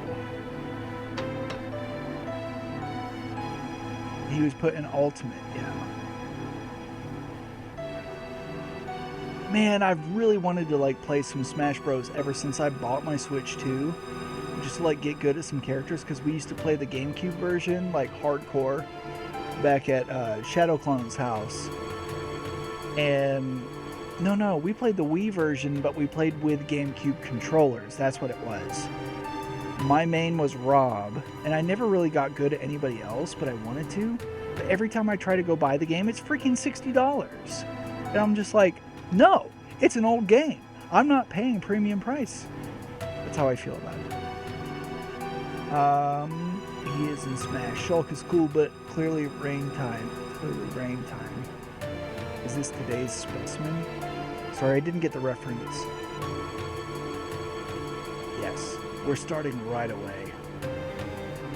He was put in Ultimate, yeah. Man, I've really wanted to like play some Smash Bros ever since I bought my Switch 2. Just to like get good at some characters, because we used to play the GameCube version, like hardcore, back at Shadow Clone's house. And no, we played the Wii version, but we played with GameCube controllers. That's what it was. My main was Rob, and I never really got good at anybody else, but I wanted to. But every time I try to go buy the game, it's freaking $60. And I'm just like, no, it's an old game. I'm not paying premium price. That's how I feel about it. He is in Smash. Shulk is cool, but clearly rain time. Is this today's specimen? Sorry, I didn't get the reference. Yes, we're starting right away.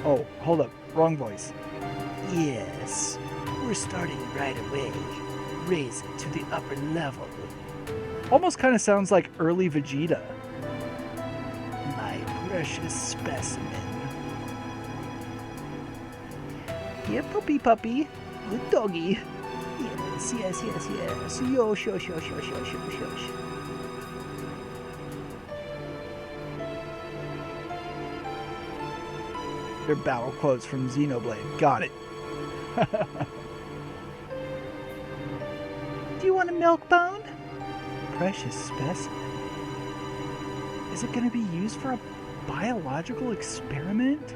Oh, hold up. Wrong voice. Yes, we're starting right away. Raise it to the upper level. Almost kind of sounds like early Vegeta. My precious specimen. Here, puppy. Good doggy. Yes. Yosh. They're battle quotes from Xenoblade. Got it. Do you want a milk bone? Precious specimen. Is it going to be used for a biological experiment?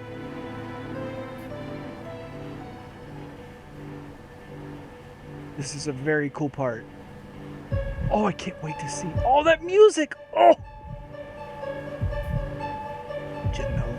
This is a very cool part. Oh, I can't wait to see. Oh, that music! Oh! Genova.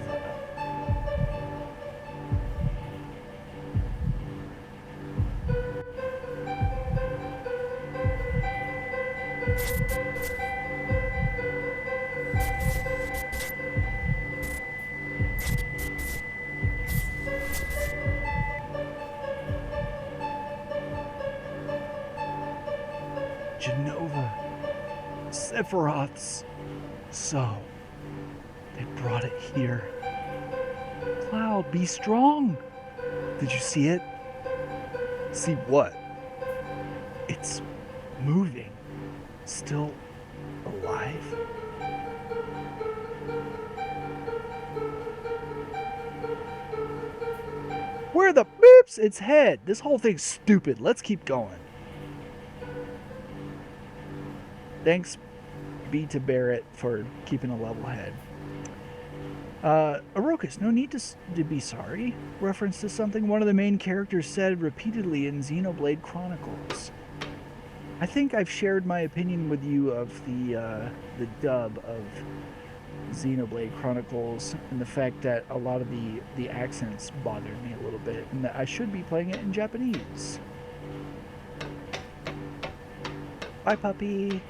Genova. Sephiroth's. So, they brought it here. Cloud, be strong. Did you see it? See what? It's moving. Still alive. Where the beeps? Its head. This whole thing's stupid. Let's keep going. Thanks, B to Barrett, for keeping a level head. Orokus, no need to be sorry. Reference to something one of the main characters said repeatedly in Xenoblade Chronicles. I think I've shared my opinion with you of the dub of Xenoblade Chronicles and the fact that a lot of the accents bothered me a little bit and that I should be playing it in Japanese. Bye, puppy.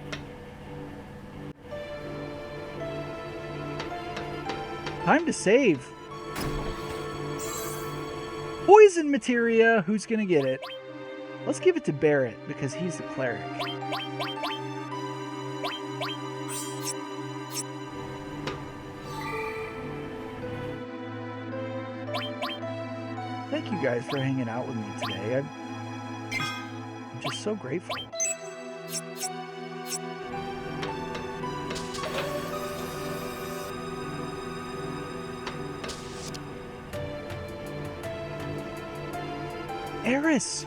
Time to save. Poison materia. Who's gonna get it? Let's give it to Barrett because he's the cleric. Thank you guys for hanging out with me today. I'm just so grateful. Eris!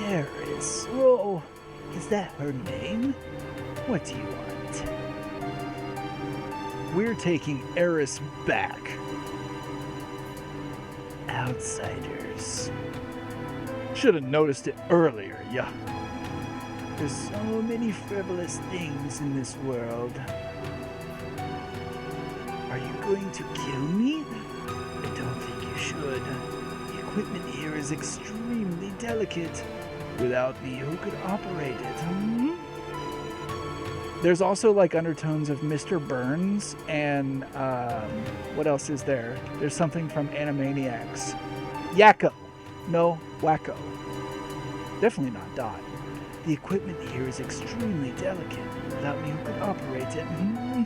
Eris. Whoa. Is that her name? What do you want? We're taking Eris back. Outsiders. Should have noticed it earlier, yeah. There's so many frivolous things in this world. Are you going to kill me? I don't think you should. The equipment here is extremely delicate. Without me, who could operate it? Hmm? There's also like undertones of Mr. Burns and what else is there? There's something from Animaniacs. Yakko. No, Wacko. Definitely not Dot. The equipment here is extremely delicate. Without me, who could operate it? Hmm?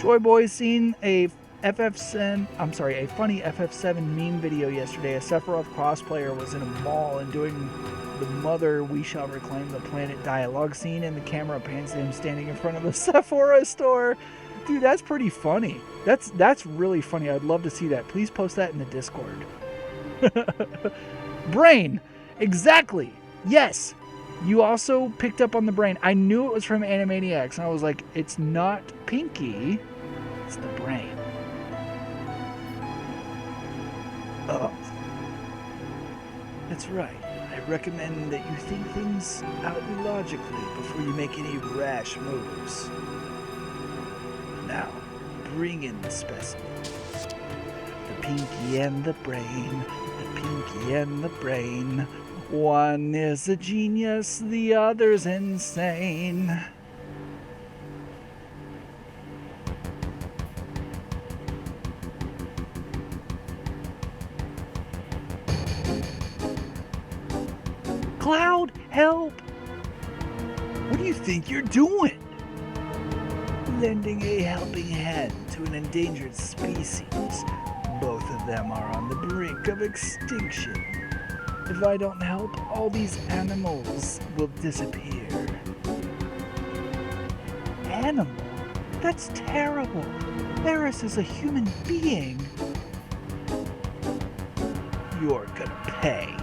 Joy Boy's seen a funny FF7 meme video yesterday. A Sephiroth cosplayer was in a mall and doing the Mother We Shall Reclaim the Planet dialogue scene, and the camera pans to him standing in front of the Sephora store. Dude, that's pretty funny. That's really funny. I'd love to see that. Please post that in the Discord. Brain. Exactly. Yes. You also picked up on the brain. I knew it was from Animaniacs, and I was like, it's not Pinky. It's the brain. Oh. That's right. I recommend that you think things out logically before you make any rash moves. Now, bring in the specimens. The pinky and the brain. The pinky and the brain. One is a genius, the other's insane. Cloud, help! What do you think you're doing? Lending a helping hand to an endangered species. Both of them are on the brink of extinction. If I don't help, all these animals will disappear. Animal? That's terrible. Eris is a human being. You're gonna pay.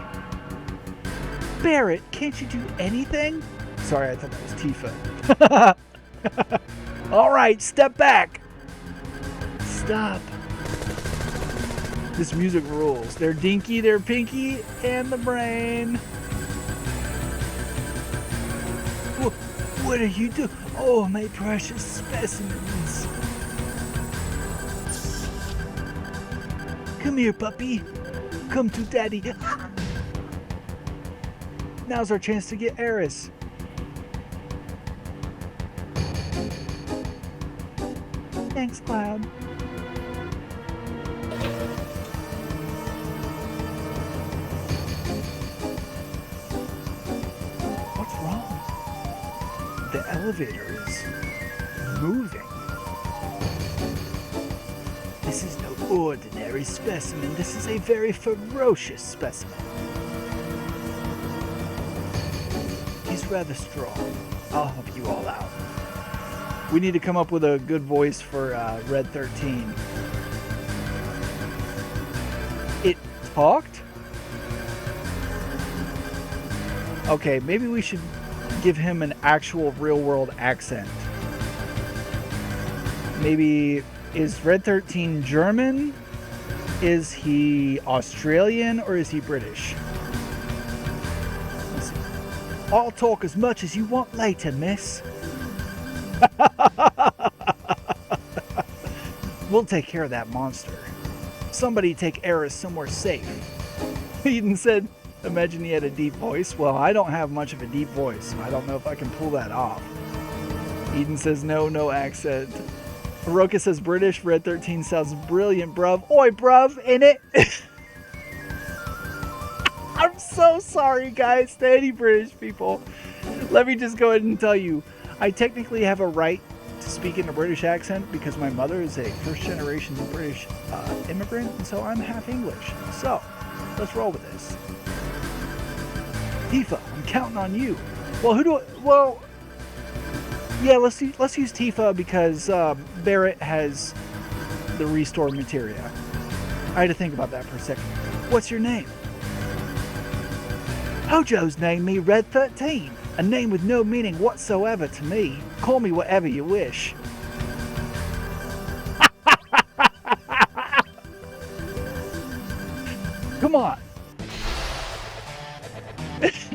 Barrett, can't you do anything? Sorry, I thought that was Tifa. Alright, step back. Stop. This music rules. They're Dinky, they're Pinky, and the brain. What are you doing? Oh, my precious specimens. Come here, puppy. Come to daddy. Now's our chance to get Eris. Thanks, Cloud. What's wrong? The elevator is moving. This is no ordinary specimen. This is a very ferocious specimen. He's rather strong. I'll help you all out. We need to come up with a good voice for Red 13. It talked? Okay, maybe we should give him an actual real-world accent. Maybe, is Red 13 German? Is he Australian or is he British? Let's see. I'll talk as much as you want later, miss. We'll take care of that monster. Somebody take Eris somewhere safe. Eden said, imagine he had a deep voice. Well, I don't have much of a deep voice, so I don't know if I can pull that off. Eden says, no accent. Hiroka says, British. Red 13 sounds brilliant, bruv. Oi, bruv, in it. I'm so sorry, guys, to any British people. Let me just go ahead and tell you, I technically have a right to speak in a British accent because my mother is a first-generation British immigrant, and so I'm half English. So, let's roll with this. Tifa, I'm counting on you. Well, who do I... Well... Yeah, let's use Tifa because Barrett has the restored materia. I had to think about that for a second. What's your name? Hojo's named me Red 13. A name with no meaning whatsoever to me. Call me whatever you wish. Come on.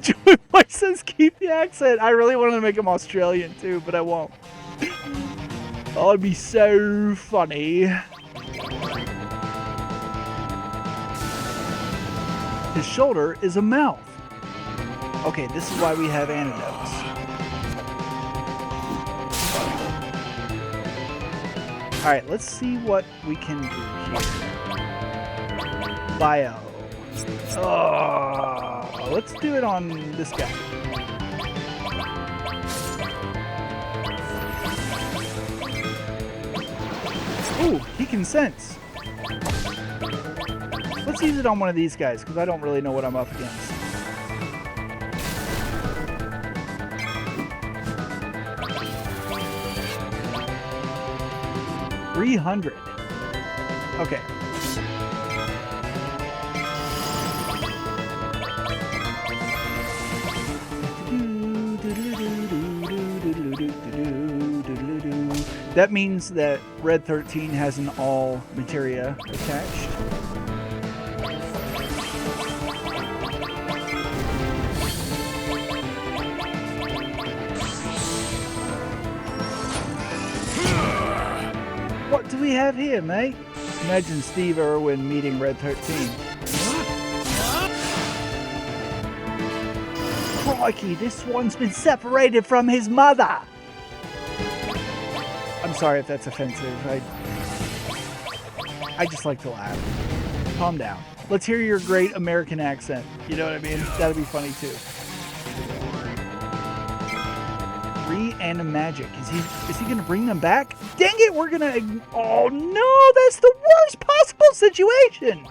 Joey Boy says keep the accent. I really wanted to make him Australian too, but I won't. Oh, it'd be so funny. His shoulder is a mouth. Okay, this is why we have antidotes. Alright, let's see what we can do here. Bio. Oh, let's do it on this guy. Ooh, he can sense. Let's use it on one of these guys, because I don't really know what I'm up against. $300. Okay. That means that Red 13 has an all materia attached. What do we have here, mate? Imagine Steve Irwin meeting Red 13. Crikey, this one's been separated from his mother! I'm sorry if that's offensive. I just like to laugh. Calm down. Let's hear your great American accent. You know what I mean? That'd be funny too. Reanimagic. Is he gonna bring them back? Dang it, we're gonna... Oh no, that's the worst possible situation!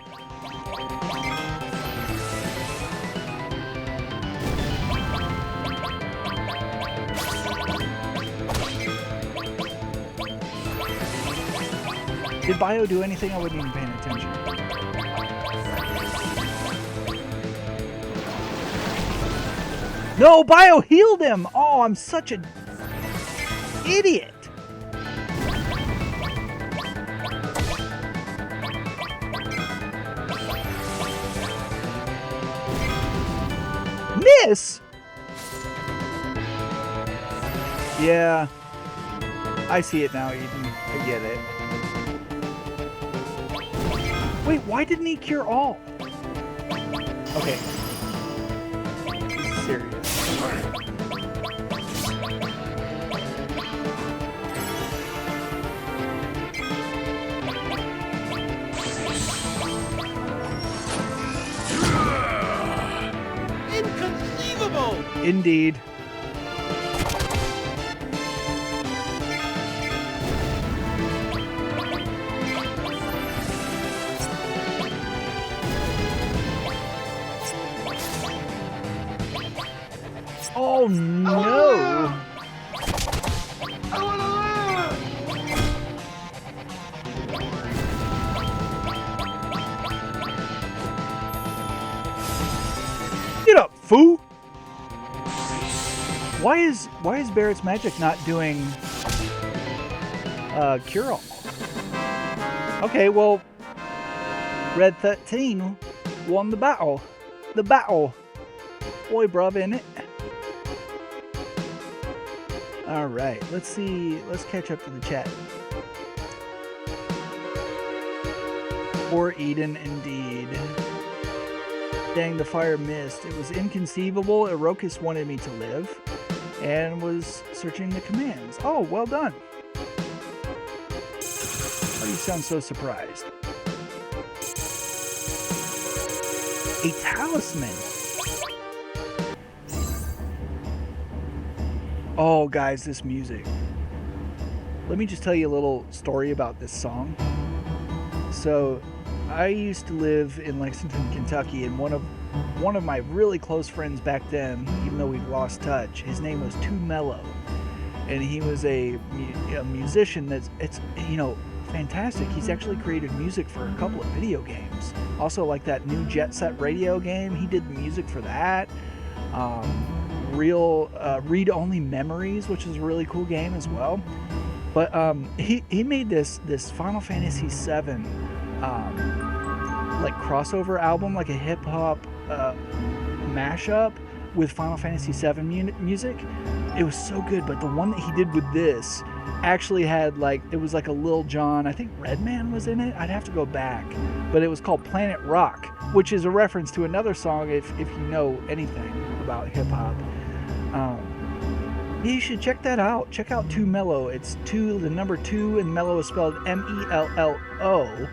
Did Bio do anything? I wasn't even paying attention. No, Bio healed him! Oh, I'm such an idiot! Miss? Yeah. I see it now, Eden. I get it. Wait, why didn't he cure all? Okay. This is serious. Inconceivable! Indeed. Oh no! Get up, fool! Why is Barrett's magic not doing cure all? Okay, well, Red 13 won the battle. The battle. Boy, bruv, in it. All right, let's see. Let's catch up to the chat. Poor Eden, indeed. Dang, the fire missed. It was inconceivable. Irokus wanted me to live and was searching the commands. Oh, well done. Oh, you sound so surprised. A talisman. Oh, guys, this music. Let me just tell you a little story about this song. So, I used to live in Lexington, Kentucky, and one of my really close friends back then, even though we've lost touch, his name was Too Mellow, and he was a musician it's fantastic. He's actually created music for a couple of video games. Also, like that new Jet Set Radio game, he did the music for that. Read-only Memories, which is a really cool game as well. But he made this Final Fantasy VII like crossover album, like a hip hop mashup with Final Fantasy VII music. It was so good. But the one that he did with this actually had it was like a Lil Jon, I think Redman was in it. I'd have to go back, but it was called Planet Rock, which is a reference to another song if you know anything about hip hop. You should check that out. Check out Too Mellow. It's the number 2, and Mellow is spelled M-E-L-L-O.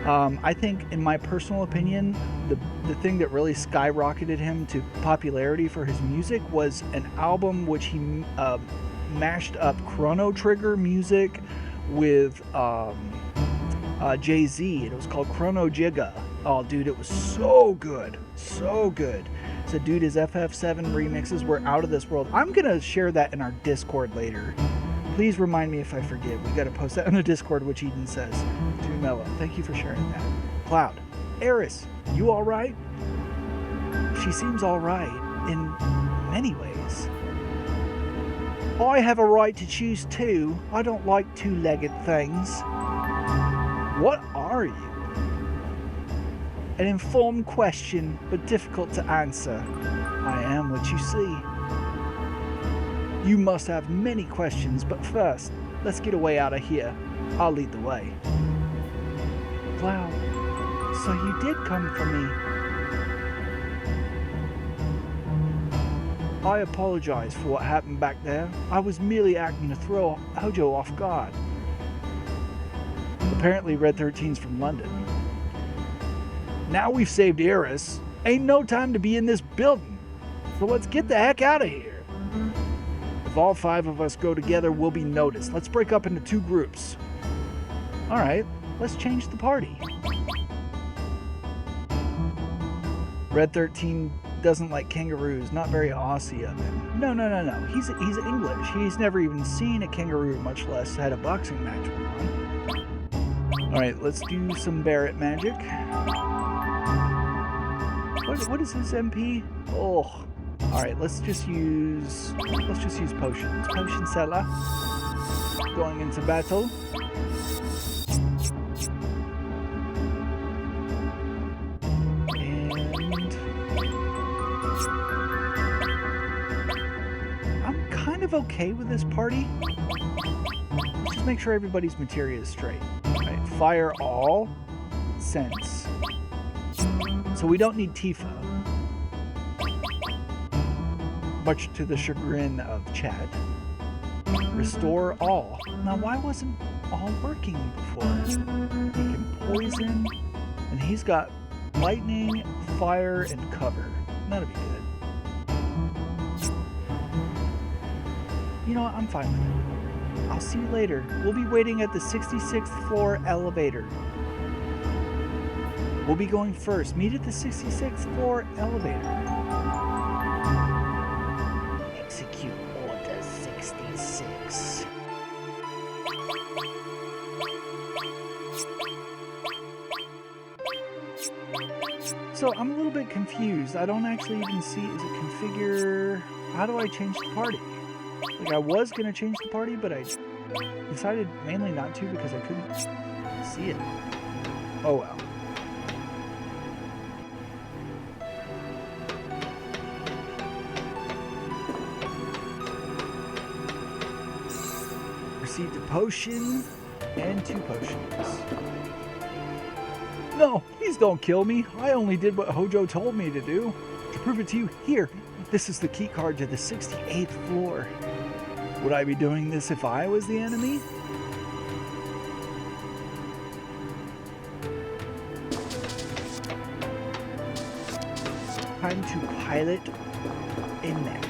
I think, in my personal opinion, the thing that really skyrocketed him to popularity for his music was an album which he mashed up Chrono Trigger music with Jay-Z. It was called Chrono Jigga. Oh, dude, it was so good. So good. So, dude, his FF7 remixes were out of this world. I'm going to share that in our Discord later. Please remind me if I forget. We got to post that on the Discord, which Eden says. Too Mellow. Thank you for sharing that. Cloud. Eris, you all right? She seems all right in many ways. I have a right to choose too. I don't like two-legged things. What are you? An informed question, but difficult to answer. I am what you see. You must have many questions, but first, let's get away out of here. I'll lead the way. Wow, so you did come for me. I apologize for what happened back there. I was merely acting to throw Hojo off guard. Apparently Red 13's from London. Now we've saved Eris, ain't no time to be in this building. So let's get the heck out of here. If all 5 of us go together, we'll be noticed. Let's break up into 2 groups. Alright, let's change the party. Red 13 doesn't like kangaroos, not very Aussie of him. No. He's English. He's never even seen a kangaroo, much less had a boxing match with one. Alright, let's do some Barrett magic. What is his MP? Oh. Alright, let's just use potions. Potion seller. Going into battle. And I'm kind of okay with this party. Just make sure everybody's materia is straight. Alright, fire all. Sense. So we don't need Tifa. Much to the chagrin of Chad. Restore all. Now, why wasn't all working before? He can poison, and he's got lightning, fire, and cover. That'll be good. You know what? I'm fine with it. I'll see you later. We'll be waiting at the 66th floor elevator. We'll be going first. Meet at the 66th floor elevator. Execute Order 66. So I'm a little bit confused. I don't actually even see, is it configure? How do I change the party? Like, I was going to change the party, but I decided mainly not to because I couldn't see it. Oh well. received a potion and 2 potions. No, please don't kill me. I only did what Hojo told me to do. To prove it to you, here, this is the key card to the 68th floor. Would I be doing this if I was the enemy? Time to pilot a mech.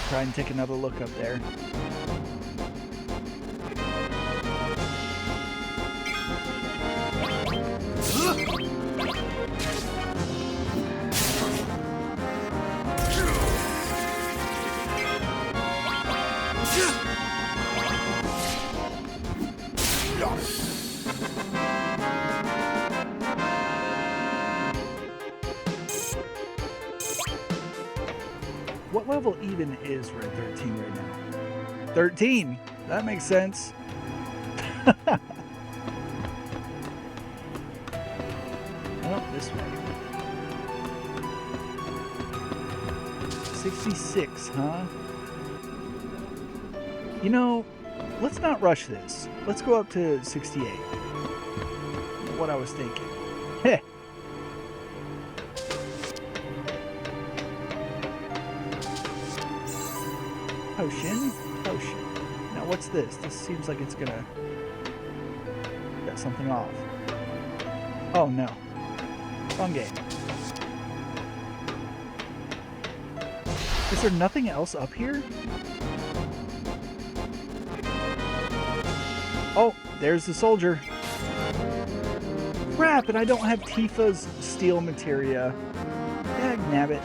Try and take another look up there. What level even is Red 13 right now? 13! That makes sense. Oh, this way. 66, huh? You know, let's not rush this. Let's go up to 68. What I was thinking. Heh. Potion. Now what's this? This seems like it's gonna get something off. Oh no. Wrong game. Is there nothing else up here? Oh, there's the soldier. Crap, and I don't have Tifa's steel materia. Yeah, nabbit.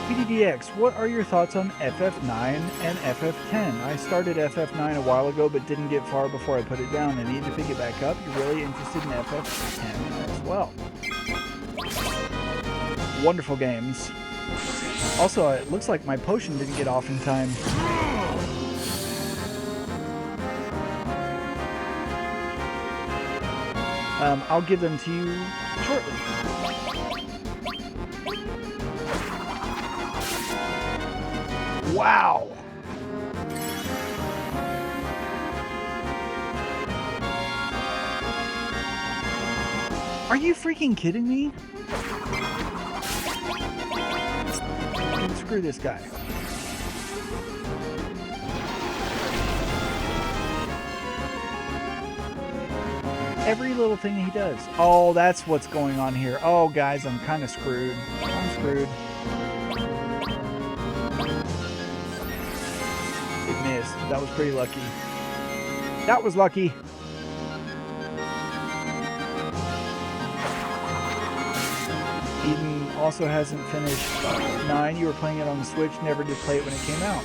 PDDX, what are your thoughts on FF9 and FF10? I started FF9 a while ago but didn't get far before I put it down. I need to pick it back up. You're really interested in FF10 as well. Wonderful games. Also, it looks like my potion didn't get off in time. I'll give them to you shortly. Wow! Are you freaking kidding me? Screw this guy. Every little thing he does. Oh, that's what's going on here. Oh, guys, I'm kind of screwed. I'm screwed. It missed. That was pretty lucky. That was lucky. Eden also hasn't finished 9. You were playing it on the Switch, never did play it when it came out.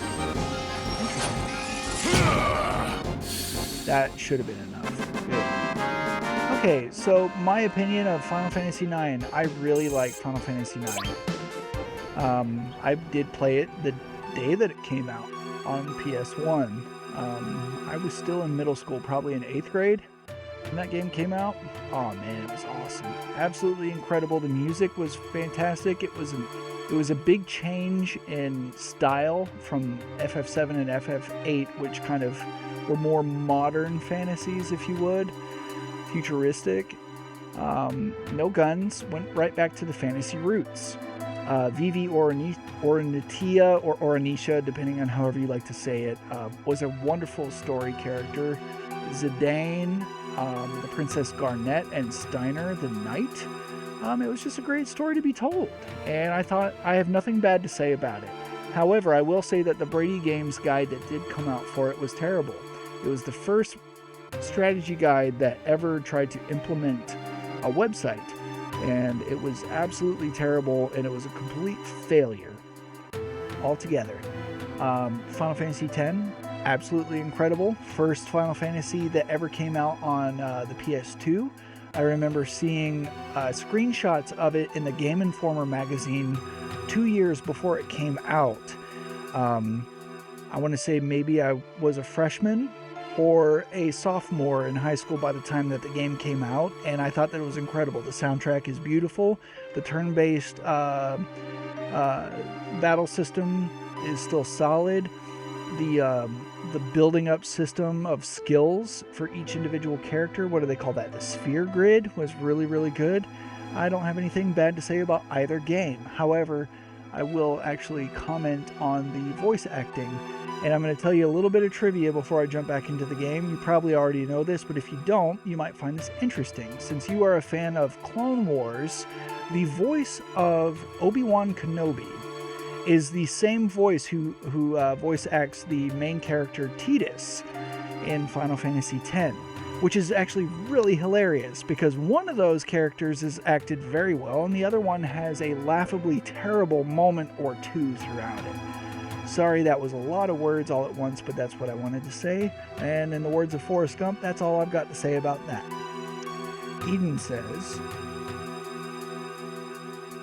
Interesting. That should have been enough. Good. Okay, so my opinion of Final Fantasy IX. I really like Final Fantasy IX. I did play it the day that it came out on PS1. I was still in middle school, probably in 8th grade when that game came out. Oh man, it was awesome. Absolutely incredible. The music was fantastic. It was a big change in style from FF7 and FF8, which kind of were more modern fantasies, if you would, futuristic. No guns, went right back to the fantasy roots. Vivi Ornitia, or Ornisha, depending on however you like to say it, was a wonderful story character. Zidane, the Princess Garnet, and Steiner, the Knight. It was just a great story to be told, and I thought I have nothing bad to say about it. However, I will say that the Brady Games guide that did come out for it was terrible. It was the first strategy guide that ever tried to implement a website, and it was absolutely terrible, and it was a complete failure altogether. Final Fantasy X, absolutely incredible. First Final Fantasy that ever came out on the PS2. I remember seeing screenshots of it in the Game Informer magazine 2 years before it came out. I want to say maybe I was a freshman or a sophomore in high school by the time that the game came out, and I thought that it was incredible. The soundtrack is beautiful. The turn-based battle system is still solid. The building up system of skills for each individual character, what do they call that? The sphere grid was really, really good. I don't have anything bad to say about either game. However, I will actually comment on the voice acting, and I'm going to tell you a little bit of trivia before I jump back into the game. You probably already know this, but if you don't, you might find this interesting. Since you are a fan of Clone Wars, the voice of Obi-Wan Kenobi is the same voice who voice acts the main character Tidus in Final Fantasy X, which is actually really hilarious because one of those characters is acted very well and the other one has a laughably terrible moment or two throughout it. Sorry, that was a lot of words all at once, but that's what I wanted to say. And in the words of Forrest Gump, that's all I've got to say about that. Eden says,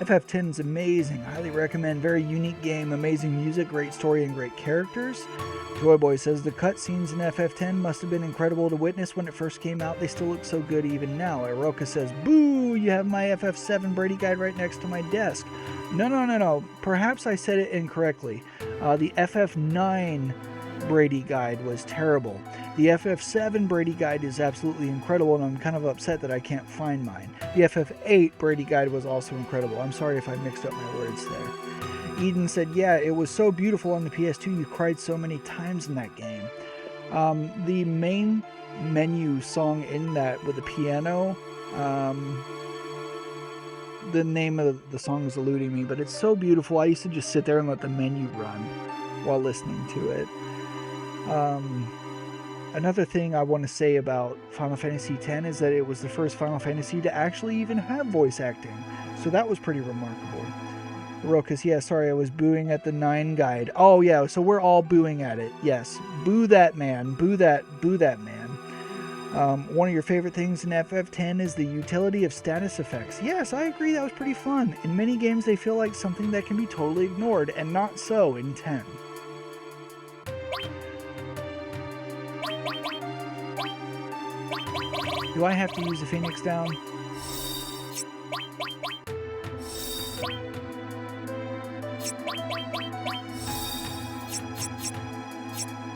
FF10 is amazing. Highly recommend. Very unique game, amazing music, great story, and great characters. Joyboy says the cutscenes in FF10 must have been incredible to witness when it first came out. They still look so good even now. Iroka says, boo, you have my FF7 Brady guide right next to my desk. No. Perhaps I said it incorrectly. The FF9 Brady guide was terrible. The FF7 Brady guide is absolutely incredible, and I'm kind of upset that I can't find mine. The FF8 Brady guide was also incredible. I'm sorry if I mixed up my words there. Eden said, yeah, it was so beautiful on the PS2. You cried so many times in that game. The main menu song in that with the piano, the name of the song is eluding me, but it's so beautiful. I used to just sit there and let the menu run while listening to it. Another thing I want to say about Final Fantasy X is that it was the first Final Fantasy to actually even have voice acting. So that was pretty remarkable. Rokas, yeah, sorry, I was booing at the 9 guide. Oh yeah, so we're all booing at it. Yes, boo that man, boo that man. One of your favorite things in FF10 is the utility of status effects. Yes, I agree, that was pretty fun. In many games they feel like something that can be totally ignored, and not so in 10. Do I have to use a Phoenix down?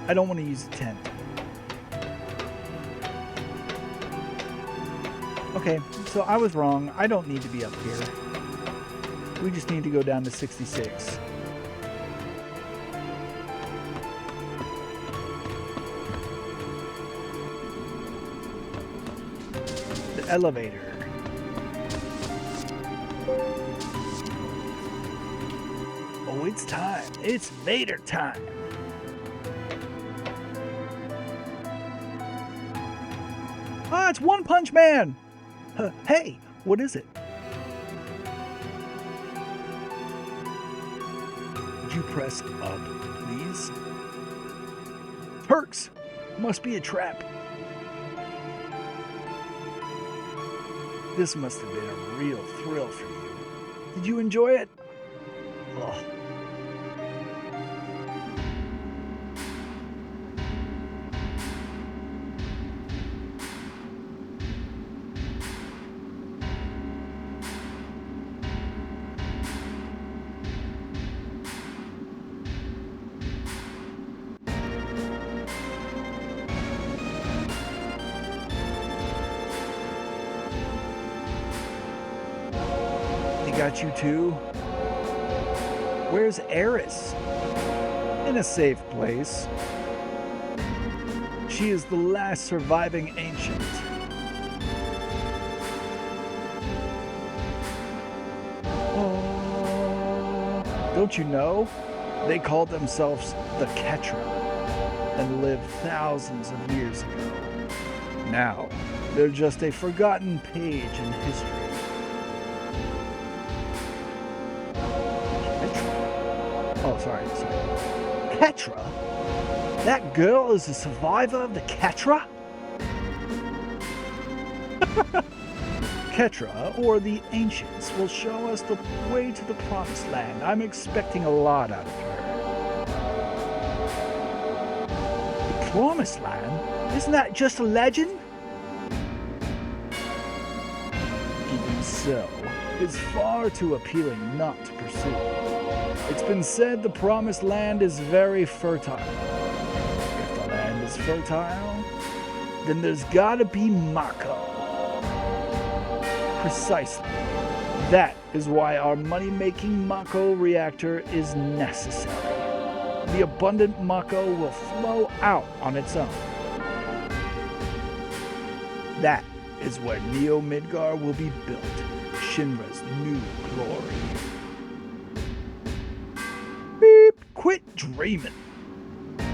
I don't want to use the tent. Okay, so I was wrong. I don't need to be up here. We just need to go down to 66. The elevator. Oh, it's time. It's Vader time. Ah, it's One Punch Man! Hey, what is it? Would you press up, please? Perks! Must be a trap. This must have been a real thrill for you. Did you enjoy it? Ugh. got you too? Where's Eris? In a safe place. She is the last surviving ancient. Oh, don't you know? They called themselves the Ketra and lived thousands of years ago. Now, they're just a forgotten page in history. Ketra? Oh, sorry. Ketra? That girl is a survivor of the Ketra? Ketra, or the Ancients, will show us the way to the Promised Land. I'm expecting a lot out of her. The Promised Land? Isn't that just a legend? Even so, it's far too appealing not to pursue. It's been said the Promised Land is very fertile. If the land is fertile, then there's gotta be Mako. Precisely. That is why our money-making Mako reactor is necessary. The abundant Mako will flow out on its own. That is where Neo Midgar will be built, Shinra's new glory. Beep! Quit dreaming!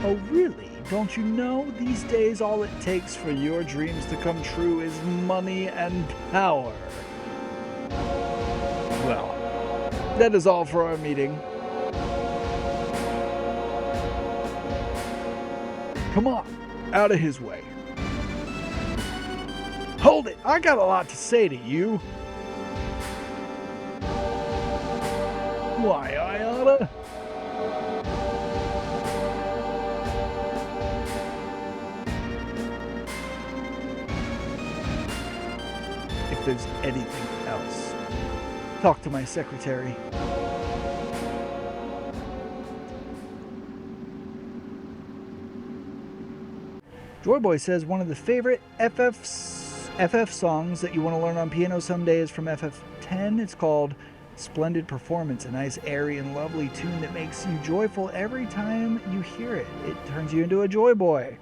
Oh really? Don't you know? These days all it takes for your dreams to come true is money and power. Well, that is all for our meeting. Come on, out of his way. Hold it, I got a lot to say to you. Why, I oughta. If there's anything else, talk to my secretary. Joyboy says one of the favorite FF songs that you want to learn on piano someday is from FF10. It's called Splendid Performance, a nice airy and lovely tune that makes you joyful every time you hear it. It turns you into a Joyboy.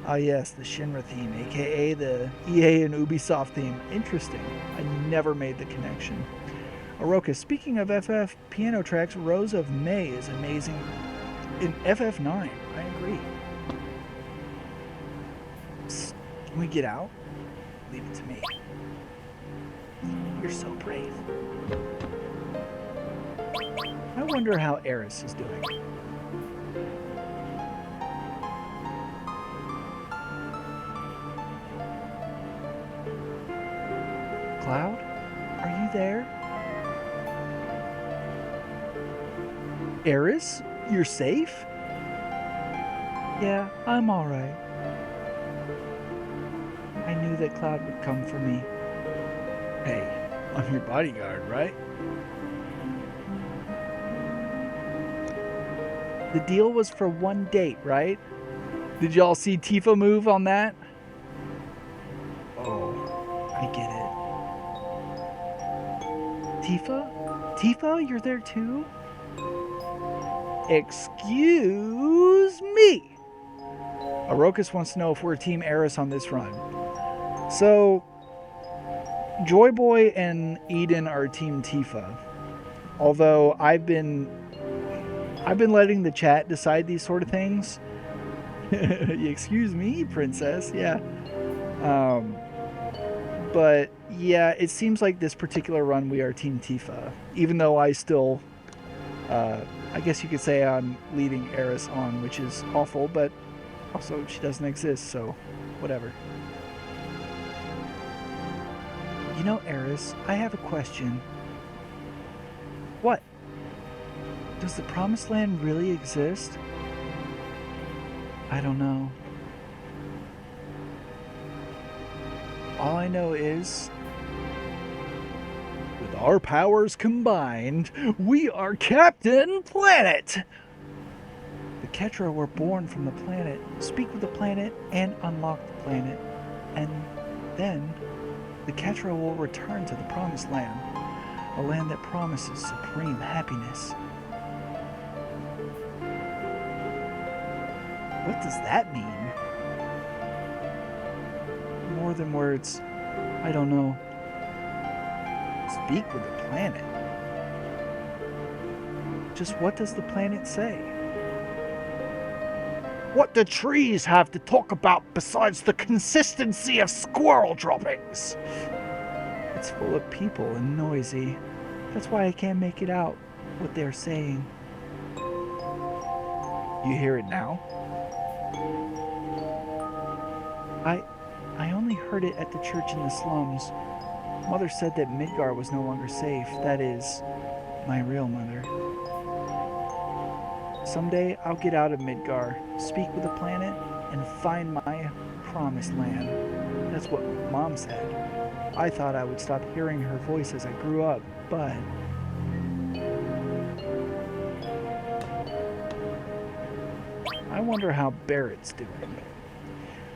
Ah yes, the Shinra theme, aka the EA and Ubisoft theme. Interesting. I never made the connection. Oroka, speaking of FF piano tracks, Rose of May is amazing in FF9. I agree. Psst, can we get out? Leave it to me. You're so brave. I wonder how Eris is doing. Cloud? Are you there? Eris? You're safe? Yeah, I'm alright. I knew that Cloud would come for me. Hey, I'm your bodyguard, right? The deal was for one date, right? Did y'all see Tifa move on that? Oh, I get it. Tifa? Tifa, you're there too? Excuse me. Arokus wants to know if we're Team Eris on this run. So, Joyboy and Eden are Team Tifa. Although I've been letting the chat decide these sort of things. Excuse me, princess. Yeah. But yeah, it seems like this particular run we are Team Tifa. Even though I still, I guess you could say I'm leading Eris on, which is awful, but also she doesn't exist, so whatever. You know, Eris, I have a question. What? Does the Promised Land really exist? I don't know. All I know is, with our powers combined, we are Captain Planet! The Ketra were born from the planet, speak with the planet, and unlock the planet. And then, the Ketra will return to the Promised Land. A land that promises supreme happiness. What does that mean? More than words, I don't know. Speak with the planet. Just what does the planet say? What do trees have to talk about besides the consistency of squirrel droppings? It's full of people and noisy. That's why I can't make it out what they're saying. You hear it now? I only heard it at the church in the slums. Mother said that Midgar was no longer safe. That is, my real mother. Someday I'll get out of Midgar, speak with the planet, and find my promised land. That's what Mom said. I thought I would stop hearing her voice as I grew up, but... I wonder how Barrett's doing.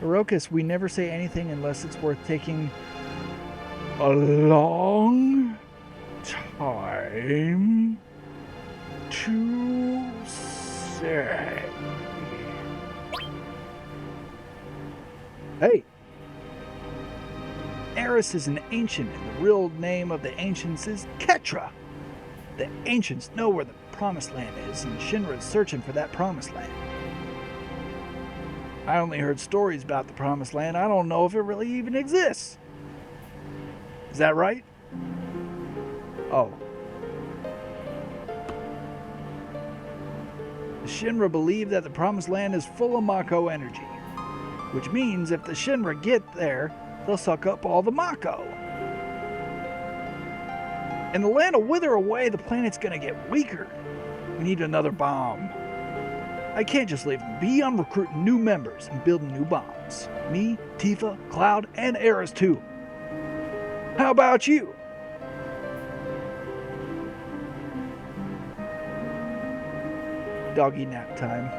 Orokas, we never say anything unless it's worth taking a long time to say. Hey! Eris is an ancient, and the real name of the ancients is Ketra. The ancients know where the promised land is, and ShinRa is searching for that promised land. I only heard stories about the promised land. I don't know if it really even exists. Is that right? Oh. The ShinRa believe that the promised land is full of Mako energy, which means if the ShinRa get there, they'll suck up all the Mako. And the land will wither away, the planet's gonna get weaker. We need another bomb. I can't just leave them be. I'm recruiting new members and building new bombs. Me, Tifa, Cloud, and Eris too. How about you? Doggy nap time.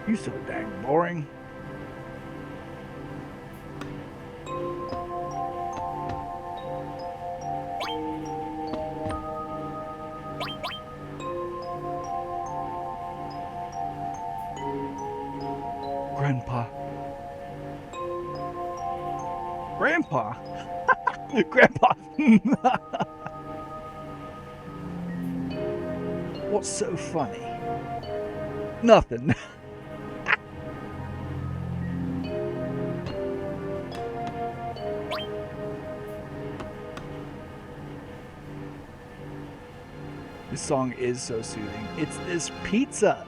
You so dang boring. Grandpa. Grandpa? Grandpa! What's so funny? Nothing. This song is so soothing. It's this pizza.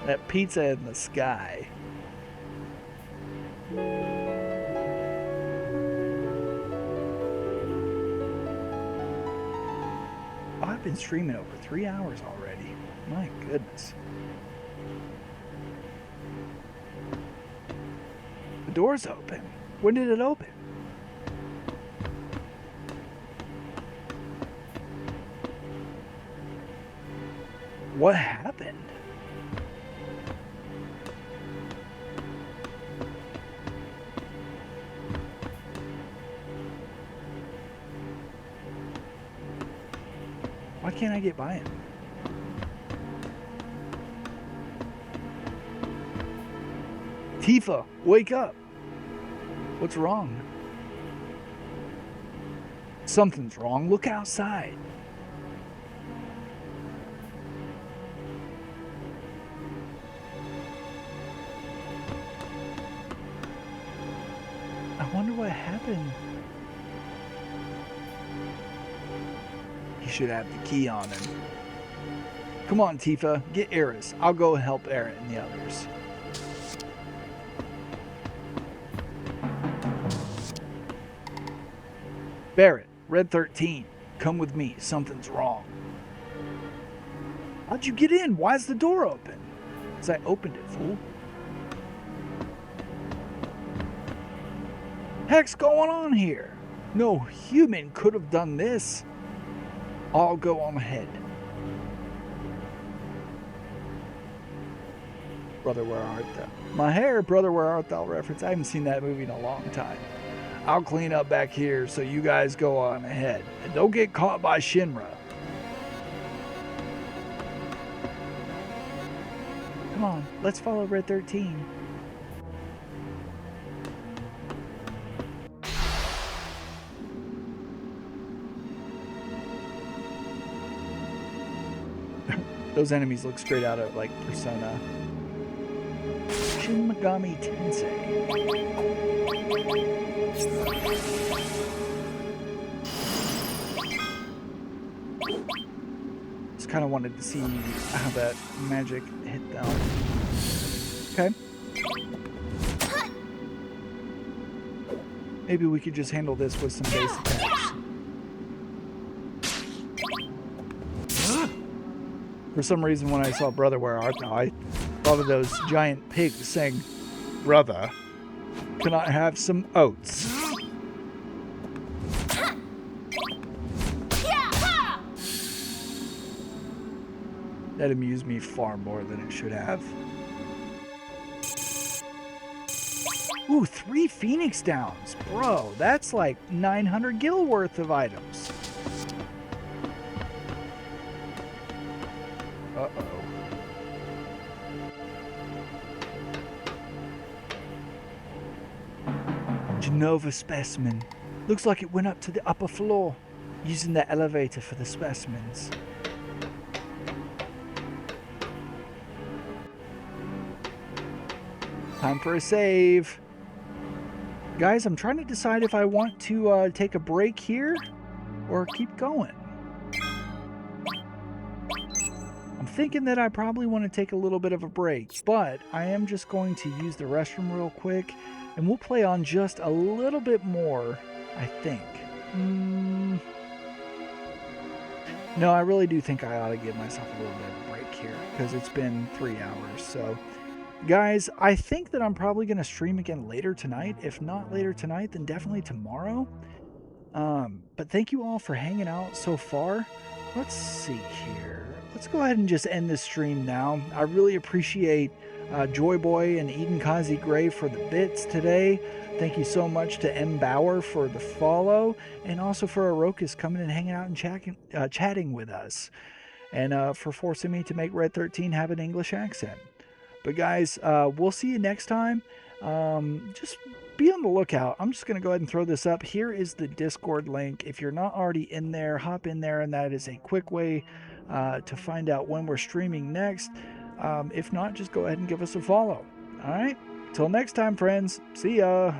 That pizza in the sky. Oh, I've been streaming over 3 hours already. My goodness. The door's open. When did it open? What happened? Why can't I get by him? Tifa, wake up. What's wrong? Something's wrong. Look outside. I wonder what happened. He should have the key on him. Come on, Tifa, get Eris. I'll go help Aaron and the others. Barrett, Red 13, come with me. Something's wrong. How'd you get in? Why's the door open? 'Cause I opened it, fool. Heck's going on here? No human could have done this. I'll go on ahead. Brother, where art thou? My hair, Brother, where art thou reference. I haven't seen that movie in a long time. I'll clean up back here so you guys go on ahead. And don't get caught by Shinra. Come on, let's follow Red 13. Those enemies look straight out of like Persona. Shin Megami Tensei. Just kind of wanted to see how that magic hit them. Okay. Maybe we could just handle this with some base attacks. For some reason, when I saw Brother Where Art Thou, I thought of those giant pigs saying, "Brother, can I have some oats?" That amused me far more than it should have. Ooh, 3 Phoenix Downs. Bro, that's like 900 gil worth of items. Uh-oh. Genova specimen. Looks like it went up to the upper floor, using the elevator for the specimens. Time for a save. Guys, I'm trying to decide if I want to take a break here or keep going. I'm thinking that I probably want to take a little bit of a break, but I am just going to use the restroom real quick, and we'll play on just a little bit more, I think. No, I really do think I ought to give myself a little bit of a break here, because it's been 3 hours, so... Guys, I think that I'm probably going to stream again later tonight. If not later tonight, then definitely tomorrow. But thank you all for hanging out so far. Let's see here. Let's go ahead and just end this stream now. I really appreciate Joyboy and Eden Kazi Gray for the bits today. Thank you so much to M. Bauer for the follow. And also for Arokas coming and hanging out and chatting with us. And for forcing me to make Red 13 have an English accent. But guys, we'll see you next time. Just be on the lookout. I'm just going to go ahead and throw this up. Here is the Discord link. If you're not already in there, hop in there, and that is a quick way to find out when we're streaming next. If not, just go ahead and give us a follow. All right? Till next time, friends. See ya.